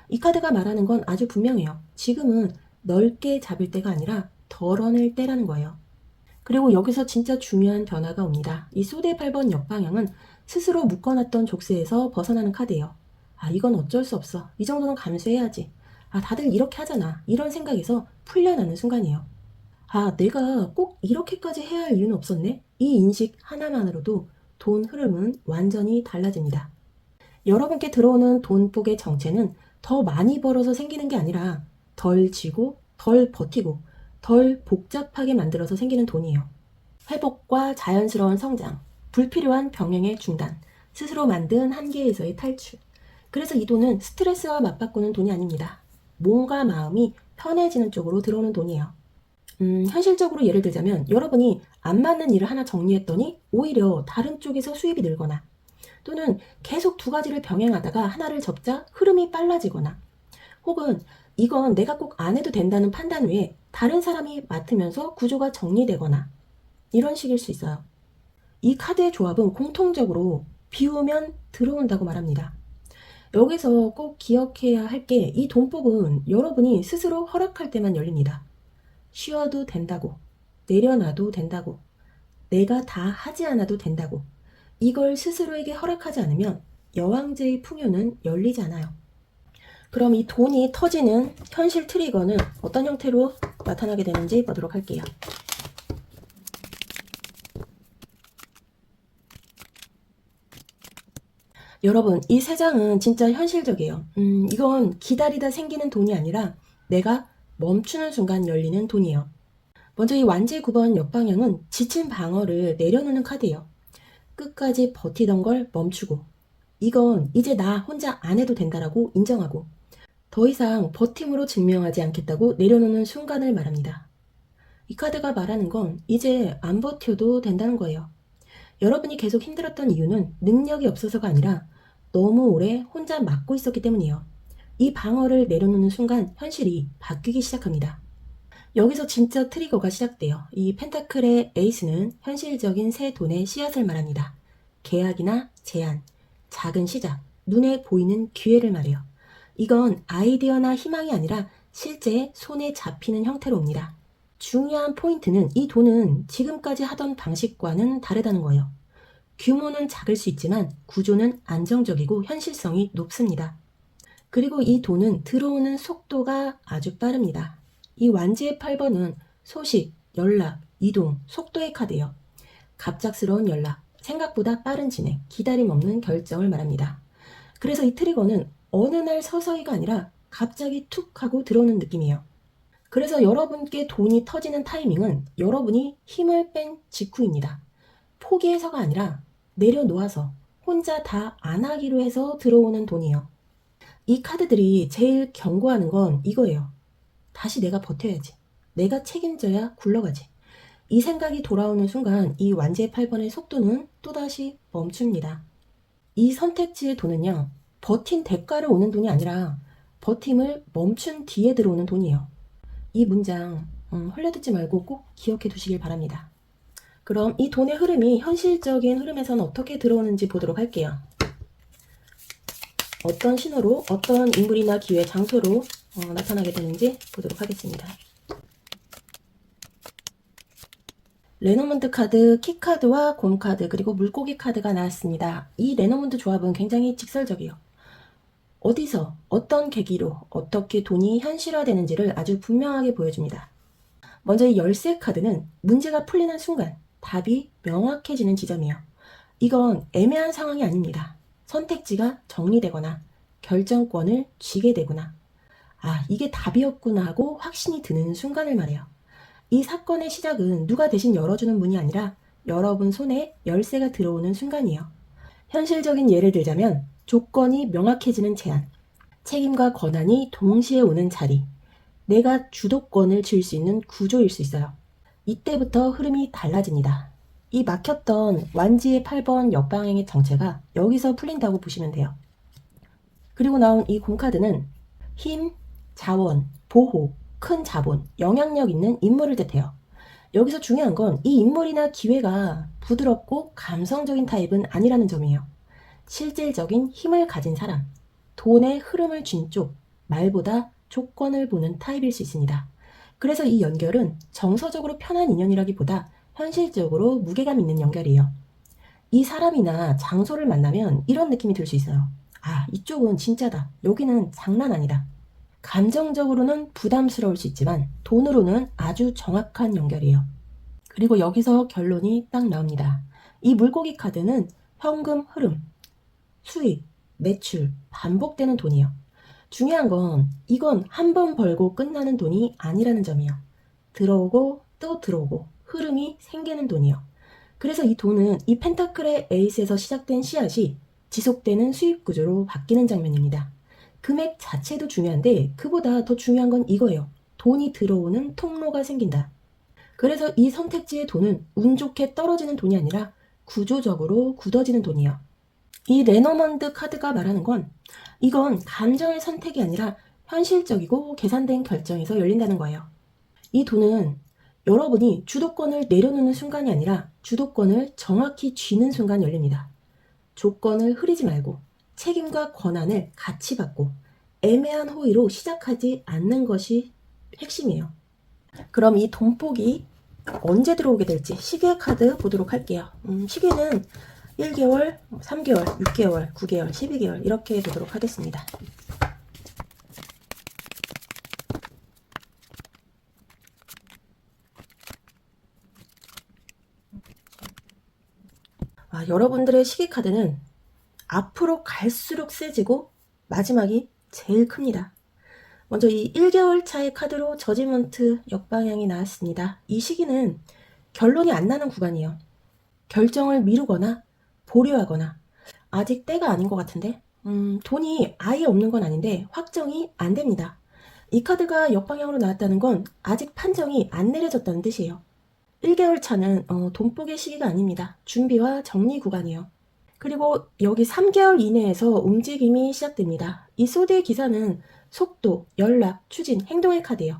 이 카드가 말하는 건 아주 분명해요. 지금은 넓게 잡을 때가 아니라 덜어낼 때라는 거예요. 그리고 여기서 진짜 중요한 변화가 옵니다. 이 소대 8번 역방향은 스스로 묶어놨던 족쇄에서 벗어나는 카드예요. 이건 어쩔 수 없어. 이 정도는 감수해야지. 다들 이렇게 하잖아. 이런 생각에서 풀려나는 순간이에요. 내가 꼭 이렇게까지 해야 할 이유는 없었네? 이 인식 하나만으로도 돈 흐름은 완전히 달라집니다. 여러분께 들어오는 돈복의 정체는 더 많이 벌어서 생기는 게 아니라 덜 쥐고, 덜 버티고, 덜 복잡하게 만들어서 생기는 돈이에요. 회복과 자연스러운 성장, 불필요한 병행의 중단, 스스로 만든 한계에서의 탈출. 그래서 이 돈은 스트레스와 맞바꾸는 돈이 아닙니다. 몸과 마음이 편해지는 쪽으로 들어오는 돈이에요. 현실적으로 예를 들자면 여러분이 안 맞는 일을 하나 정리했더니 오히려 다른 쪽에서 수입이 늘거나 또는 계속 두 가지를 병행하다가 하나를 접자 흐름이 빨라지거나 혹은 이건 내가 꼭 안 해도 된다는 판단 외에 다른 사람이 맡으면서 구조가 정리되거나 이런 식일 수 있어요. 이 카드의 조합은 공통적으로 비우면 들어온다고 말합니다. 여기서 꼭 기억해야 할 게 이 돈복은 여러분이 스스로 허락할 때만 열립니다. 쉬어도 된다고, 내려놔도 된다고, 내가 다 하지 않아도 된다고 이걸 스스로에게 허락하지 않으면 여왕제의 풍요는 열리지 않아요. 그럼 이 돈이 터지는 현실 트리거는 어떤 형태로 나타나게 되는지 보도록 할게요. 여러분, 이 세 장은 진짜 현실적이에요. 이건 기다리다 생기는 돈이 아니라 내가 멈추는 순간 열리는 돈이에요. 먼저 이 완제 9번 역방향은 지친 방어를 내려놓는 카드예요. 끝까지 버티던 걸 멈추고 이건 이제 나 혼자 안 해도 된다라고 인정하고 더 이상 버팀으로 증명하지 않겠다고 내려놓는 순간을 말합니다. 이 카드가 말하는 건 이제 안 버텨도 된다는 거예요. 여러분이 계속 힘들었던 이유는 능력이 없어서가 아니라 너무 오래 혼자 막고 있었기 때문이에요. 이 방어를 내려놓는 순간 현실이 바뀌기 시작합니다. 여기서 진짜 트리거가 시작돼요. 이 펜타클의 에이스는 현실적인 새 돈의 씨앗을 말합니다. 계약이나 제안, 작은 시작, 눈에 보이는 기회를 말해요. 이건 아이디어나 희망이 아니라 실제 손에 잡히는 형태로 옵니다. 중요한 포인트는 이 돈은 지금까지 하던 방식과는 다르다는 거예요. 규모는 작을 수 있지만 구조는 안정적이고 현실성이 높습니다. 그리고 이 돈은 들어오는 속도가 아주 빠릅니다. 이 완지의 8번은 소식, 연락, 이동, 속도의 카드예요. 갑작스러운 연락, 생각보다 빠른 진행, 기다림 없는 결정을 말합니다. 그래서 이 트리거는 어느 날 서서히가 아니라 갑자기 툭 하고 들어오는 느낌이에요. 그래서 여러분께 돈이 터지는 타이밍은 여러분이 힘을 뺀 직후입니다. 포기해서가 아니라 내려놓아서 혼자 다 안 하기로 해서 들어오는 돈이에요. 이 카드들이 제일 경고하는 건 이거예요. 다시 내가 버텨야지. 내가 책임져야 굴러가지. 이 생각이 돌아오는 순간 이 완제 8번의 속도는 또다시 멈춥니다. 이 선택지의 돈은요. 버틴 대가를 오는 돈이 아니라 버팀을 멈춘 뒤에 들어오는 돈이에요. 이 문장 헐레듣지 말고 꼭 기억해 두시길 바랍니다. 그럼 이 돈의 흐름이 현실적인 흐름에서는 어떻게 들어오는지 보도록 할게요. 어떤 신호로 어떤 인물이나 기회, 장소로 나타나게 되는지 보도록 하겠습니다. 레노먼드 카드, 키카드와 곰카드, 그리고 물고기 카드가 나왔습니다. 이 레노먼드 조합은 굉장히 직설적이에요. 어디서, 어떤 계기로 어떻게 돈이 현실화되는지를 아주 분명하게 보여줍니다. 먼저 이 열쇠 카드는 문제가 풀리는 순간 답이 명확해지는 지점이에요. 이건 애매한 상황이 아닙니다. 선택지가 정리되거나 결정권을 쥐게 되거나 이게 답이었구나 하고 확신이 드는 순간을 말해요. 이 사건의 시작은 누가 대신 열어주는 문이 아니라 여러분 손에 열쇠가 들어오는 순간이에요. 현실적인 예를 들자면 조건이 명확해지는 제안, 책임과 권한이 동시에 오는 자리, 내가 주도권을 쥘 수 있는 구조일 수 있어요. 이때부터 흐름이 달라집니다. 이 막혔던 완지의 8번 역방향의 정체가 여기서 풀린다고 보시면 돼요. 그리고 나온 이 곰카드는 힘, 자원, 보호, 큰 자본, 영향력 있는 인물을 뜻해요. 여기서 중요한 건 이 인물이나 기회가 부드럽고 감성적인 타입은 아니라는 점이에요. 실질적인 힘을 가진 사람, 돈의 흐름을 쥔 쪽, 말보다 조건을 보는 타입일 수 있습니다. 그래서 이 연결은 정서적으로 편한 인연이라기보다 현실적으로 무게감 있는 연결이에요. 이 사람이나 장소를 만나면 이런 느낌이 들 수 있어요. 이쪽은 진짜다. 여기는 장난 아니다. 감정적으로는 부담스러울 수 있지만 돈으로는 아주 정확한 연결이에요. 그리고 여기서 결론이 딱 나옵니다. 이 물고기 카드는 현금 흐름, 수익, 매출, 반복되는 돈이에요. 중요한 건 이건 한 번 벌고 끝나는 돈이 아니라는 점이에요. 들어오고 또 들어오고 흐름이 생기는 돈이에요. 그래서 이 돈은 이 펜타클의 에이스에서 시작된 씨앗이 지속되는 수입 구조로 바뀌는 장면입니다. 금액 자체도 중요한데 그보다 더 중요한 건 이거예요. 돈이 들어오는 통로가 생긴다. 그래서 이 선택지의 돈은 운 좋게 떨어지는 돈이 아니라 구조적으로 굳어지는 돈이에요. 이 레노먼드 카드가 말하는 건 이건 감정의 선택이 아니라 현실적이고 계산된 결정에서 열린다는 거예요. 이 돈은 여러분이 주도권을 내려놓는 순간이 아니라 주도권을 정확히 쥐는 순간 열립니다. 조건을 흐리지 말고 책임과 권한을 같이 받고 애매한 호의로 시작하지 않는 것이 핵심이에요. 그럼 이 돈복이 언제 들어오게 될지 시계 카드 보도록 할게요. 시계는 1개월, 3개월, 6개월, 9개월, 12개월 이렇게 보도록 하겠습니다. 여러분들의 시계 카드는 앞으로 갈수록 세지고 마지막이 제일 큽니다. 먼저 이 1개월 차의 카드로 저지먼트 역방향이 나왔습니다. 이 시기는 결론이 안 나는 구간이에요. 결정을 미루거나 보류하거나 아직 때가 아닌 것 같은데 돈이 아예 없는 건 아닌데 확정이 안 됩니다. 이 카드가 역방향으로 나왔다는 건 아직 판정이 안 내려졌다는 뜻이에요. 1개월 차는 돈복의 시기가 아닙니다. 준비와 정리 구간이에요. 그리고 여기 3개월 이내에서 움직임이 시작됩니다. 이 소드의 기사는 속도, 연락, 추진, 행동의 카드예요.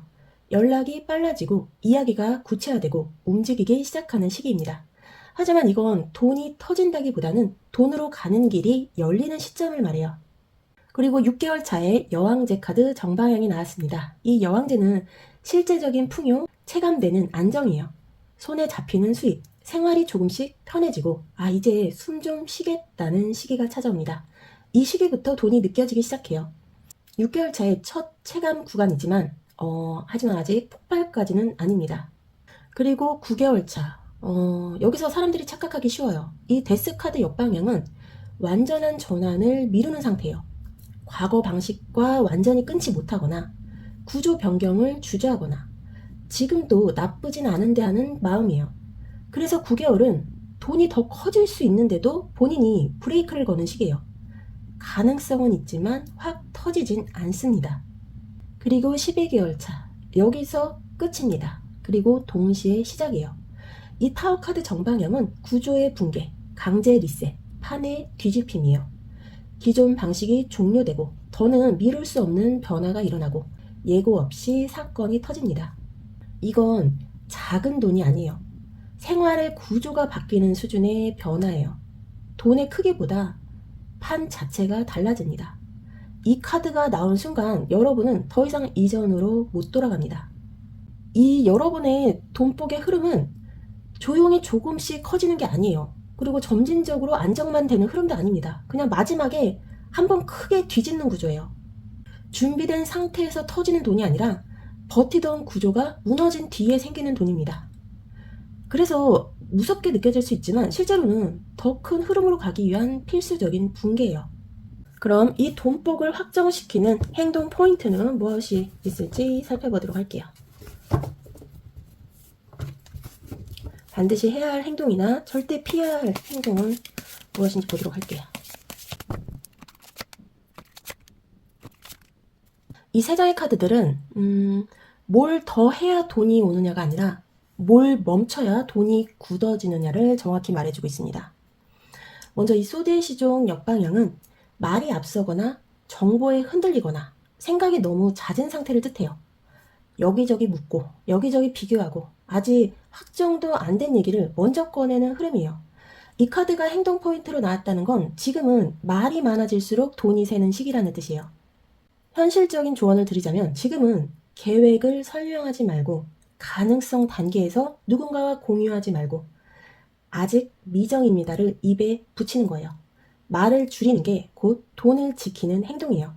연락이 빨라지고 이야기가 구체화되고 움직이기 시작하는 시기입니다. 하지만 이건 돈이 터진다기보다는 돈으로 가는 길이 열리는 시점을 말해요. 그리고 6개월 차에 여왕제 카드 정방향이 나왔습니다. 이 여왕제는 실제적인 풍요, 체감되는 안정이에요. 손에 잡히는 수입, 생활이 조금씩 편해지고 이제 숨 좀 쉬겠다는 시기가 찾아옵니다. 이 시기부터 돈이 느껴지기 시작해요. 6개월 차의 첫 체감 구간이지만 하지만 아직 폭발까지는 아닙니다. 그리고 9개월 차 여기서 사람들이 착각하기 쉬워요. 이 데스카드 역방향은 완전한 전환을 미루는 상태예요. 과거 방식과 완전히 끊지 못하거나 구조 변경을 주저하거나 지금도 나쁘진 않은데 하는 마음이에요. 그래서 9개월은 돈이 더 커질 수 있는데도 본인이 브레이크를 거는 시기예요. 가능성은 있지만 확 터지진 않습니다. 그리고 12개월 차 여기서 끝입니다. 그리고 동시에 시작이에요. 이 타워 카드 정방향은 구조의 붕괴, 강제 리셋, 판의 뒤집힘이에요. 기존 방식이 종료되고 더는 미룰 수 없는 변화가 일어나고 예고 없이 사건이 터집니다. 이건 작은 돈이 아니에요. 생활의 구조가 바뀌는 수준의 변화예요. 돈의 크기보다 판 자체가 달라집니다. 이 카드가 나온 순간 여러분은 더 이상 이전으로 못 돌아갑니다. 이 여러분의 돈복의 흐름은 조용히 조금씩 커지는 게 아니에요. 그리고 점진적으로 안정만 되는 흐름도 아닙니다. 그냥 마지막에 한번 크게 뒤집는 구조예요. 준비된 상태에서 터지는 돈이 아니라 버티던 구조가 무너진 뒤에 생기는 돈입니다. 그래서 무섭게 느껴질 수 있지만 실제로는 더 큰 흐름으로 가기 위한 필수적인 붕괴예요. 그럼 이 돈복을 확정시키는 행동 포인트는 무엇이 있을지 살펴보도록 할게요. 반드시 해야 할 행동이나 절대 피해야 할 행동은 무엇인지 보도록 할게요. 이 세 장의 카드들은 뭘 더 해야 돈이 오느냐가 아니라 뭘 멈춰야 돈이 굳어지느냐를 정확히 말해주고 있습니다. 먼저 이 소드의 시종 역방향은 말이 앞서거나 정보에 흔들리거나 생각이 너무 잦은 상태를 뜻해요. 여기저기 묻고 여기저기 비교하고 아직 확정도 안 된 얘기를 먼저 꺼내는 흐름이에요. 이 카드가 행동 포인트로 나왔다는 건 지금은 말이 많아질수록 돈이 새는 시기라는 뜻이에요. 현실적인 조언을 드리자면 지금은 계획을 설명하지 말고 가능성 단계에서 누군가와 공유하지 말고 아직 미정입니다를 입에 붙이는 거예요. 말을 줄이는 게 곧 돈을 지키는 행동이에요.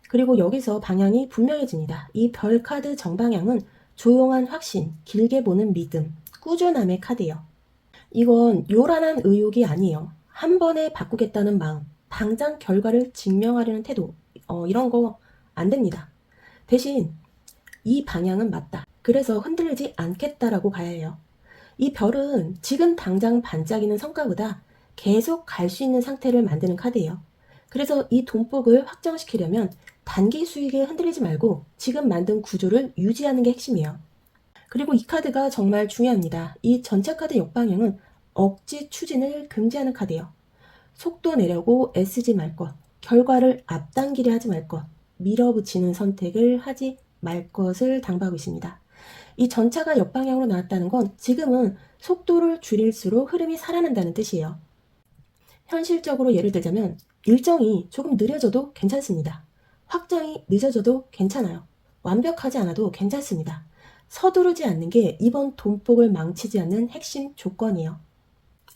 그리고 여기서 방향이 분명해집니다. 이 별 카드 정방향은 조용한 확신, 길게 보는 믿음, 꾸준함의 카드예요. 이건 요란한 의욕이 아니에요. 한 번에 바꾸겠다는 마음, 당장 결과를 증명하려는 태도, 이런 거 안 됩니다. 대신 이 방향은 맞다. 그래서 흔들리지 않겠다라고 봐야 해요. 이 별은 지금 당장 반짝이는 성과보다 계속 갈 수 있는 상태를 만드는 카드예요. 그래서 이 돈복을 확정시키려면 단기 수익에 흔들리지 말고 지금 만든 구조를 유지하는 게 핵심이에요. 그리고 이 카드가 정말 중요합니다. 이 전체 카드 역방향은 억지 추진을 금지하는 카드예요. 속도 내려고 애쓰지 말 것, 결과를 앞당기려 하지 말 것, 밀어붙이는 선택을 하지 말 것을 당부하고 있습니다. 이 전차가 역방향으로 나왔다는 건 지금은 속도를 줄일수록 흐름이 살아난다는 뜻이에요. 현실적으로 예를 들자면 일정이 조금 느려져도 괜찮습니다. 확정이 늦어져도 괜찮아요. 완벽하지 않아도 괜찮습니다. 서두르지 않는 게 이번 돈복을 망치지 않는 핵심 조건이에요.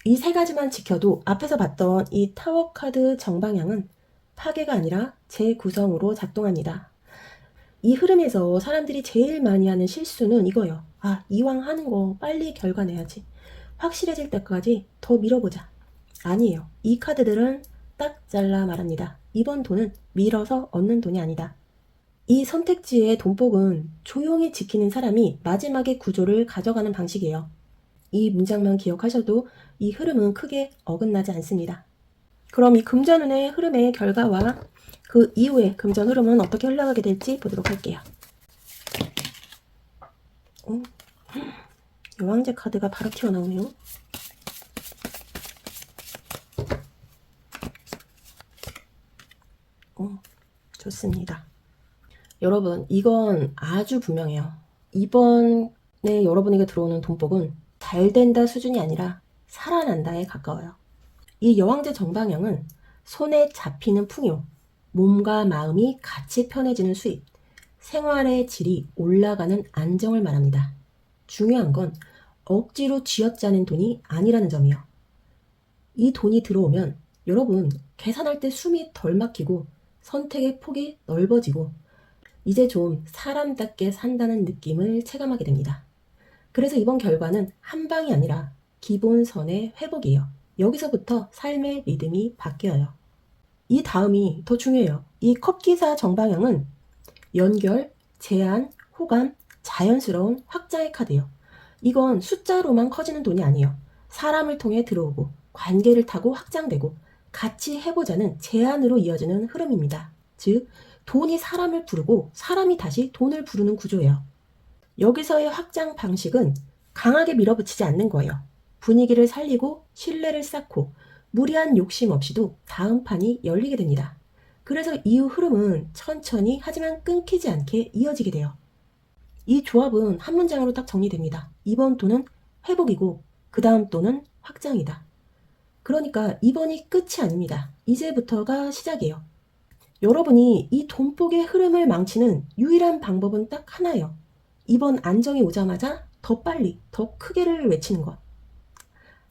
이 세 가지만 지켜도 앞에서 봤던 이 타워 카드 정방향은 파괴가 아니라 재구성으로 작동합니다. 이 흐름에서 사람들이 제일 많이 하는 실수는 이거예요. 이왕 하는 거 빨리 결과 내야지. 확실해질 때까지 더 밀어보자. 아니에요. 이 카드들은 딱 잘라 말합니다. 이번 돈은 밀어서 얻는 돈이 아니다. 이 선택지의 돈복은 조용히 지키는 사람이 마지막에 구조를 가져가는 방식이에요. 이 문장만 기억하셔도 이 흐름은 크게 어긋나지 않습니다. 그럼 이 금전운의 흐름의 결과와 그 이후의 금전 흐름은 어떻게 흘러가게 될지 보도록 할게요. 여왕제 카드가 바로 튀어나오네요. 좋습니다. 여러분, 이건 아주 분명해요. 이번에 여러분에게 들어오는 돈복은 잘 된다 수준이 아니라 살아난다에 가까워요. 이 여왕제 정방향은 손에 잡히는 풍요, 몸과 마음이 같이 편해지는 수입, 생활의 질이 올라가는 안정을 말합니다. 중요한 건 억지로 쥐어짜는 돈이 아니라는 점이요. 이 돈이 들어오면 여러분 계산할 때 숨이 덜 막히고 선택의 폭이 넓어지고 이제 좀 사람답게 산다는 느낌을 체감하게 됩니다. 그래서 이번 결과는 한 방이 아니라 기본선의 회복이에요. 여기서부터 삶의 리듬이 바뀌어요. 이 다음이 더 중요해요. 이 컵기사 정방향은 연결, 제한, 호감, 자연스러운 확장의 카드예요. 이건 숫자로만 커지는 돈이 아니에요. 사람을 통해 들어오고 관계를 타고 확장되고 같이 해보자는 제안으로 이어지는 흐름입니다. 즉 돈이 사람을 부르고 사람이 다시 돈을 부르는 구조예요. 여기서의 확장 방식은 강하게 밀어붙이지 않는 거예요. 분위기를 살리고 신뢰를 쌓고 무리한 욕심 없이도 다음 판이 열리게 됩니다. 그래서 이후 흐름은 천천히 하지만 끊기지 않게 이어지게 돼요. 이 조합은 한 문장으로 딱 정리됩니다. 이번 돈은 회복이고 그 다음 돈은 확장이다. 그러니까 이번이 끝이 아닙니다. 이제부터가 시작이에요. 여러분이 이 돈복의 흐름을 망치는 유일한 방법은 딱 하나예요. 이번 안정이 오자마자 더 빨리, 더 크게를 외치는 것.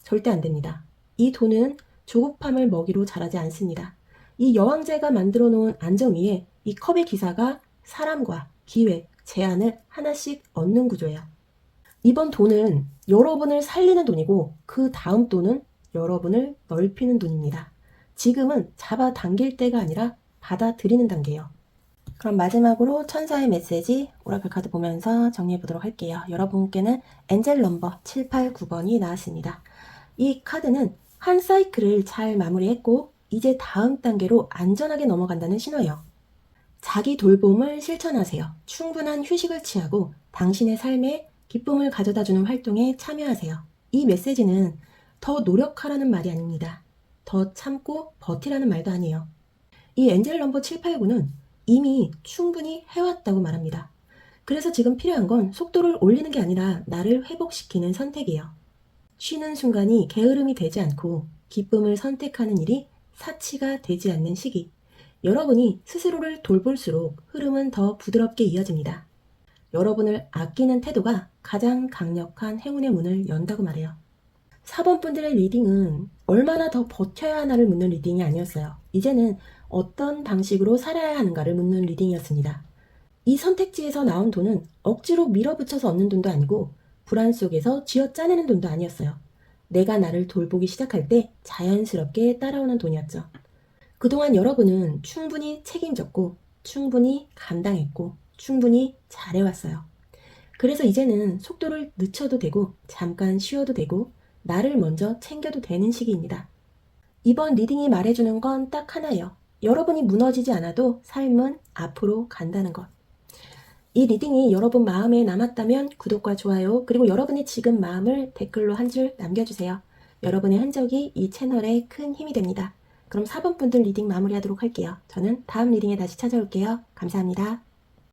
절대 안 됩니다. 이 돈은 조급함을 먹이로 자라지 않습니다. 이 여왕제가 만들어 놓은 안정 위에 이 컵의 기사가 사람과 기회, 제안을 하나씩 얻는 구조예요. 이번 돈은 여러분을 살리는 돈이고 그 다음 돈은 여러분을 넓히는 돈입니다. 지금은 잡아당길 때가 아니라 받아들이는 단계예요. 그럼 마지막으로 천사의 메시지 오라클 카드 보면서 정리해 보도록 할게요. 여러분께는 엔젤 넘버 789번이 나왔습니다. 이 카드는 한 사이클을 잘 마무리했고 이제 다음 단계로 안전하게 넘어간다는 신호예요. 자기 돌봄을 실천하세요. 충분한 휴식을 취하고 당신의 삶에 기쁨을 가져다주는 활동에 참여하세요. 이 메시지는 더 노력하라는 말이 아닙니다. 더 참고 버티라는 말도 아니에요. 이 엔젤 넘버 789는 이미 충분히 해왔다고 말합니다. 그래서 지금 필요한 건 속도를 올리는 게 아니라 나를 회복시키는 선택이에요. 쉬는 순간이 게으름이 되지 않고 기쁨을 선택하는 일이 사치가 되지 않는 시기. 여러분이 스스로를 돌볼수록 흐름은 더 부드럽게 이어집니다. 여러분을 아끼는 태도가 가장 강력한 행운의 문을 연다고 말해요. 4번 분들의 리딩은 얼마나 더 버텨야 하나를 묻는 리딩이 아니었어요. 이제는 어떤 방식으로 살아야 하는가를 묻는 리딩이었습니다. 이 선택지에서 나온 돈은 억지로 밀어붙여서 얻는 돈도 아니고 불안 속에서 쥐어짜내는 돈도 아니었어요. 내가 나를 돌보기 시작할 때 자연스럽게 따라오는 돈이었죠. 그동안 여러분은 충분히 책임졌고 충분히 감당했고 충분히 잘해왔어요. 그래서 이제는 속도를 늦춰도 되고 잠깐 쉬어도 되고 나를 먼저 챙겨도 되는 시기입니다. 이번 리딩이 말해주는 건 딱 하나예요. 여러분이 무너지지 않아도 삶은 앞으로 간다는 것. 이 리딩이 여러분 마음에 남았다면 구독과 좋아요, 그리고 여러분의 지금 마음을 댓글로 한 줄 남겨주세요. 여러분의 흔적이 이 채널에 큰 힘이 됩니다. 그럼 4번 분들 리딩 마무리하도록 할게요. 저는 다음 리딩에 다시 찾아올게요. 감사합니다.